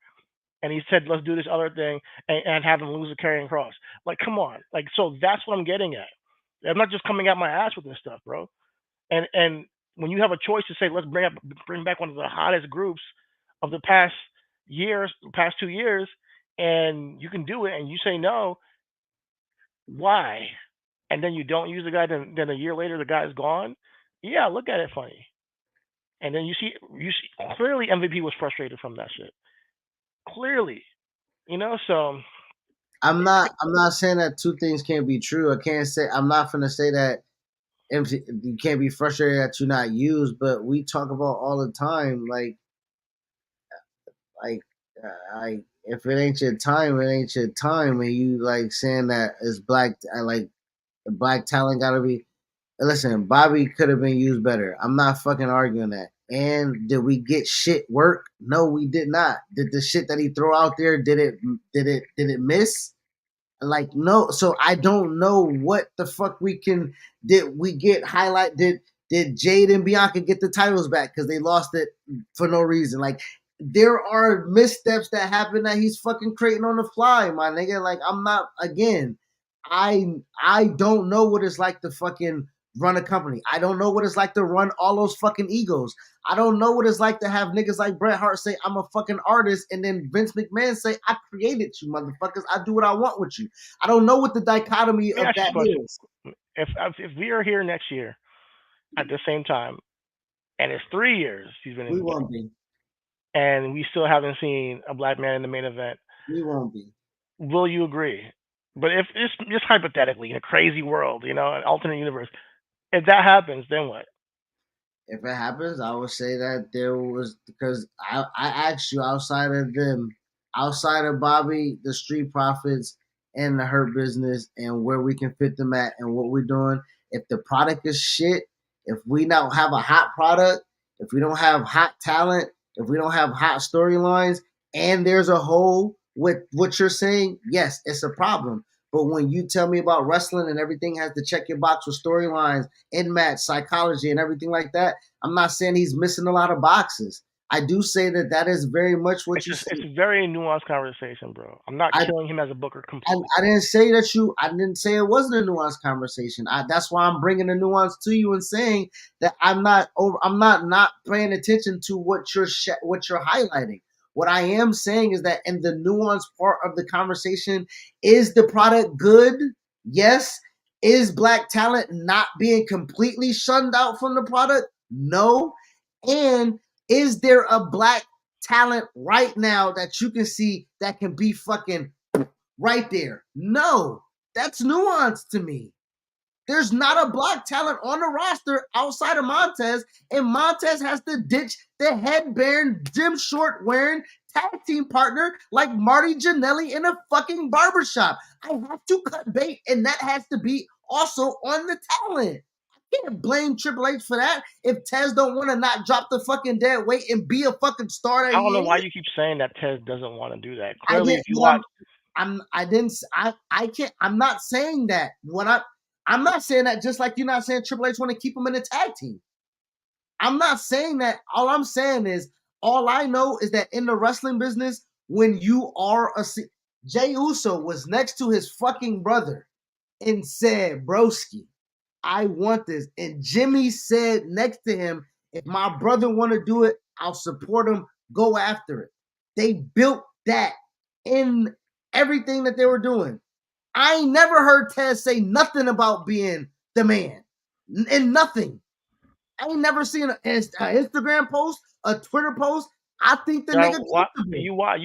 And he said, let's do this other thing and have them lose the carrying cross. Like, come on. Like, so that's what I'm getting at. I'm not just coming out my ass with this stuff, bro. And when you have a choice to say, let's bring back one of the hottest groups of the past 2 years, and you can do it, and you say no, why? And then you don't use the guy. Then a year later, the guy's gone. Yeah, look at it funny. And then you see clearly MVP was frustrated from that shit. Clearly, so I'm not saying that two things can't be true. I can't say I'm not gonna say that you can't be frustrated that you're not used, but we talk about all the time, like, if it ain't your time, it ain't your time, and you like saying that it's black, like black talent gotta be. Listen, Bobby could have been used better. I'm not fucking arguing that. And did we get shit work? No, we did not. Did the shit that he throw out there did it miss? Like, no, so I don't know what the fuck did we get highlight did Jade and Bianca get the titles back because they lost it for no reason. Like, there are missteps that happen that he's fucking creating on the fly, my nigga. Like, I'm not, again, I don't know what it's like to fucking run a company. I don't know what it's like to run all those fucking egos. I don't know what it's like to have niggas like Bret Hart say, I'm a fucking artist, and then Vince McMahon say, I created you, motherfuckers. I do what I want with you. I don't know what the dichotomy let me of ask you that a question. is. If we are here next year at the same time, and it's 3 years he's been in We the won't belt, be. and we still haven't seen a black man in the main event, We won't be. will you agree? But if just hypothetically, in a crazy world, an alternate universe, if that happens, then what? If it happens, I would say that there was, because I asked you, outside of them, outside of Bobby, the Street Profits, and the Hurt Business, and where we can fit them at, and what we're doing. If the product is shit, if we don't have a hot product, if we don't have hot talent, if we don't have hot storylines, and there's a hole with what you're saying, yes, it's a problem. But when you tell me about wrestling and everything has to check your box with storylines, in match psychology, and everything like that, I'm not saying he's missing a lot of boxes. I do say that that is very much what It's you just said. it's a very nuanced conversation, bro. I'm not I, killing him as a booker I, completely. I didn't say that you. I didn't say it wasn't a nuanced conversation. That's why I'm bringing the nuance to you and saying that I'm not over. I'm not paying attention to what you're highlighting. What I am saying is that in the nuanced part of the conversation, is the product good? Yes. Is black talent not being completely shunned out from the product? No. And is there a black talent right now that you can see that can be fucking right there? No, that's nuance to me. There's not a black talent on the roster outside of Montez, and Montez has to ditch the headband, gym short wearing tag team partner like Marty Jannetty in a fucking barbershop. I have to cut bait, and that has to be also on the talent. I can't blame Triple H for that if Tez don't want to not drop the fucking dead weight and be a fucking star that I don't he know why is. you keep saying that Tez doesn't want to do that. I Clearly, didn't. if you What watch, I didn't. I can't. I'm not saying that. I'm not saying that. Just like you're not saying Triple H want to keep him in a tag team. I'm not saying that. All I'm saying is, all I know is that in the wrestling business, when you are Jay Uso was next to his fucking brother and said, "Broski, I want this." And Jimmy said next to him, "If my brother want to do it, I'll support him. Go after it." They built that in everything that they were doing. I ain't never heard Tez say nothing about being the man, and nothing. I ain't never seen an Instagram post, a Twitter post. I think the nigga what comfortable. you watched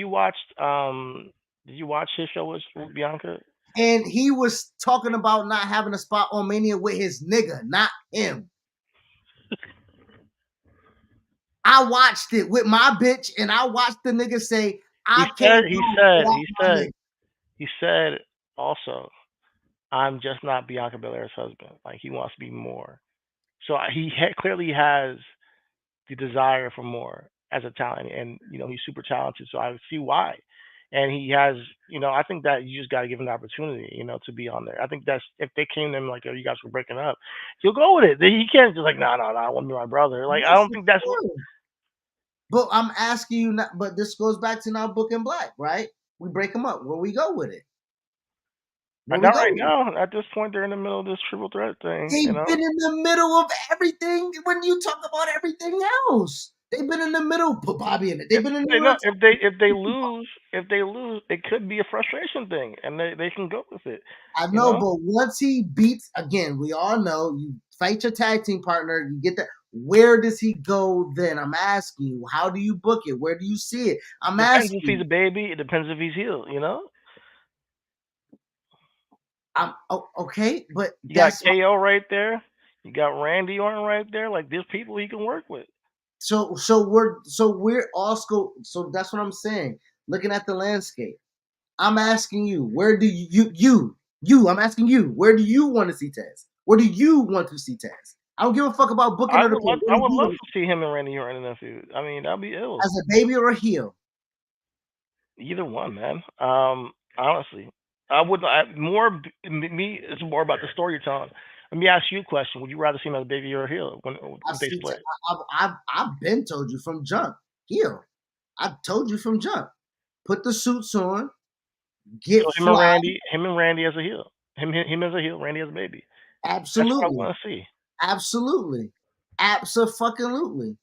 did you watch his show with Bianca? And he was talking about not having a spot on Mania with his nigga, not him. I watched it with my bitch, and I watched the nigga say, He I said can't he go said without he my said nigga. he said also, I'm just not Bianca Belair's husband. Like he wants to be more. So clearly has the desire for more. as a talent, and he's super talented. So I see why, and he has. I think that you just got to give him the opportunity, to be on there. I think that's if they came to him like, "Oh, you guys were breaking up," he'll go with it. He can't just like, "No, no, no, I want to be my brother." Like, I Yes, don't for think that's what. sure. But I'm asking you, not, but this goes back to now Book and Black, right? We break them up. Where we go with it? Where we Not go right with it? now. At this point, they're in the middle of this triple threat thing. They've been in the middle of everything when you talk about everything else. They've been in the middle. Put Bobby in it. They've If been in the they middle. no, if they lose, it could be a frustration thing, and they can go with it. I You know, know, but once he beats again, we all know you fight your tag team partner. You get that. Where does he go then? I'm asking you. How do you book it? Where do you see it? I'm depends asking if he's you. a baby. It depends if he's healed. Okay, but You got that's KO right there. You got Randy Orton right there. Like there's people he can work with. so we're all school. So that's what I'm saying. Looking at the landscape, I'm asking you, where do you? I'm asking you, where do you want to see Taz? Where do you want to see Taz? I don't give a fuck about booking I or the would club. love Where I do would you love want to see him and Randy Orton in that feud. I mean, that'd be ill. as a baby or a heel? Either one, man. Honestly, I would me. It's more about the story you're telling. Let me ask you a question: would you rather see him as a baby or a heel when I've if they seen. split? I've been told you from jump. Heel. I've told you from jump. Put the suits on. Get So fly. Him and Randy as a heel, him as a heel, Randy as a baby. That's what I Absolutely. want to see. Absolutely. Absolutely.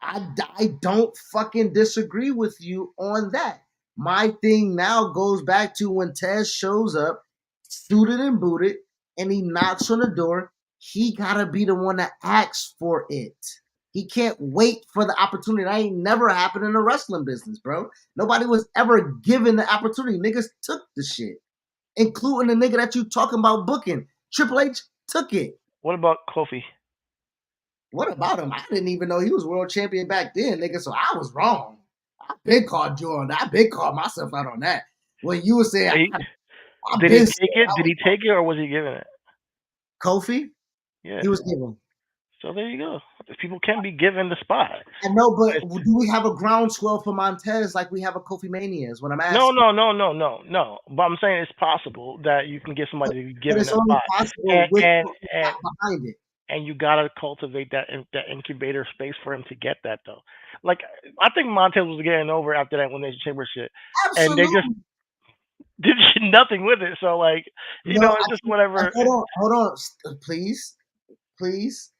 I don't fucking disagree with you on that. My thing now goes back to when Tez shows up, suited and booted, and he knocks on the door. He gotta be the one that asks for it. He can't wait for the opportunity. That ain't never happened in the wrestling business, bro. Nobody was ever given the opportunity. Niggas took the shit, including the nigga that you talking about booking. Triple H took it. What about Kofi? What about him? I didn't even know he was world champion back then, nigga. So I was wrong. I been called you on that. I been called myself out on that. When you were saying, He, I've did he been take saying it? I Did was he wrong. take it, or was he giving it? Kofi, Yeah. he was given. So there you go. People can be given the spot. I know, But but it's, do we have a groundswell for Montez like we have a Kofi Mania? Is what I'm no, asking. no, no, no, no, no. But I'm saying it's possible that you can get But, somebody to be but given it's that only spot, possible and with and what we and got behind it. and you gotta cultivate that incubator space for him to get that though. Like I think Montez was getting over after that Elimination Chamber shit, and they just Absolutely. did nothing with it. So like, No, it's just whatever. hold on, please, please,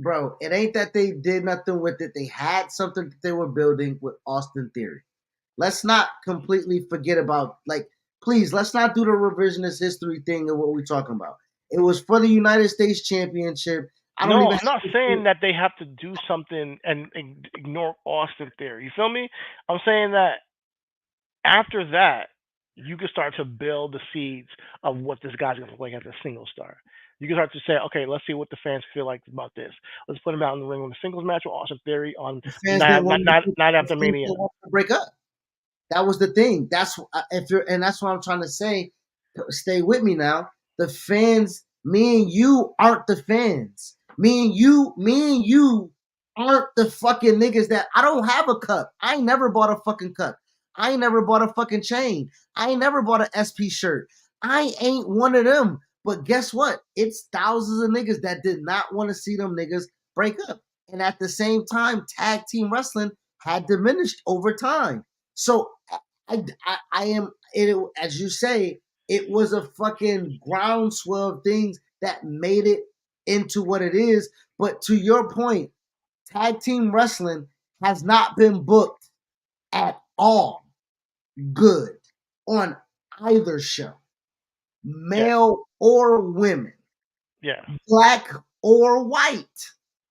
bro. It ain't that they did nothing with it. They had something that they were building with Austin Theory. Let's not completely forget about please. Let's not do the revisionist history thing of what we're talking about. It was for the United States Championship. I don't No, even I'm not have saying to. that they have to do something and ignore Austin Theory. You feel me? I'm saying that after that, you can start to build the seeds of what this guy's going to look like as a single star. You can start to say, okay, let's see what the fans feel like about this. Let's put him out in the ring with a singles match with Austin Theory on The fans didn't want night the after fans Mania. didn't want to break up. That was the thing. That's if you're, and that's what I'm trying to say. Stay with me now. The fans, me and you aren't the fans. Me and you aren't the fucking niggas that I don't have a cup. I ain't never bought a fucking cup. I ain't never bought a fucking chain. I ain't never bought an SP shirt. I ain't one of them. But guess what? It's thousands of niggas that did not want to see them niggas break up. And at the same time, tag team wrestling had diminished over time. So I am it as you say, it was a fucking groundswell of things that made it into what it is. But to your point, tag team wrestling has not been booked at all good on either show, Yeah, male or women, yeah. black or white.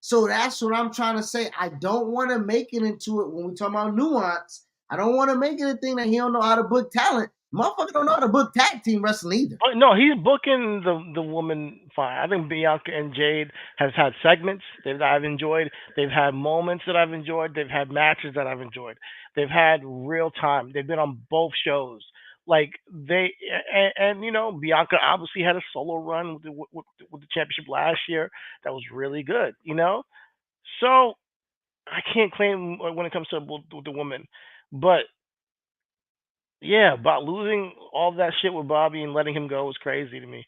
So that's what I'm trying to say. I don't want to make it into it when we talk about nuance. I don't want to make it a thing that he don't know how to book talent. Motherfucker don't know how to book tag team wrestling either. Oh, no, he's booking the woman fine. I think Bianca and Jade has had segments that I've enjoyed. They've had moments that I've enjoyed. They've had matches that I've enjoyed. They've had real time. They've been on both shows. Like and Bianca obviously had a solo run with the championship last year that was really good. So I can't claim when it comes to the woman, but yeah, about losing all that shit with Bobby and letting him go was crazy to me.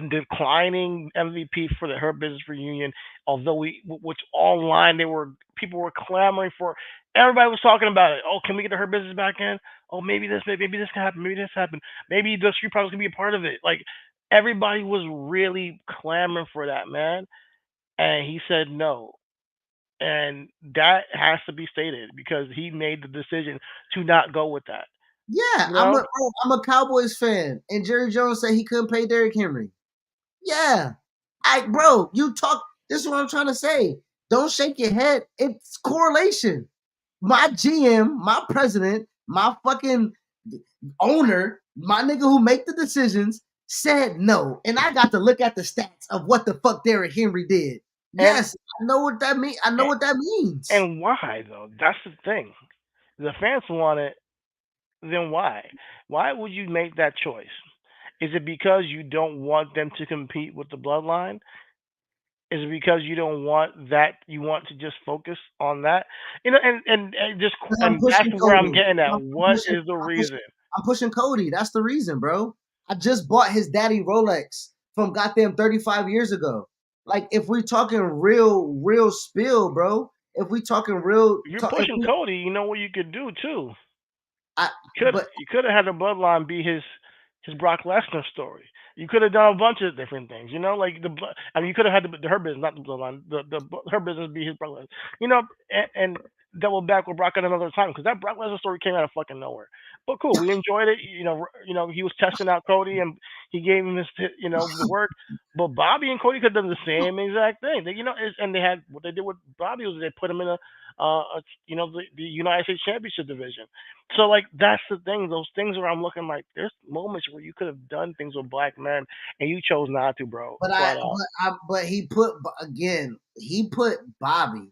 Declining MVP for the Hurt Business reunion, although which online people were clamoring for. Everybody was talking about it. Oh, can we get the Hurt Business back in? Oh, maybe this can happen. Maybe this happen. Maybe the Street Profits can be a part of it. Like everybody was really clamoring for that, man, and he said no. And that has to be stated because he made the decision to not go with that. Yeah, You know, I'm a Cowboys fan, and Jerry Jones said he couldn't pay Derrick Henry. Yeah, bro, you talk. This is what I'm trying to say. Don't shake your head. It's correlation. My GM, my president, my fucking owner, my nigga who make the decisions said no, and I got to look at the stats of what the fuck Derrick Henry did. and Yes, I know what that mean. I know what that means. and why though? That's the thing. The fans want it. Then why? Why would you make that choice? Is it because you don't want them to compete with the bloodline? Is it because you don't want that? You want to just focus on that, I'm and that's pushing where I'm Cody. getting at. I'm What pushing, is the I'm pushing, reason? I'm pushing Cody. That's the reason, bro. I just bought his daddy Rolex from goddamn 35 years ago. Like, if we talking real spill, bro. If we talking real, If you're talk, if pushing we, Cody, you know what you could do too. I, Could but you could have had the bloodline be his Brock Lesnar story. You could have done a bunch of different things, like I mean, you could have had her business, not the bloodline, her business be his Brock Lesnar, and double back with Brock at another time because that Brock Lesnar story came out of fucking nowhere. But cool, we enjoyed it. He was testing out Cody and he gave him the work. But Bobby and Cody could have done the same exact thing. And they had what they did with Bobby was they put him in the United States Championship division. So like that's the thing. Those things where I'm looking like there's moments where you could have done things with black men and you chose not to, bro. but Flat out. but he put again. He put Bobby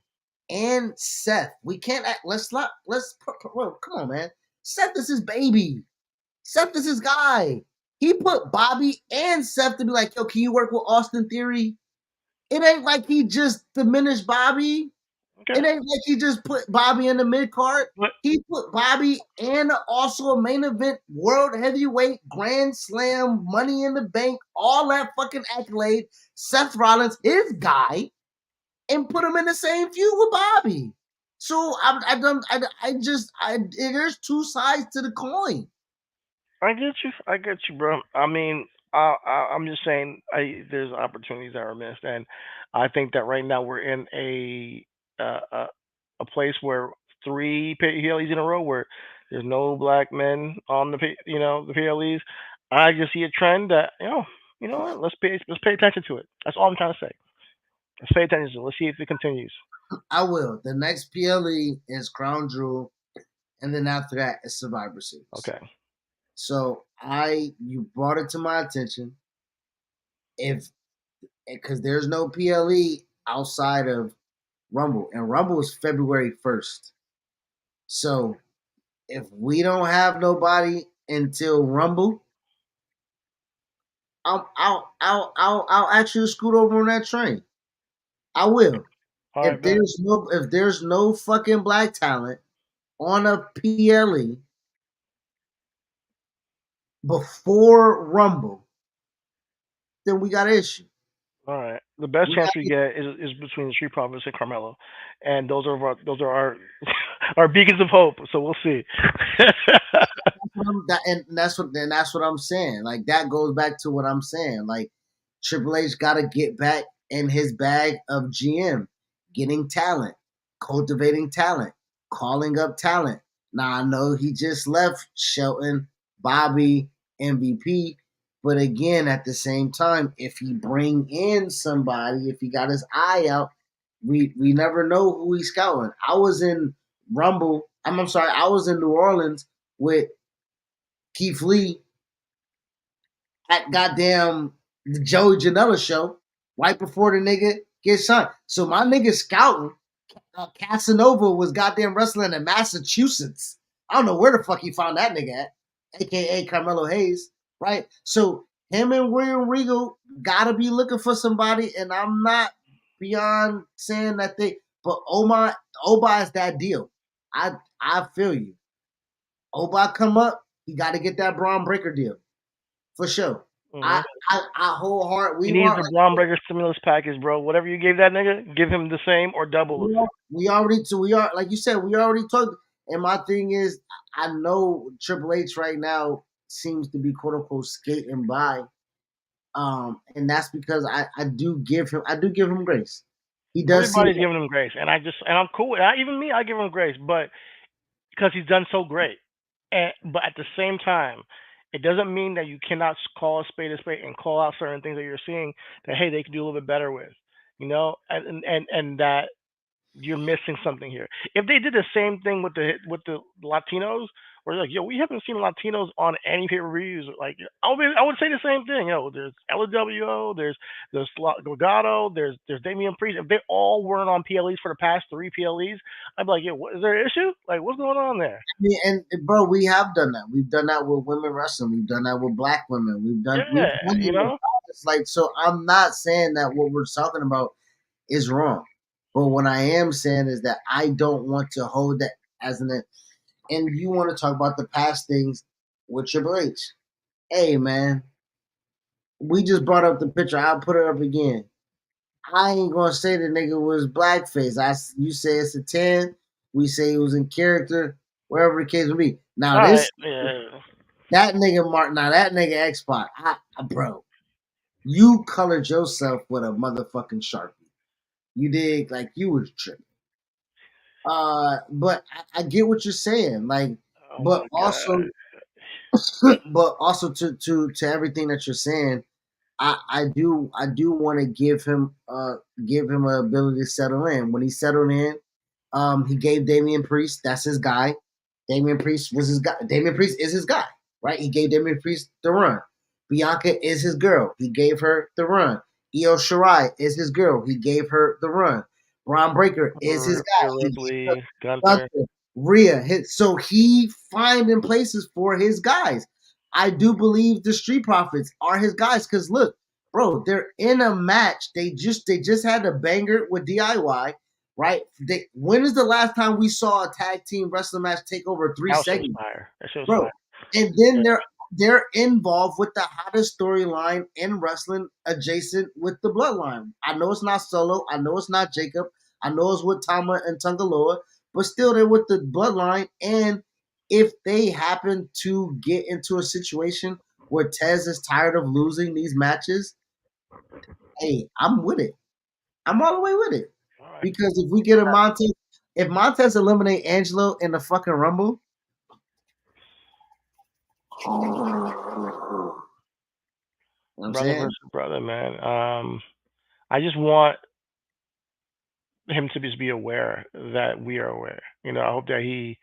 and Seth. We can't. Let's not. Well, come on, man. Seth is his baby. Seth is his guy. He put Bobby and Seth to be like, yo, can you work with Austin Theory? It ain't like he just diminished Bobby. Okay. It ain't like he just put Bobby in the mid card. But He put Bobby and also a main event world heavyweight grand slam money in the bank, all that fucking accolade. Seth Rollins, his guy, and put him in the same feud with Bobby. So there's two sides to the coin. I get you. I get you, bro. I mean, I'm just saying, there's opportunities that are missed, and I think that right now we're in uh, a a place where three PLEs in a row where there's no black men on the PLEs. I just see a trend that what, let's pay attention to it. That's all I'm trying to say. Let's pay attention to it. Let's see if it continues. I will. The next PLE is Crown Jewel, and then after that is Survivor Series. Okay. So you brought it to my attention. If because there's no PLE outside of Rumble, and Rumble is February 1st. So if we don't have nobody until Rumble, I'll actually scoot over on that train. I will. All right, bet. If there's no fucking black talent on a PLE before Rumble, then we got an issue. All right. The best We chance got we get is between the Street Profits and Carmelo, and those are our our beacons of hope. So we'll see. that's what I'm saying. Like that goes back to what I'm saying. Like Triple H got to get back in his bag of GM, getting talent, cultivating talent, calling up talent. Now I know he just left Shelton, Bobby, MVP, but again, at the same time, if he bring in somebody, if he got his eye out, we never know who he's scouting. I was in Rumble. I'm sorry, I was in New Orleans with Keith Lee at goddamn the Joey Janela show right before the nigga gets signed. So my nigga scouting, Casanova was goddamn wrestling in Massachusetts. I don't know where the fuck he found that nigga at, aka Carmelo Hayes, right? So him and William Regal gotta be looking for somebody, and I'm not beyond saying that But Omar is that deal. I feel you. Omar come up, he got to get that Braun Breaker deal for sure. I Hmm. I wholeheart He we needs want the Braun Breaker stimulus package, bro. Whatever you gave that nigga, give him the same or double it. we already so we are like you said we already talked. And my thing is, I know Triple H right now seems to be quote unquote skating by, and that's because I do give him grace. He does seem Everybody's giving him grace, and I'm cool with that. Even me, I give him grace, but because he's done so great. But at the same time, it doesn't mean that you cannot call a spade and call out certain things that you're seeing that hey they can do a little bit better with, and that you're missing something here. If they did the same thing with the Latinos, where they're like, yo, we haven't seen Latinos on any pay per views. Like, I would say the same thing. There's LWO, there's Gorgado, there's Damian Priest. If they all weren't on PLEs for the past three PLEs, I'd be like, yo, what, is there an issue? Like, what's going on there? mean, and bro, we have done that. We've done that with women wrestling. We've done that with black women. We've Yeah, done it with guys. Like, so I'm not saying that what we're talking about is wrong. But what I am saying is that I don't want to hold that as an and you want to talk about the past things with Triple H. Hey man, we just brought up the picture. I'll put it up again. I ain't gonna say the nigga was blackface. You say it's a 10. We say he was in character, wherever the case may be. Now all right, this yeah. that nigga Mark, now that nigga X Pac, bro, you colored yourself with a motherfucking sharpie. You did like you was tripping. But I get what you're saying, like, Oh but my god. also, but also to everything that you're saying, I do want to give him an ability to settle in. When he settled in, he gave Damian Priest, that's his guy. Damian Priest was his guy. Damian Priest is his guy, right? He gave Damian Priest the run. Bianca is his girl. He gave her the run. Io Shirai is his girl. He gave her the run. Braun Breaker is his guy. Rhea He gave her Ripley, Gunther. Gunther, Rhea. So he finding places for his guys. I do believe the Street Profits are his guys because look, bro, they're in a match. They just had a banger with DIY, right? When is the last time we saw a tag team wrestling match take over three That shit was segments, fire. That shit was bro? fire. And then Yeah. they're involved with the hottest storyline in wrestling adjacent with the bloodline. I know it's not Solo. I know it's not Jacob. I know it's with Tama and Tungaloa, but still they're with the bloodline. And if they happen to get into a situation where Tez is tired of losing these matches, hey, I'm with it. I'm all the way with it. All right. Because if we get a Montez, if Montez eliminate Angelo in the fucking Rumble, you know what I'm Brother saying? versus brother, man. I just want him to just be aware that we are aware. I hope that he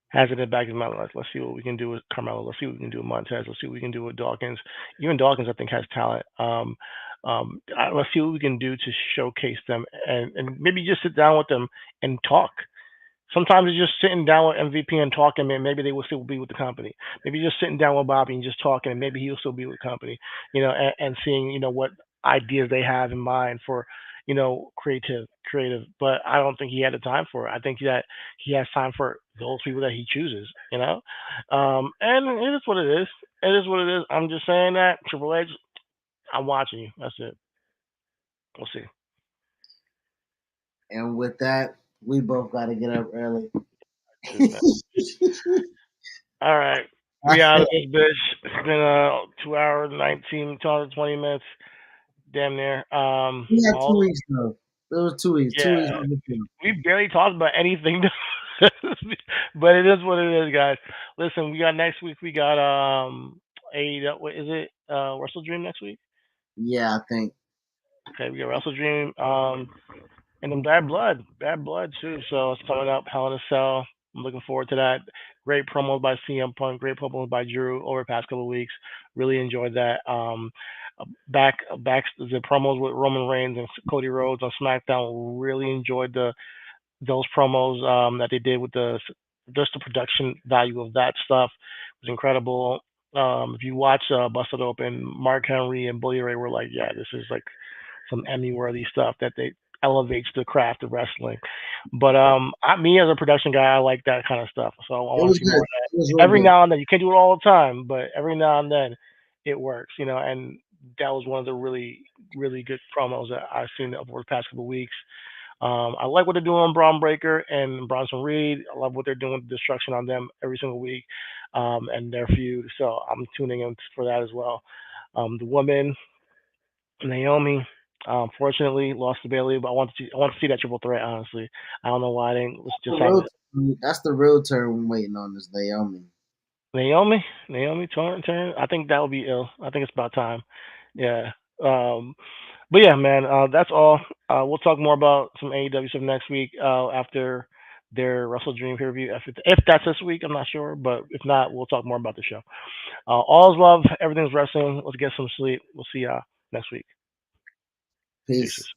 has it in the back of his mind. Let's see what we can do with Carmelo. Let's see what we can do with Montez. Let's see what we can do with Dawkins. Even Dawkins, I think, has talent. Let's see what we can do to showcase them and maybe just sit down with them and talk. Sometimes it's just sitting down with MVP and talking, and maybe they will still be with the company. Maybe just sitting down with Bobby and just talking, and maybe he'll still be with the company. And seeing what ideas they have in mind for creative. But I don't think he had the time for it. I think that he has time for those people that he chooses. And it is what it is. It is what it is. I'm just saying that Triple H, I'm watching you. That's it. We'll see. And with that, we both got to get up early. Too, man. All right. We out of this bitch. It's been 2 hours, 19, 20 minutes, damn near. We had All 2 weeks though. It was 2 weeks. 2 weeks. yeah, we barely talked about anything, but it is what it is, guys. Listen, we got next week. We got what is it? Wrestle Dream next week. Yeah, I think. Okay, we got Wrestle Dream. And then Bad Blood too. So it's coming up, Hell in a Cell. I'm looking forward to that. Great promos by CM Punk, great promos by Drew over the past couple of weeks. Really enjoyed that. Back the promos with Roman Reigns and Cody Rhodes on SmackDown. Really enjoyed those promos that they did with just the production value of that stuff was incredible. If you watch Busted Open, Mark Henry and Bully Ray were like, yeah, this is like some Emmy worthy stuff that they elevates the craft of wrestling. But me as a production guy, I like that kind of stuff. So I It want was to see more good. of It was that. real Every good. now and then, you can't do it all the time, but every now and then, it works. And that was one of the really good promos that I've seen over the past couple of weeks. I like what they're doing on Braun Breaker and Bronson Reed. I love what they're doing with Destruction on them every single week, and their feud. So I'm tuning in for that as well. The woman Naomi, fortunately lost to Bailey, but I want to see that triple threat. Honestly, I don't know why I didn't. Let's The just have real, it. that's the real term I'm waiting on is Naomi. Naomi, turn. I think that would be ill. I think it's about time. Yeah. Um, but yeah, man, that's all. We'll talk more about some AEW stuff next week after their Wrestle Dream pay per view. If that's this week, I'm not sure, but if not, we'll talk more about the show. All's love, everything's wrestling. Let's get some sleep. We'll see y'all next week. Peace. Deuces.